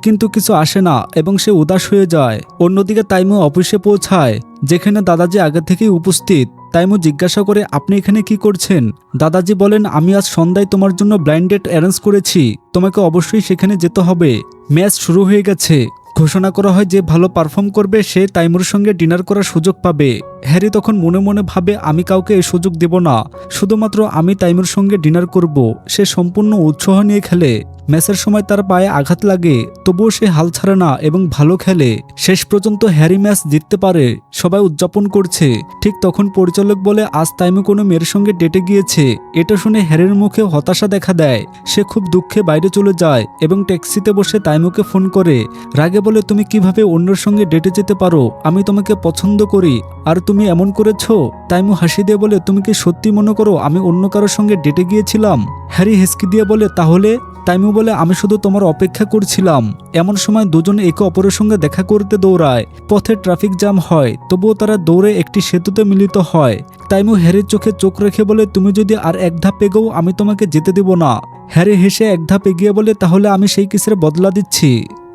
কিন্তু কিছু আসে না এবং সে উদাস হয়ে যায়। অন্যদিকে তাইমু অফিসে পৌঁছায়, যেখানে দাদাজি আগে থেকেই উপস্থিত। তাইমু জিজ্ঞাসা করে আপনি এখানে কি করছেন? দাদাজি বলেন আমি আজ সন্ধ্যায় তোমার জন্য ব্লাইন্ড ডেট অ্যারেঞ্জ করেছি, তোমাকে অবশ্যই সেখানে যেতে হবে। ম্যাচ শুরু হয়ে গেছে। ঘোষণা করা হয় যে ভালো পারফর্ম করবে সে তাইমুর সঙ্গে ডিনার করার সুযোগ পাবে। হ্যারি তখন মনে মনে ভাবে আমি কাউকে এই সুযোগ দেব না, শুধুমাত্র আমি তাইমুর সঙ্গে ডিনার করব। সে সম্পূর্ণ উৎসাহ নিয়ে খেলে। ম্যাচের সময় তার পায়ে আঘাত লাগে, তবুও সে হাল ছাড়ে না এবং ভালো খেলে। শেষ পর্যন্ত হ্যারি ম্যাচ জিততে পারে। সবাই উদযাপন করছে। ঠিক তখন পরিচালক বলে আজ তাইমু কোনো মেয়ের সঙ্গে ডেটে গিয়েছে। এটা শুনে হ্যারির মুখে হতাশা দেখা দেয়। সে খুব দুঃখে বাইরে চলে যায় এবং ট্যাক্সিতে বসে তাইমুকে ফোন করে। রাগে বলে তুমি কিভাবে অন্যের সঙ্গে ডেটে যেতে পারো? আমি তোমাকে পছন্দ করি আর তুমি এমন করেছো। তাইমু হাসি দিয়ে বলে তুমি কি সত্যি মনে করো আমি অন্য কারোর সঙ্গে ডেটে গিয়েছিলাম? হ্যারি হেসকি দিয়ে বলে তাহলে? তাইমু বলে আমি শুধু তোমার অপেক্ষা করছিলাম। এমন সময় দুজনে একে অপরের সঙ্গে দেখা করতে দৌড়ায়। পথে ট্রাফিক জ্যাম হয়, তবুও তারা দৌড়ে একটি সেতুতে মিলিত হয়। তাইমু হ্যারির চোখে চোখ রেখে বলে তুমি যদি আর এক ধাপ এগোও আমি তোমাকে যেতে দেব না। হ্যারি হেসে এক ধাপ এগিয়ে বলে তাহলে আমি সেই কিসের বদলা দিচ্ছি।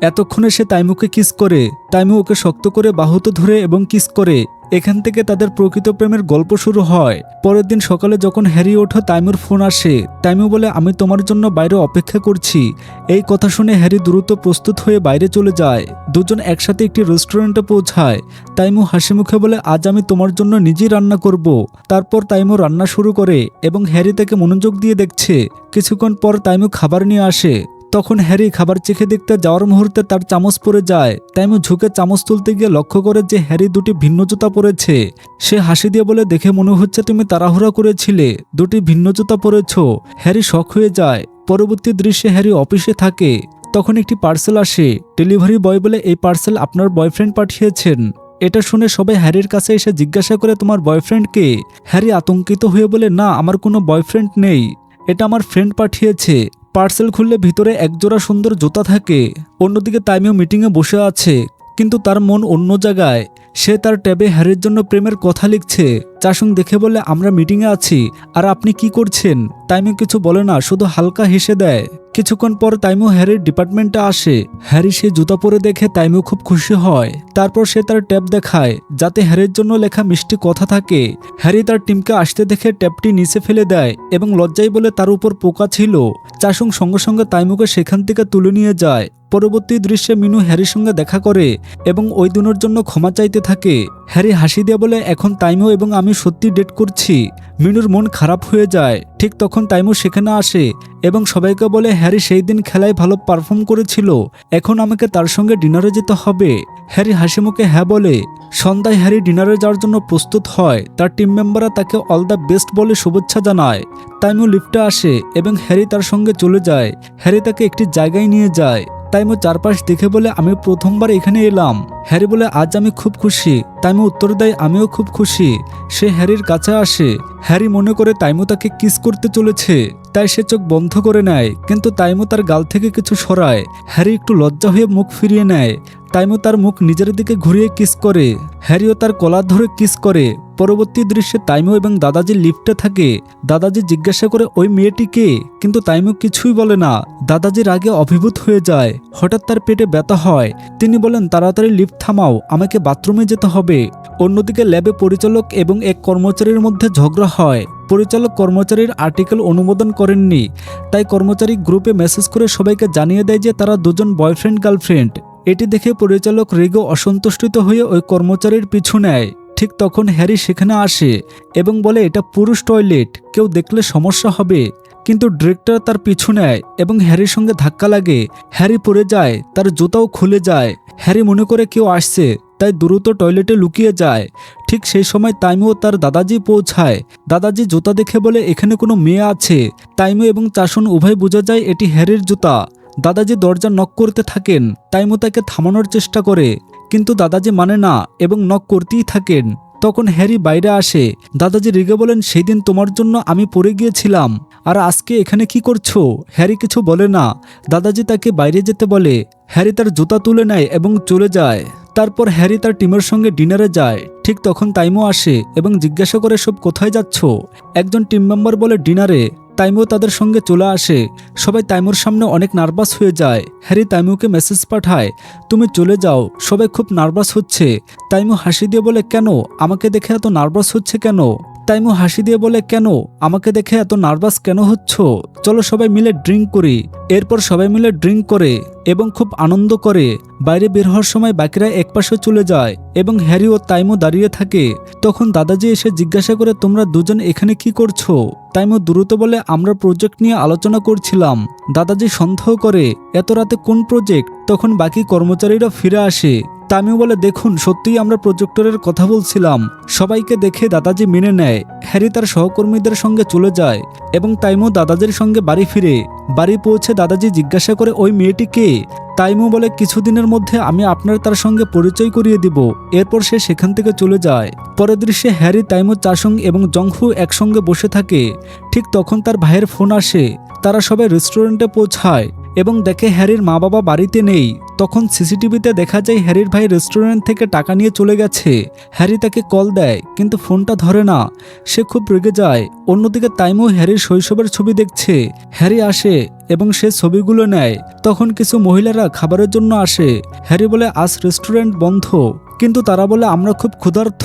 এতক্ষণে সে তাইমুকে কিস করে। তাইমু ওকে শক্ত করে বাহুতে ধরে এবং কিস করে। এখান থেকে তাদের প্রকৃত প্রেমের গল্প শুরু হয়। পরের দিন সকালে যখন হ্যারি ওঠে তাইমুর ফোন আসে। তাইমু বলে আমি তোমার জন্য বাইরে অপেক্ষা করছি। এই কথা শুনে হ্যারি দ্রুত প্রস্তুত হয়ে বাইরে চলে যায়। দুজন একসাথে একটি রেস্টুরেন্টে পৌঁছায়। তাইমু হাসি মুখে বলে আজ আমি তোমার জন্য নিজেই রান্না করব। তারপর তাইমু রান্না শুরু করে এবং হ্যারি তাকে মনোযোগ দিয়ে দেখছে। কিছুক্ষণ পর তাইমু খাবার নিয়ে আসে। তখন হ্যারি খাবার চেখে দেখতে যাওয়ার মুহূর্তে তার চামচ পড়ে যায়। তাইমু ঝুঁকে চামচ তুলতে গিয়ে লক্ষ্য করে যে হ্যারি দুটি ভিন্ন জুতা পরেছে। সে হাসি দিয়ে বলে দেখে মনে হচ্ছে তুমি তাড়াহুড়া করেছিলে, দুটি ভিন্ন জুতা পরেছ। হ্যারি শক হয়ে যায়। পরবর্তী দৃশ্যে হ্যারি অফিসে থাকে। তখন একটি পার্সেল আসে। ডেলিভারি বয় বলে এই পার্সেল আপনার বয়ফ্রেন্ড পাঠিয়েছেন। এটা শুনে সবাই হ্যারির কাছে এসে জিজ্ঞাসা করে তোমার বয়ফ্রেন্ড কে? হ্যারি আতঙ্কিত হয়ে বলে না আমার কোনো বয়ফ্রেন্ড নেই, এটা আমার ফ্রেন্ড পাঠিয়েছে। পার্সেল খুললে ভিতরে একজোড়া সুন্দর জুতা থাকে। অন্যদিকে তাইমু মিটিংয়ে বসে আছে, কিন্তু তার মন অন্য জায়গায়। সে তার ট্যাবে হ্যারির জন্য প্রেমের কথা লিখছে। চাসুং দেখে বলে আমরা মিটিংয়ে আছি আর আপনি কি করছেন? তাইমু কিছু বলে না, শুধু হালকা হেসে দেয়। কিছুক্ষণ পর তাইমু হ্যারির ডিপার্টমেন্টে আসে। হ্যারি সে জুতা পরে দেখে তাইমু খুব খুশি হয়। তারপর সে তার ট্যাব দেখায় যাতে হ্যারির জন্য লেখা মিষ্টি কথা থাকে। হ্যারি তার টিমকে আসতে দেখে ট্যাবটি নিচে ফেলে দেয় এবং লজ্জায় বলে তার উপর পোকা ছিল। চাসুং সঙ্গে সঙ্গে তাইমুকে সেখান থেকে তুলে নিয়ে যায়। পরবর্তী দৃশ্যে মিনু হ্যারির সঙ্গে দেখা করে এবং ওই দিনের জন্য ক্ষমা চাইতে থাকে। হ্যারি হাসি দিয়ে বলে এখন তাইমু এবং আমি সত্যি ডেট করছি। মিনুর মন খারাপ হয়ে যায়। ঠিক তখন তাইমু সেখানে আসে এবং সবাইকে বলে হ্যারি সেই দিন খেলায় ভালো পারফর্ম করেছিল, এখন আমাকে তার সঙ্গে ডিনারে যেতে হবে। হ্যারি হাসি মুখে হ্যাঁ বলে। সন্ধ্যায় হ্যারি ডিনারে যাওয়ার জন্য প্রস্তুত হয়। তার টিম মেম্বাররা তাকে অল দ্য বেস্ট বলে শুভেচ্ছা জানায়। তাইমু লিফটে আসে এবং হ্যারি তার সঙ্গে চলে যায়। হ্যারি তাকে একটি জায়গায় নিয়ে যায়। তাইমু চারপাশ দেখে বলে আমি প্রথমবার এখানে এলাম। হ্যারি বলে আজ আমি খুব খুশি। তাইমু উত্তর দেয় আমিও খুব খুশি। সে হ্যারির কাছে আসে। হ্যারি মনে করে তাইমু তাকে কিস করতে চলেছে, তাই সে চোখ বন্ধ করে নেয়, কিন্তু তাইমু তার গাল থেকে কিছু সরায়। হ্যারি একটু লজ্জা হয়ে মুখ ফিরিয়ে নেয়। তাইমু তার মুখ নিজের দিকে ঘুরিয়ে কিস করে। হ্যারিও তার কলার ধরে কিস করে। পরবর্তী দৃশ্যে তাইমু এবং দাদাজি লিফটে থাকে। দাদাজি জিজ্ঞাসা করে ওই মেয়েটি কে, কিন্তু তাইমু কিছুই বলে না। দাদাজির আগে অভিভূত হয়ে যায়। হঠাৎ তার পেটে ব্যথা হয়। তিনি বলেন তাড়াতাড়ি লিফট থামাও, আমাকে বাথরুমে যেতে হবে। অন্যদিকে ল্যাবে পরিচালক এবং এক কর্মচারীর মধ্যে ঝগড়া হয়। পরিচালক কর্মচারীর আর্টিকেল অনুমোদন করেননি, তাই কর্মচারী গ্রুপে মেসেজ করে সবাইকে জানিয়ে দেয় যে তারা দুজন বয়ফ্রেন্ড গার্লফ্রেন্ড। এটি দেখে পরিচালক রেগে অসন্তুষ্ট হয়ে ওই কর্মচারীর পিছু নেয়। ঠিক তখন হ্যারি সেখানে আসে এবং বলে এটা পুরুষ টয়লেট, কেউ দেখলে সমস্যা হবে। কিন্তু ডিরেক্টর তার পিছু নেয় এবং হ্যারির সঙ্গে ধাক্কা লাগে। হ্যারি পড়ে যায়, তার জুতাও খুলে যায়। হ্যারি মনে করে কেউ আসছে, তাই দ্রুত টয়লেটে লুকিয়ে যায়। ঠিক সেই সময় তাইমু ও তার দাদাজি পৌঁছায়। দাদাজি জুতা দেখে বলে এখানে কোনো মেয়ে আছে। তাইমু এবং চাশুন উভয় বোঝা যায় এটি হ্যারির জুতা। দাদাজি দরজা নক করতে থাকেন। তাইমু তাকে থামানোর চেষ্টা করে, কিন্তু দাদাজি মানে না এবং নক করতেই থাকেন। তখন হ্যারি বাইরে আসে। দাদাজি রেগে বলেন সেই দিন তোমার জন্য আমি পড়ে গিয়েছিলাম, আর আজকে এখানে কি করছো? হ্যারি কিছু বলে না। দাদাজি তাকে বাইরে যেতে বলে। হ্যারি তার জুতা তুলে নেয় এবং চলে যায়। তারপর হ্যারি তার টিমের সঙ্গে ডিনারে যায়। ঠিক তখন তাইমু আসে এবং জিজ্ঞাসা করে সব কোথায় যাচ্ছ? একজন টিম মেম্বার বলে ডিনারে। তাইমু তাদের সঙ্গে চলে আসে। সবাই তাইমুর সামনে অনেক নার্ভাস হয়ে যায়। হ্যারি তাইমুকে মেসেজ পাঠায়, তুমি চলে যাও, সবাই খুব নার্ভাস হচ্ছে। তাইমু হাসি দিয়ে বলে কেন? আমাকে দেখে এত নার্ভাস হচ্ছে কেন? তাইমু হাসি দিয়ে বলে কেন আমাকে দেখে এত নার্ভাস কেন হচ্ছ? চলো সবাই মিলে ড্রিঙ্ক করি। এরপর সবাই মিলে ড্রিঙ্ক করে এবং খুব আনন্দ করে। বাইরে বের হওয়ার সময় বাকিরা একপাশে চলে যায় এবং হ্যারি ও তাইমু দাঁড়িয়ে থাকে। তখন দাদাজি এসে জিজ্ঞাসা করে তোমরা দুজন এখানে কি করছো? তাইমু দ্রুত বলে আমরা প্রজেক্ট নিয়ে আলোচনা করছিলাম। দাদাজি সন্দেহ করে এত রাতে কোন প্রজেক্ট? তখন বাকি কর্মচারীরা ফিরে আসে। তাইমু বলে দেখুন সত্যিই আমরা প্রজেক্টরের কথা বলছিলাম। সবাইকে দেখে দাদাজি মেনে নেয়। হ্যারি তার সহকর্মীদের সঙ্গে চলে যায় এবং তাইমু দাদাজির সঙ্গে বাড়ি ফিরে। বাড়ি পৌঁছে দাদাজি জিজ্ঞাসা করে ওই মেয়েটি কে? তাইমু বলে কিছুদিনের মধ্যে আমি আপনার তার সঙ্গে পরিচয় করিয়ে দিব। এরপর সে সেখান থেকে চলে যায়। পরের দৃশ্যে হ্যারি, তাইমু, চাসুং এবং জংহু একসঙ্গে বসে থাকে। ঠিক তখন তার ভাইয়ের ফোন আসে। তারা সবাই রেস্টুরেন্টে পৌঁছায় এবং দেখে হ্যারির মা বাবা বাড়িতে নেই। তখন সিসিটিভিতে দেখা যায় হ্যারির ভাই রেস্টুরেন্ট থেকে টাকা নিয়ে চলে গেছে। হ্যারি তাকে কল দেয় কিন্তু ফোনটা ধরে না। সে খুব রেগে যায়। অন্যদিকে তাইমু হ্যারির শৈশবের ছবি দেখছে। হ্যারি আসে এবং সে ছবিগুলো নেয়। তখন কিছু মহিলারা খাবারের জন্য আসে। হ্যারি বলে আজ রেস্টুরেন্ট বন্ধ, কিন্তু তারা বলে আমরা খুব ক্ষুধার্ত।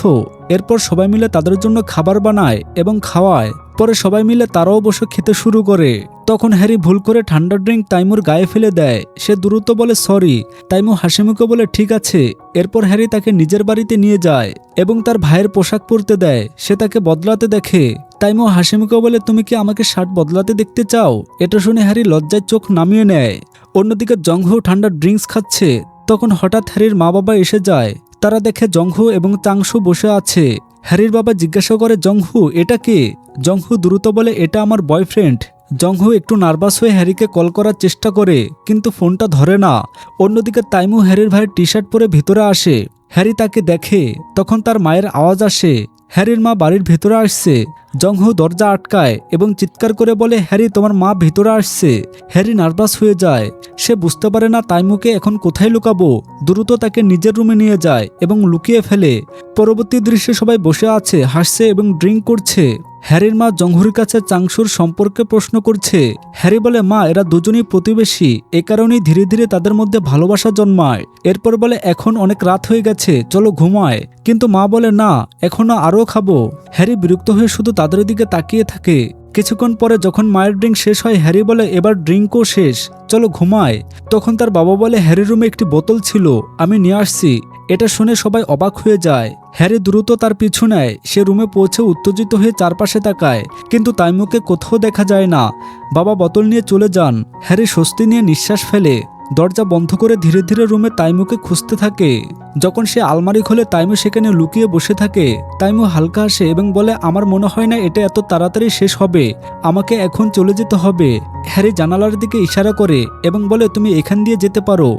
এরপর সবাই মিলে তাদের জন্য খাবার বানায় এবং খাওয়ায়। পরে সবাই মিলে তারাও বসে খেতে শুরু করে। তখন হ্যারি ভুল করে ঠান্ডা ড্রিঙ্ক তাইমুর গায়ে ফেলে দেয়। সে দ্রুত বলে সরি। তাইমু হাসিমুখে বলে ঠিক আছে। এরপর হ্যারি তাকে নিজের বাড়িতে নিয়ে যায় এবং তার ভাইয়ের পোশাক পরতে দেয়। সে তাকে বদলাতে দেখে। তাইমু হাসিমুখে বলে তুমি কি আমাকে শার্ট বদলাতে দেখতে চাও? এটা শুনে হ্যারি লজ্জায় চোখ নামিয়ে নেয়। অন্যদিকে জংহু ঠান্ডা ড্রিঙ্কস খাচ্ছে। তখন হঠাৎ হ্যারির মা বাবা এসে যায়। তারা দেখে জংহু এবং চাংশু বসে আছে। হ্যারির বাবা জিজ্ঞাসা করে জংহু এটা কে? জংহু দ্রুত বলে এটা আমার বয়ফ্রেন্ড। জংহু একটু নার্ভাস হয়ে হ্যারিকে কল করার চেষ্টা করে কিন্তু ফোনটা ধরে না। অন্যদিকে তাইমু হ্যারির ভাইয়ের টি শার্ট পরে ভিতরে আসে। হ্যারি তাকে দেখে। তখন তার মায়ের আওয়াজ আসে। হ্যারির মা বাড়ির ভেতরে আসছে। জংহু দরজা আটকায় এবং চিৎকার করে বলে হ্যারি তোমার মা ভেতরে আসছে। হ্যারি নার্ভাস হয়ে যায়। সে বুঝতে পারে না তাইমুকে এখন কোথায় লুকাবো। দ্রুত তাকে নিজের রুমে নিয়ে যায় এবং লুকিয়ে ফেলে। পরবর্তী দৃশ্যে সবাই বসে আছে, হাসছে এবং ড্রিঙ্ক করছে। হ্যারির মা জংহুর কাছে চাংশুর সম্পর্কে প্রশ্ন করছে। হ্যারি বলে মা এরা দুজনেই প্রতিবেশী, এ কারণেই ধীরে ধীরে তাদের মধ্যে ভালোবাসা জন্মায়। এরপর বলে এখন অনেক রাত হয়ে গেছে, চলো ঘুমায়। কিন্তু মা বলে না, এখনো আরও খাবো। হ্যারি বিরক্ত হয়ে শুধু তাদের দিকে তাকিয়ে থাকে। কিছুক্ষণ পরে যখন মায়ের ড্রিঙ্ক শেষ হয় হ্যারি বলে এবার ড্রিঙ্কও শেষ, চলো ঘুমায়। তখন তার বাবা বলে হ্যারির রুমে একটি বোতল ছিল, আমি নিয়ে আসছি। এটা শুনে সবাই অবাক হয়ে যায়। হ্যারি দ্রুত তার পিছু নেয়। সে রুমে পৌঁছে উত্তেজিত হয়ে চারপাশে তাকায় কিন্তু তাইমুকে কোথাও দেখা যায় না। বাবা বোতল নিয়ে চলে যান। হ্যারি স্বস্তি নিয়ে নিঃশ্বাস ফেলে। দরজা বন্ধ করে ধীরে ধীরে রুমে তাইমুকে খুঁজতে থাকে। যখন সে আলমারি খোলে তাইমু সেখানে লুকিয়ে বসে থাকে। তাইমু হালকা হাসে এবং বলে আমার মনে হয় না এটা এত তাড়াতাড়ি শেষ হবে, আমাকে এখন চলে যেতে হবে। হ্যারি জানালার দিকে ইশারা করে এবং বলে তুমি এখান দিয়ে যেতে পারো।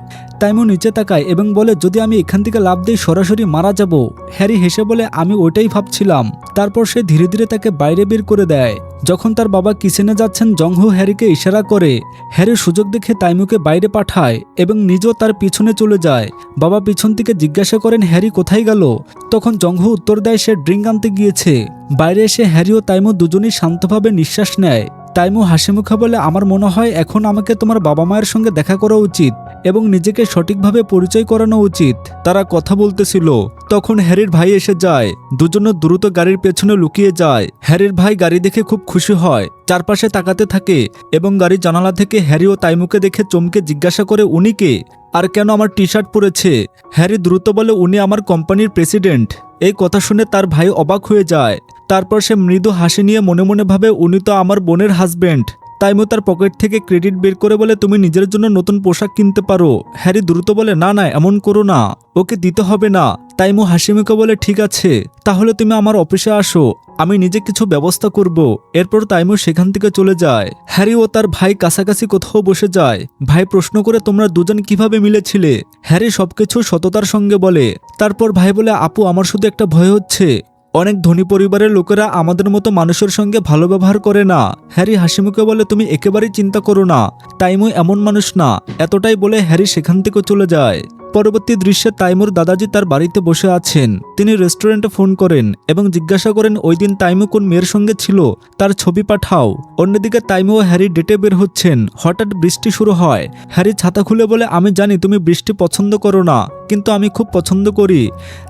তাইমু নিচে তাকায় এবং বলে যদি আমি এখান থেকে লাফ দিই সরাসরি মারা যাব। হ্যারি হেসে বলে আমি ওইটাই ভাবছিলাম। তারপর সে ধীরে ধীরে তাকে বাইরে বের করে দেয়। যখন তার বাবা কিচেনে যাচ্ছেন জংহু হ্যারিকে ইশারা করে। হ্যারি সুযোগ দেখে তাইমুকে বাইরে পাঠায় এবং নিজেও তার পিছনে চলে যায়। বাবা পিছন থেকে জিজ্ঞাসা করেন হ্যারি কোথায় গেল? তখন জংহু উত্তর দেয় সে ড্রিঙ্ক আনতে গিয়েছে। বাইরে এসে হ্যারি ও তাইমু দুজনেই শান্তভাবে নিঃশ্বাস নেয় তাইমু হাসিমুখে বলে, আমার মনে হয় এখন আমাকে তোমার বাবা মায়ের সঙ্গে দেখা করা উচিত এবং নিজেকে সঠিকভাবে পরিচয় করানো উচিত। তারা কথা বলতেছিল, তখন হ্যারির ভাই এসে যায়। দুজনে দ্রুত গাড়ির পেছনে লুকিয়ে যায়। হ্যারির ভাই গাড়ি দেখে খুব খুশি হয়, চারপাশে তাকাতে থাকে এবং গাড়ির জানালা থেকে হ্যারি ও তাইমুকে দেখে চমকে জিজ্ঞাসা করে, উনি কে আর কেন আমার টি শার্ট পরেছে? হ্যারি দ্রুত বলে, উনি আমার কোম্পানির প্রেসিডেন্ট। এই কথা শুনে তার ভাই অবাক হয়ে যায়। তারপর সে মৃদু হাসি নিয়ে মনে মনে ভাবে, উনি তো আমার বোনের হাজবেন্ড। তাইমু তার পকেট থেকে ক্রেডিট বের করে বলে, তুমি নিজের জন্য নতুন পোশাক কিনতে পারো। হ্যারি দ্রুত বলে, না না, এমন করো না, ওকে দিতে হবে না। তাইমু হাসিমুখে বলে, ঠিক আছে, তাহলে তুমি আমার অফিসে আসো, আমি নিজে কিছু ব্যবস্থা করব। এরপর তাইমু সেখান থেকে চলে যায়। হ্যারি ও তার ভাই কাছাকাছি কোথাও বসে যায়। ভাই প্রশ্ন করে, তোমরা দুজন কিভাবে মিলেছিলে? হ্যারি সবকিছু সততার সঙ্গে বলে। তারপর ভাই বলে, আপু, আমার শুধু একটা ভয় হচ্ছে, অনেক ধনী পরিবারের লোকেরা আমাদের মতো মানুষের সঙ্গে ভালো ব্যবহার করে না। হ্যারি হাসিমুখে বলে, তুমি একেবারেই চিন্তা করো না, তাইমু এমন মানুষ না। এতটাই বলে হ্যারি সেখান থেকে চলে যায়। পরবর্তী দৃশ্যে তাইমুর দাদাজি তার বাড়িতে বসে আছেন। তিনি রেস্টুরেন্টে ফোন করেন এবং জিজ্ঞাসা করেন ওই দিন তাইমু কোন মেয়ের সঙ্গে ছিল, তার ছবি পাঠাও। অন্যদিকে তাইমু ও হ্যারি ডেটে বের হচ্ছেন। হঠাৎ বৃষ্টি শুরু হয়। হ্যারি ছাতা খুলে বলে, আমি জানি তুমি বৃষ্টি পছন্দ করো না, কিন্তু আমি খুব পছন্দ করি,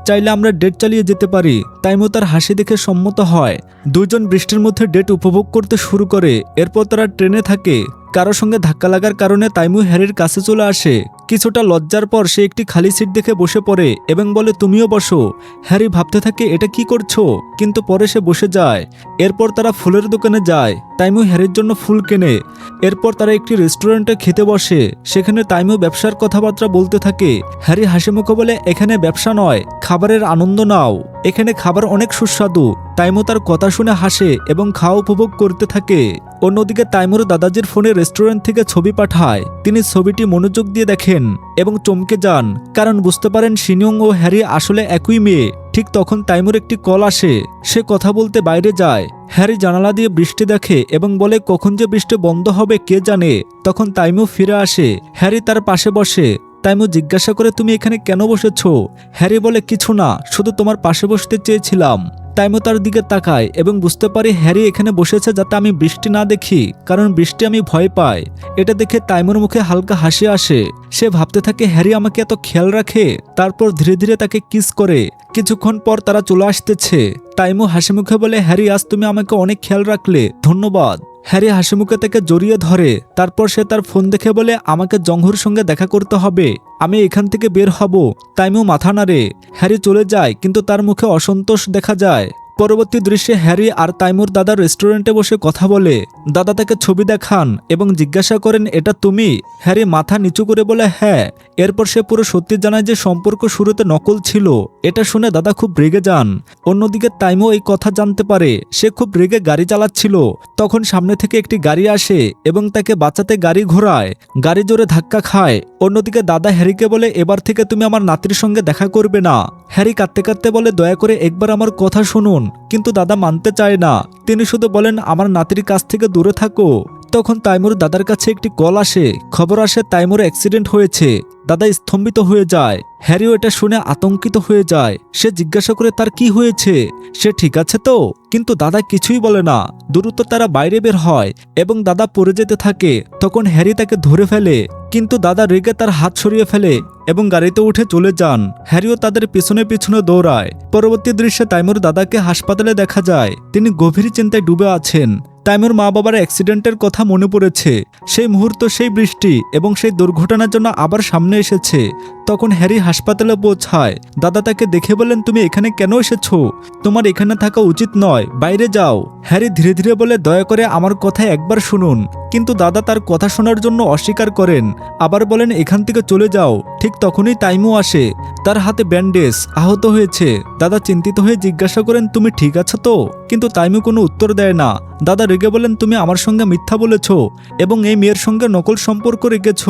চাইলে আমরা ডেট চালিয়ে যেতে পারি। তাইমু তার হাসি দেখে সম্মত হয়। দুজন বৃষ্টির মধ্যে ডেট উপভোগ করতে শুরু করে। এরপর তারা ট্রেনে থাকে। কারো সঙ্গে ধাক্কা লাগার কারণে তাইমু হ্যারির কাছে চলে আসে। কিছুটা লজ্জার পর সে একটি খালি সিট দেখে বসে পড়ে এবং বলে, তুমিও বসো। হ্যারি ভাবতে থাকে, এটা কি করছো, কিন্তু পরে সে বসে যায়। এরপর তারা ফুলের দোকানে যায়। তাইমু হ্যারির জন্য ফুল কেনে। এরপর তারা একটি রেস্টুরেন্টে খেতে বসে। সেখানে তাইমু ব্যবসার কথাবার্তা বলতে থাকে। হ্যারি হাসিমুখে বলে, এখানে ব্যবসা নয়, খাবারের আনন্দ নাও, এখানে খাবার অনেক সুস্বাদু। তাইমু তার কথা শুনে হাসে এবং খাওয়া উপভোগ করতে থাকে। অন্যদিকে তাইমুর দাদাজির ফোনে রেস্টুরেন্ট থেকে ছবি পাঠায়। তিনি ছবিটি মনোযোগ দিয়ে দেখেন এবং চমকে যান, কারণ বুঝতে পারেন শিনিয়ং ও হ্যারি আসলে একই মেয়ে। ঠিক তখন তাইমুর একটি কল আসে। সে কথা বলতে বাইরে যায়। হ্যারি জানালা দিয়ে বৃষ্টি দেখে এবং বলে, কখন যে বৃষ্টি বন্ধ হবে কে জানে। তখন তাইমু ফিরে আসে। হ্যারি তার পাশে বসে। তাইমু জিজ্ঞাসা করে, তুমি এখানে কেন বসেছো? হ্যারি বলে, কিছু না, শুধু তোমার পাশে বসতে চেয়েছিলাম। তাইমু তার দিকে তাকায় এবং বুঝতে পারি হ্যারি এখানে বসেছে যাতে আমি বৃষ্টি না দেখি, কারণ বৃষ্টি আমি ভয় পাই। এটা দেখে তাইমুর মুখে হালকা হাসি আসে। সে ভাবতে থাকে, হ্যারি আমাকে এত খেয়াল রাখে। তারপর ধীরে ধীরে তাকে কিস করে। কিছুক্ষণ পর তারা চলে আসতেছে। তাইমু হাসিমুখে বলে, হ্যারি, আজ তুমি আমাকে অনেক খেয়াল রাখলে, ধন্যবাদ। হ্যারি হাসিমুখে তাকে জড়িয়ে ধরে। তারপর সে তার ফোন দেখে বলে, আমাকে জংহুর সঙ্গে দেখা করতে হবে, আমি এখান থেকে বের হব। তাইমু মাথা নাড়ে। হ্যারি চলে যায়, কিন্তু তার মুখে অসন্তোষ দেখা যায়। পরবর্তী দৃশ্যে হ্যারি আর তাইমুর দাদা রেস্টুরেন্টে বসে কথা বলে। দাদা তাকে ছবি দেখান এবং জিজ্ঞাসা করেন, এটা তুমি? হ্যারি মাথা নিচু করে বলে, হ্যাঁ। এরপর সে পুরো সত্যি জানায় যে সম্পর্ক শুরুতে নকল ছিল। এটা শুনে দাদা খুব রেগে যান। অন্যদিকে তাইমু এই কথা জানতে পারে। সে খুব রেগে গাড়ি চালাচ্ছিল। তখন সামনে থেকে একটি গাড়ি আসে এবং তাকে বাঁচাতে গাড়ি ঘোরায়। গাড়ি জোরে ধাক্কা খায়। অন্যদিকে দাদা হ্যারিকে বলে, এবার থেকে তুমি আমার নাতির সঙ্গে দেখা করবে না। হ্যারি কাঁদতে কাঁদতে বলে, দয়া করে একবার আমার কথা শুনুন। কিন্তু দাদা মানতে চায় না। তিনি শুধু বলেন, আমার নাতির কাছ থেকে দূরে থাকো। তখন তাইমুর দাদার কাছে একটি কল আসে। খবর আসে তাইমুর অ্যাক্সিডেন্ট হয়েছে। দাদা স্তম্ভিত হয়ে যায়। হ্যারিও এটা শুনে আতঙ্কিত হয়ে যায়। সে জিজ্ঞাসা করে, তার কি হয়েছে, সে ঠিক আছে তো? কিন্তু দাদা কিছুই বলে না। দ্রুত তারা বাইরে বের হয় এবং দাদা পড়ে যেতে থাকে। তখন হ্যারি তাকে ধরে ফেলে, কিন্তু দাদা রেগে তার হাত সরিয়ে ফেলে এবং গাড়িতে উঠে চলে যান। হ্যারিও তাদের পিছনে পিছনে দৌড়ায়। পরবর্তী দৃশ্যে তাইমুর দাদাকে হাসপাতালে দেখা যায়। তিনি গভীর চিন্তায় ডুবে আছেন। তাইমুর মা বাবার অ্যাক্সিডেন্টের কথা মনে পড়েছে। সেই মুহূর্ত, সেই বৃষ্টি এবং সেই দুর্ঘটনার জন্য আবার সামনে এসেছে। তখন হ্যারি হাসপাতালে পৌঁছায়। দাদা তাকে দেখে বলেন, তুমি এখানে কেন এসেছো? তোমার এখানে থাকা উচিত নয়, বাইরে যাও। হ্যারি ধীরে ধীরে বলে, দয়া করে আমার কথা একবার শুনুন। কিন্তু দাদা তার কথা শোনার জন্য অস্বীকার করেন। আবার বলেন, এখান থেকে চলে যাও। ঠিক তখনই তাইমু আসে। তার হাতে ব্যান্ডেজ, আহত হয়েছে। দাদা চিন্তিত হয়ে জিজ্ঞাসা করেন, তুমি ঠিক আছো তো? কিন্তু তাইমু কোনো উত্তর দেয় না। দাদা রেগে বলেন, তুমি আমার সঙ্গে মিথ্যা বলেছ এবং এই মেয়ের সঙ্গে নকল সম্পর্ক রেখেছ।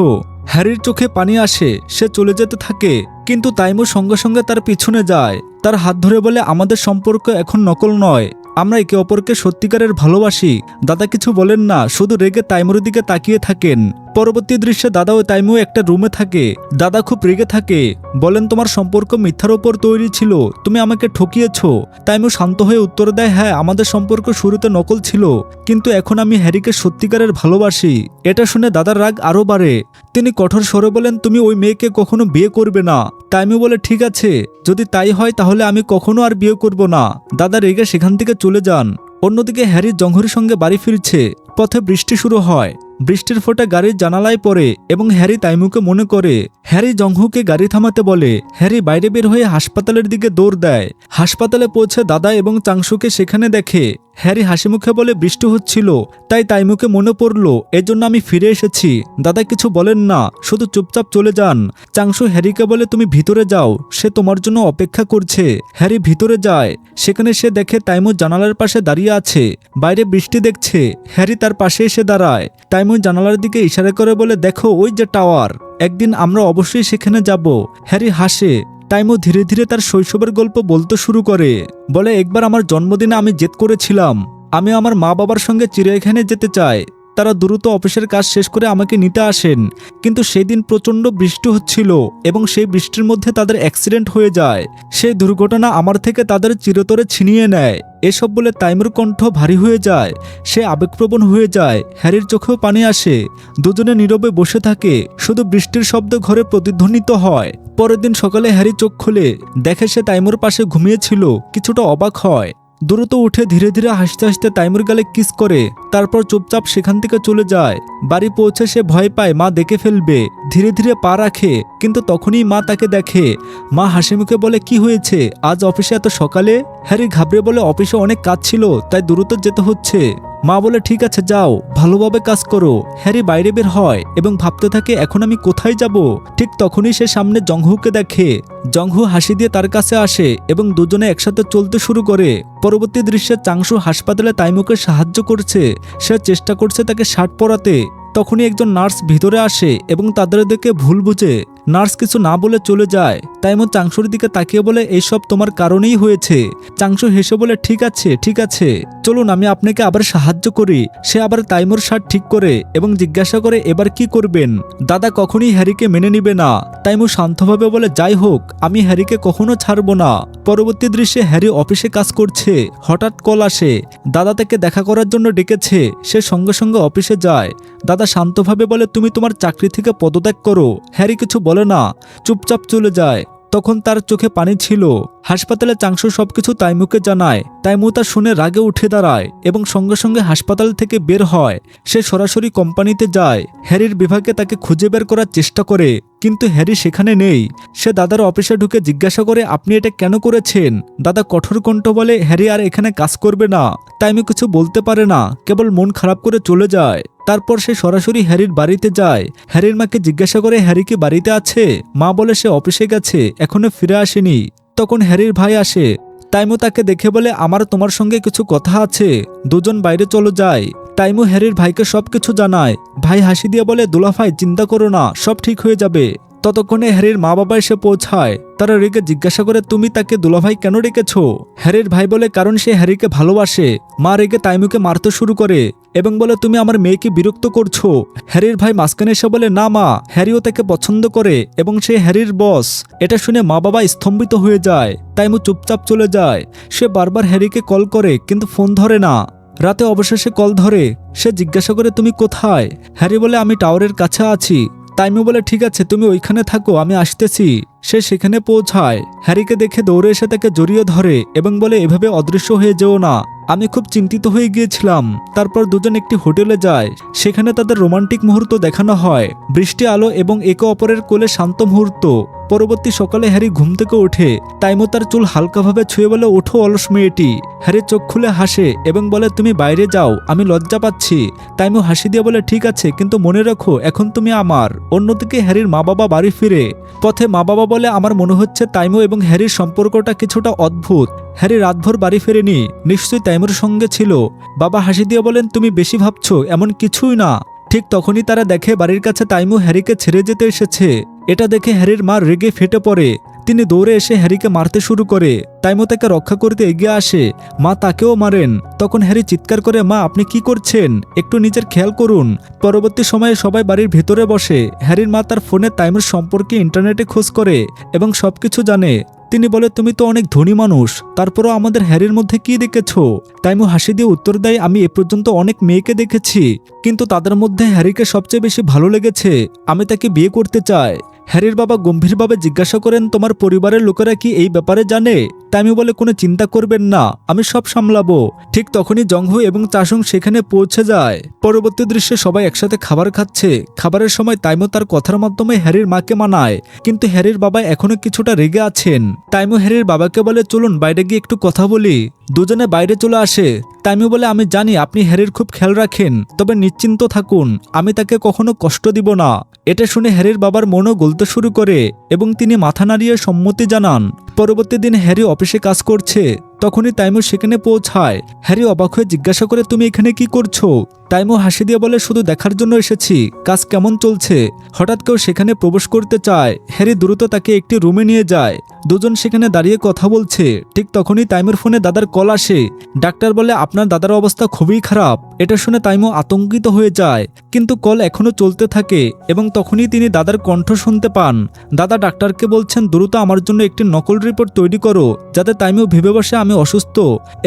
হ্যারির চোখে পানি আসে। সে চলে যেতে থাকে, কিন্তু তাইমু সঙ্গে সঙ্গে তার পিছনে যায়। তার হাত ধরে বলে, আমাদের সম্পর্ক এখন নকল নয়, আমরা একে অপরকে সত্যিকারের ভালোবাসি। দাদা কিছু বলেন না, শুধু রেগে তাইমুর দিকে তাকিয়ে থাকেন। পরবর্তী দৃশ্যে দাদা ও তাইমু একটা রুমে থাকে। দাদা খুব রেগে থাকে, বলেন তোমার সম্পর্ক মিথ্যার ওপর তৈরি ছিল, তুমি আমাকে ঠকিয়েছো। তাইমু শান্ত হয়ে উত্তর দেয়, হ্যাঁ আমাদের সম্পর্ক শুরুতে নকল ছিল, কিন্তু এখন আমি হ্যারিকে সত্যিকারের ভালোবাসি। এটা শুনে দাদার রাগ আরো বাড়ে। তিনি কঠোর স্বরে বলেন, তুমি ওই মেয়েকে কখনো বিয়ে করবে না। তাইমু বলে, ঠিক আছে, যদি তাই হয় তাহলে আমি কখনো আর বিয়ে করব না। দাদা রেগে সেখান থেকে চলে যান। অন্যদিকে হ্যারি জংহুরের সঙ্গে বাড়ি ফিরছে। পথে বৃষ্টি শুরু হয়। বৃষ্টির ফোঁটা গাড়ির জানালায় পড়ে এবং হ্যারি তাইমুকে মনে করে। হ্যারি জংহুকে গাড়ি থামাতে বলে। হ্যারি বাইরে বের হয়ে হাসপাতালের দিকে দৌড় দেয়। হাসপাতালে পৌঁছে দাদা এবং চাংশুকে সেখানে দেখে। হ্যারি হাসি মুখে বলে, বৃষ্টি হচ্ছিল তাই তাইমুকে মনে পড়লো, এজন্য আমি ফিরে এসেছি। দাদা কিছু বলেন না, শুধু চুপচাপ চলে যান। চাংশু হ্যারিকে বলে, তুমি ভিতরে যাও, সে তোমার জন্য অপেক্ষা করছে। হ্যারি ভিতরে যায়। সেখানে সে দেখে তাইমু জানালার পাশে দাঁড়িয়ে আছে, বাইরে বৃষ্টি দেখছে। হ্যারি তার পাশে এসে দাঁড়ায়। তাইমু জানালার দিকে ইশারা করে বলে, দেখো ওই যে টাওয়ার, একদিন আমরা অবশ্যই সেখানে যাব। হ্যারি হাসে। তাইমু ধীরে ধীরে তার শৈশবের গল্প বলতে শুরু করে। বলে, একবার আমার জন্মদিনে আমি জেদ করেছিলাম, আমি আমার মা বাবার সঙ্গে চিড়িয়াখানায় যেতে চাই। তারা দ্রুত অফিসের কাজ শেষ করে আমাকে নিতে আসেন, কিন্তু সেই দিন প্রচণ্ড বৃষ্টি হচ্ছিল এবং সেই বৃষ্টির মধ্যে তাদের অ্যাক্সিডেন্ট হয়ে যায়। সেই দুর্ঘটনা আমার থেকে তাদের চিরতরে ছিনিয়ে নেয়। এসব বলে তাইমুর কণ্ঠ ভারী হয়ে যায়, সে আবেগপ্রবণ হয়ে যায়। হ্যারির চোখেও পানি আসে। দুজনে নীরবে বসে থাকে, শুধু বৃষ্টির শব্দ ঘরে প্রতিধ্বনিত হয়। পরের দিন সকালে হ্যারি চোখ খুলে দেখে সে তাইমুর পাশে ঘুমিয়েছিল। কিছুটা অবাক হয়। দ্রুত উঠে ধীরে ধীরে হাসতে হাসতে তাইমুর গালে কিস করে, তারপর চুপচাপ সেখান থেকে চলে যায়। বাড়ি পৌঁছে সে ভয় পায় মা দেখে ফেলবে। ধীরে ধীরে পা রাখে, কিন্তু তখনই মা তাকে দেখে। মা হাসি মুখে বলে, কি হয়েছে, আজ অফিসে এত সকালে? হ্যারি ঘাবড়ে বলে, অফিসে অনেক কাজ ছিল তাই দ্রুত যেতে হচ্ছে। মা বলে, ঠিক আছে যাও, ভালোভাবে কাজ করো। হ্যারি বাইরে বের হয় এবং ভাবতে থাকে, এখন আমি কোথায় যাব। ঠিক তখনই সে সামনে জংহুকে দেখে। জংহু হাসি দিয়ে তার কাছে আসে এবং দুজনে একসাথে চলতে শুরু করে। পরবর্তী দৃশ্যে চাংশু হাসপাতালে তাইমুকে সাহায্য করছে। সে চেষ্টা করছে তাকে শার্ট পরাতে। তখনই একজন নার্স ভিতরে আসে এবং তাদের দেখে ভুল বুঝে। নার্স কিছু না বলে চলে যায়। তাইমু চাংশুর দিকে তাকিয়ে বলে, এইসব তোমার কারণেই হয়েছে। চাংশু হেসে বলে, ঠিক আছে ঠিক আছে, চলুন আমি আপনাকে আবার সাহায্য করি। সে আবার তাইমুর শার্ট ঠিক করে এবং জিজ্ঞাসা করে, এবার কি করবেন? দাদা কখনই হ্যারিকে মেনে নিবে না। তাইমু শান্তভাবে বলে, যাই হোক, আমি হ্যারিকে কখনো ছাড়বো না। পরবর্তী দৃশ্যে হ্যারি অফিসে কাজ করছে। হঠাৎ কল আসে, দাদা তাকে দেখা করার জন্য ডেকেছে। সে সঙ্গে সঙ্গে অফিসে যায়। দাদা শান্তভাবে বলে, তুমি তোমার চাকরি থেকে পদত্যাগ করো। হ্যারি কিছু বলে না, চুপচাপ চলে যায়। তখন তার চোখে পানি ছিল। হাসপাতালে চাংশু সবকিছু তাইমুকে জানায়। তাইমু তা শুনে রাগে উঠে দাঁড়ায় এবং সঙ্গে সঙ্গে হাসপাতাল থেকে বের হয়। সে সরাসরি কোম্পানিতে যায়। হ্যারির বিভাগে তাকে খুঁজে বের করার চেষ্টা করে, কিন্তু হ্যারি সেখানে নেই। সে দাদার অফিসে ঢুকে জিজ্ঞাসা করে, আপনি এটা কেন করেছেন? দাদা কঠোর কণ্ঠ বলে, হ্যারি আর এখানে কাজ করবে না। তাইমু কিছু বলতে পারে না, কেবল মন খারাপ করে চলে যায়। তারপর সে সরাসরি হ্যারির বাড়িতে যায়। হ্যারির মাকে জিজ্ঞাসা করে, হ্যারি কি বাড়িতে আছে? মা বলে, সে অফিসে গেছে, এখনো ফিরে আসেনি। তখন হ্যারির ভাই আসে। তাইমু তাকে দেখে বলে, আমার তোমার সঙ্গে কিছু কথা আছে। দুজন বাইরে চলে যায়। তাইমু হ্যারির ভাইকে সবকিছু জানায়। ভাই হাসি দিয়ে বলে, দুলাভাই চিন্তা করো না, সব ঠিক হয়ে যাবে। ততক্ষণে হ্যারির মা বাবা এসে পৌঁছায়। তারা রেগে জিজ্ঞাসা করে, তুমি তাকে দুলাভাই কেন ডেকেছ? হ্যারির ভাই বলে, কারণ সে হ্যারিকে ভালোবাসে। মা রেগে তাইমুকে মারতে শুরু করে এবং বলে, তুমি আমার মেয়েকে বিরক্ত করছো। হ্যারির ভাই মাঝখানে এসে বলে, না মা, হ্যারিও তাকে পছন্দ করে এবং সে হ্যারির বস। এটা শুনে মা বাবা স্তম্ভিত হয়ে যায়। তাইমু চুপচাপ চলে যায়। সে বারবার হ্যারিকে কল করে, কিন্তু ফোন ধরে না। রাতে অবশেষে কল ধরে। সে জিজ্ঞাসা করে, তুমি কোথায়? হ্যারি বলে, আমি টাওয়ারের কাছে আছি। তাইমু বলে, ঠিক আছে, তুমি ওইখানে থাকো, আমি আসতেছি। সে সেখানে পৌঁছায়। হ্যারিকে দেখে দৌড়ে এসে তাকে জড়িয়ে ধরে এবং বলে, এভাবে অদৃশ্য হয়ে যেও না, আমি খুব চিন্তিত হয়ে গিয়েছিলাম। তারপর দুজন একটি হোটেলে যায়। সেখানে তাদের রোমান্টিক মুহূর্ত দেখানো হয়, বৃষ্টি, আলো এবং একে অপরের কোলে শান্ত মুহূর্ত। পরবর্তী সকালে হ্যারি ঘুম থেকে ওঠে। তাইমু তার চুল হালকাভাবে ছুঁয়ে বলে, ওঠো অলস মেয়েটি। হ্যারি চোখ খুলে হাসে এবং বলে, তুমি বাইরে যাও, আমি লজ্জা পাচ্ছি। তাইমু হাসি দিয়ে বলে, ঠিক আছে, কিন্তু মনে রাখো এখন তুমি আমার। অন্যদিকে হ্যারির মা বাবা বাড়ি ফিরে। পথে মা বাবা বলে, আমার মনে হচ্ছে তাইমু এবং হ্যারির সম্পর্কটা কিছুটা অদ্ভুত। হ্যারি রাতভর বাড়ি ফেরেনি, নিশ্চয়ই তাইমুর সঙ্গে ছিল। বাবা হাসি দিয়ে বলেন, তুমি বেশি ভাবছো, এমন কিছুই না। ঠিক তখনই তারা দেখে বাড়ির কাছে তাইমু হ্যারিকে ছেড়ে যেতে এসেছে। এটা দেখে হ্যারির মা রেগে ফেটে পড়ে। তিনি দৌড়ে এসে হ্যারিকে মারতে শুরু করে। তাইমো তাকে রক্ষা করতে এগিয়ে আসে, মা তাকেও মারেন। তখন হ্যারি চিৎকার করে, মা আপনি কি করছেন, একটু নিজের খেয়াল করুন। পরবর্তী সময়ে সবাই বাড়ির ভেতরে বসে। হ্যারির মা তার ফোনে তাইমোর সম্পর্কে ইন্টারনেটে খোঁজ করে এবং সবকিছু জানে। তিনি বলে, তুমি তো অনেক ধনী মানুষ, তারপরও আমাদের হ্যারির মধ্যে কি দেখেছো? তাইমো হাসি দিয়ে উত্তর দেয়, আমি এ পর্যন্ত অনেক মেয়েকে দেখেছি, কিন্তু তাদের মধ্যে হ্যারিকে সবচেয়ে বেশি ভালো লেগেছে, আমি তাকে বিয়ে করতে চাই। হ্যারির বাবা গম্ভীরভাবে জিজ্ঞাসা করেন, তোমার পরিবারের লোকেরা কি এই ব্যাপারে জানে? তাইমো বলে, কোনো চিন্তা করবেন না, আমি সব সামলাবো। ঠিক তখনই জংহু এবং চাসুং সেখানে পৌঁছে যায়। পরবর্তী দৃশ্যে সবাই একসাথে খাবার খাচ্ছে। খাবারের সময় তাইমো তার কথার মাধ্যমে হ্যারির মাকে মানায়, কিন্তু হ্যারির বাবা এখনো কিছুটা রেগে আছেন। তাইমো হ্যারির বাবাকে বলে, চলুন বাইরে গিয়ে একটু কথা বলি। দুজনে বাইরে চলে আসে। তাইমো বলে, আমি জানি আপনি হ্যারির খুব খেয়াল রাখেন, তবে নিশ্চিন্ত থাকুন, আমি তাকে কখনো কষ্ট দিব না। এটা শুনে হ্যারির বাবার মনও গলতে শুরু করে এবং তিনি মাথা নাড়িয়ে সম্মতি জানান। পরবর্তী দিন হ্যারি অফিসে কাজ করছে। তখনই তাইমো সেখানে পৌঁছায়। হ্যারি অবাক হয়ে জিজ্ঞাসা করে, তুমি এখানে কি করছো? তাইমো হাসি দিয়ে বলে, শুধু দেখার জন্য এসেছি, কাজ কেমন চলছে। হঠাৎ কেউ সেখানে প্রবেশ করতে চায়। হ্যারি দ্রুত তাকে একটি রুমে নিয়ে যায়। দুজন সেখানে দাঁড়িয়ে কথা বলছে। ঠিক তখনই তাইমোর ফোনে দাদার কল আসে। ডাক্তার বলে, আপনার দাদার অবস্থা খুবই খারাপ। এটা শুনে তাইমো আতঙ্কিত হয়ে যায়, কিন্তু কল এখনো চলতে থাকে এবং তখনই তিনি দাদার কণ্ঠ শুনতে পান। দাদা ডাক্তারকে বলছেন, দ্রুত আমার জন্য একটি নকল রিপোর্ট তৈরি করো, যাতে তাইমো ভেবে বসে আমি অসুস্থ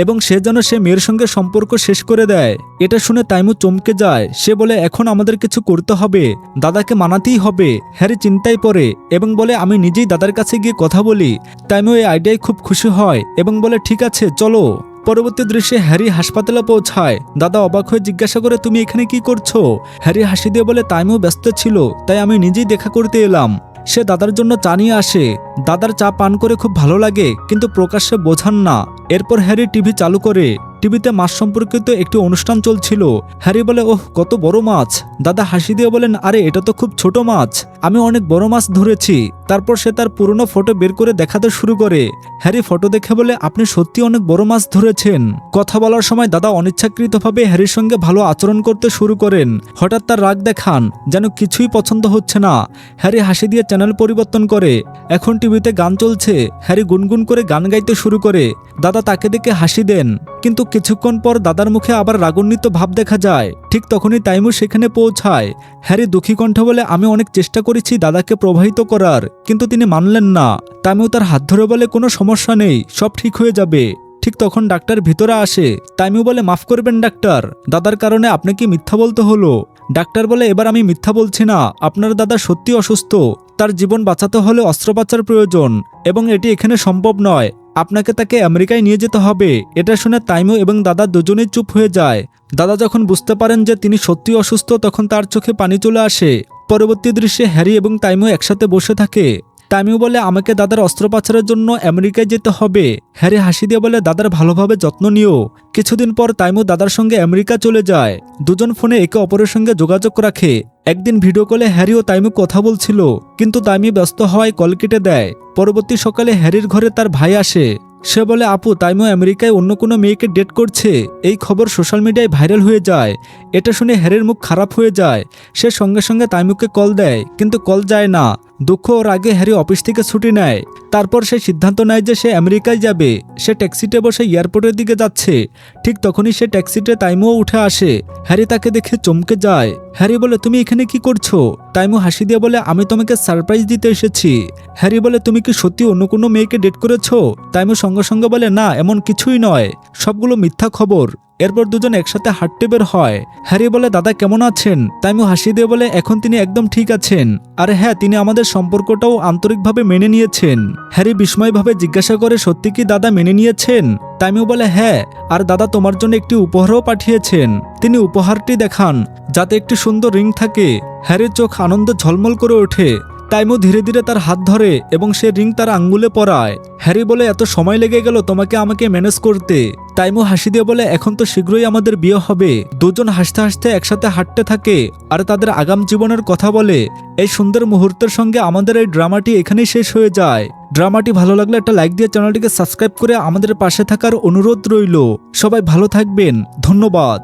এবং সে যেন সে মেয়ের সঙ্গে সম্পর্ক শেষ করে দেয়। এটা শুনে তাইমো চমকে যায়। সে বলে, এখন আমাদের কিছু করতে হবে, দাদাকে মানাতেই হবে। হ্যারি চিন্তায় পড়ে এবং বলে, আমি নিজেই দাদার কাছে গিয়ে কথা বলি। তাইমো এই আইডিয়ায় খুব খুশি হয় এবং বলে, ঠিক আছে চলো। পরবর্তী দৃশ্যে হ্যারি হাসপাতালে পৌঁছায়। দাদা অবাক হয়ে জিজ্ঞাসা করে, তুমি এখানে কি করছো? হ্যারি হাসি দিয়ে বলে, তাইমো ব্যস্ত ছিল, তাই আমি নিজেই দেখা করতে এলাম। সে দাদার জন্য চা নিয়ে আসে। দাদার চা পান করে খুব ভালো লাগে, কিন্তু প্রকাশ্যে বোঝান না। এরপর হ্যারি টিভি চালু করে। টিভিতে মাছ সম্পর্কিত একটি অনুষ্ঠান চলছিল। হ্যারি বলে, ওহ কত বড় মাছ। দাদা হাসি দিয়ে বলেন, আরে এটা তো খুব ছোট মাছ, আমি অনেক বড় মাছ ধরেছি। তারপর সে তার পুরনো ফটো বের করে দেখাতে শুরু করে। হ্যারি ফটো দেখে বলে, আপনি সত্যি অনেক বড় মাছ ধরেছেন। কথা বলার সময় দাদা অনিচ্ছাকৃতভাবে হ্যারির সঙ্গে ভালো আচরণ করতে শুরু করেন। হঠাৎ তার রাগ দেখান, যেন কিছুই পছন্দ হচ্ছে না। হ্যারি হাসি দিয়ে চ্যানেল পরিবর্তন করে। এখন টিভিতে গান চলছে। হ্যারি গুনগুন করে গান গাইতে শুরু করে। দাদা তাকে দেখে হাসি দেন, কিন্তু কিছুক্ষণ পর দাদার মুখে আবার রাগান্বিত ভাব দেখা যায়। ঠিক তখনই তাইমো সেখানে পৌঁছায়। হ্যারি দুঃখী কণ্ঠে বলে, আমি অনেক চেষ্টা করেছি দাদাকে প্রভাবিত করার, কিন্তু তিনি মানলেন না। তাইমো তার হাত ধরে বলে, কোনো সমস্যা নেই, সব ঠিক হয়ে যাবে। ঠিক তখন ডাক্তার ভিতরে আসে। তাইমো বলে, মাফ করবেন ডাক্তার, দাদার কারণে আপনাকে মিথ্যা বলতে হলো। ডাক্তার বলে, এবার আমি মিথ্যা বলছি না, আপনার দাদা সত্যি অসুস্থ, তার জীবন বাঁচাতে হলে অস্ত্রোপচার প্রয়োজন এবং এটি এখানে সম্ভব নয়, আপনাকে তাকে আমেরিকায় নিয়ে যেতে হবে। এটা শুনে তাইমো এবং দাদা দুজনেই চুপ হয়ে যায়। দাদা যখন বুঝতে পারেন যে তিনি সত্যি অসুস্থ, তখন তার চোখে পানি চলে আসে। পরবর্তী দৃশ্যে হ্যারি এবং তাইমো একসাথে বসে থাকে। তাইমো বলে, আমাকে দাদার অস্ত্রোপচারের জন্য আমেরিকায় যেতে হবে। হ্যারি হাসি দিয়ে বলে, দাদার ভালোভাবে যত্ন নিও। কিছুদিন পর তাইমো দাদার সঙ্গে আমেরিকা চলে যায়। দুজন ফোনে একে অপরের সঙ্গে যোগাযোগ রাখে। একদিন ভিডিও কলে হ্যারি ও তাইমো কথা বলছিল, কিন্তু তাইমো ব্যস্ত হওয়ায় কল কেটে দেয়। পরবর্তী সকালে হ্যারির ঘরে তার ভাই আসে। সে বলে, আপু তাইমো আমেরিকায় অন্য কোনো মেয়েকে ডেট করছে, এই খবর সোশ্যাল মিডিয়ায় ভাইরাল হয়ে যায়। এটা শুনে হ্যারির মুখ খারাপ হয়ে যায়। সে সঙ্গে সঙ্গে তাইমোকে কল দেয়, কিন্তু কল যায় না। দুঃখ ওর আগে হ্যারি অফিস থেকে ছুটি নেয়। তারপর সে সিদ্ধান্ত নেয় যে সে আমেরিকায় যাবে। সে ট্যাক্সিতে বসে এয়ারপোর্টের দিকে যাচ্ছে। ঠিক তখনই সে ট্যাক্সিতে তাইমোও উঠে আসে। হ্যারি তাকে দেখে চমকে যায়। হ্যারি বলে, তুমি এখানে কি করছো? তাইমো হাসি দিয়ে বলে, আমি তোমাকে সারপ্রাইজ দিতে এসেছি। হ্যারি বলে, তুমি কি সত্যি অন্য কোনো মেয়েকে ডেট করেছো? তাইমো সঙ্গে সঙ্গে বলে, না এমন কিছুই নয়, সবগুলো মিথ্যা খবর। এরপর দুজন একসাথে হাঁটতে বের হয়। হ্যারি বলে, দাদা কেমন আছেন? তাইমো হাসি দিয়ে বলে, এখন তিনি একদম ঠিক আছেন। আর হ্যাঁ, তিনি আমাদের সম্পর্কটাও আন্তরিকভাবে মেনে নিয়েছেন। হ্যারি বিস্ময়ভাবে জিজ্ঞাসা করে, সত্যি কি দাদা মেনে নিয়েছেন? তাইমো বলে, হ্যাঁ, আর দাদা তোমার জন্য একটি উপহারও পাঠিয়েছেন। তিনি উপহারটি দেখান, যাতে একটি সুন্দর রিং থাকে। হ্যারির চোখ আনন্দে ঝলমল করে ওঠে। তাইমো ধীরে ধীরে তার হাত ধরে এবং সে রিং তার আঙ্গুলে পরায়। হ্যারি বলে, এত সময় লেগে গেল তোমাকে আমাকে ম্যানেজ করতে। তাইমো হাসি দিয়ে বলে, এখন তো শীঘ্রই আমাদের বিয়ে হবে। দুজন হাসতে হাসতে একসাথে হাঁটতে থাকে আর তাদের আগাম জীবনের কথা বলে। এই সুন্দর মুহূর্তের সঙ্গে আমাদের এই ড্রামাটি এখানেই শেষ হয়ে যায়। ড্রামাটি ভালো লাগলে একটা লাইক দিয়ে চ্যানেলটিকে সাবস্ক্রাইব করে আমাদের পাশে থাকার অনুরোধ রইল। সবাই ভালো থাকবেন, ধন্যবাদ।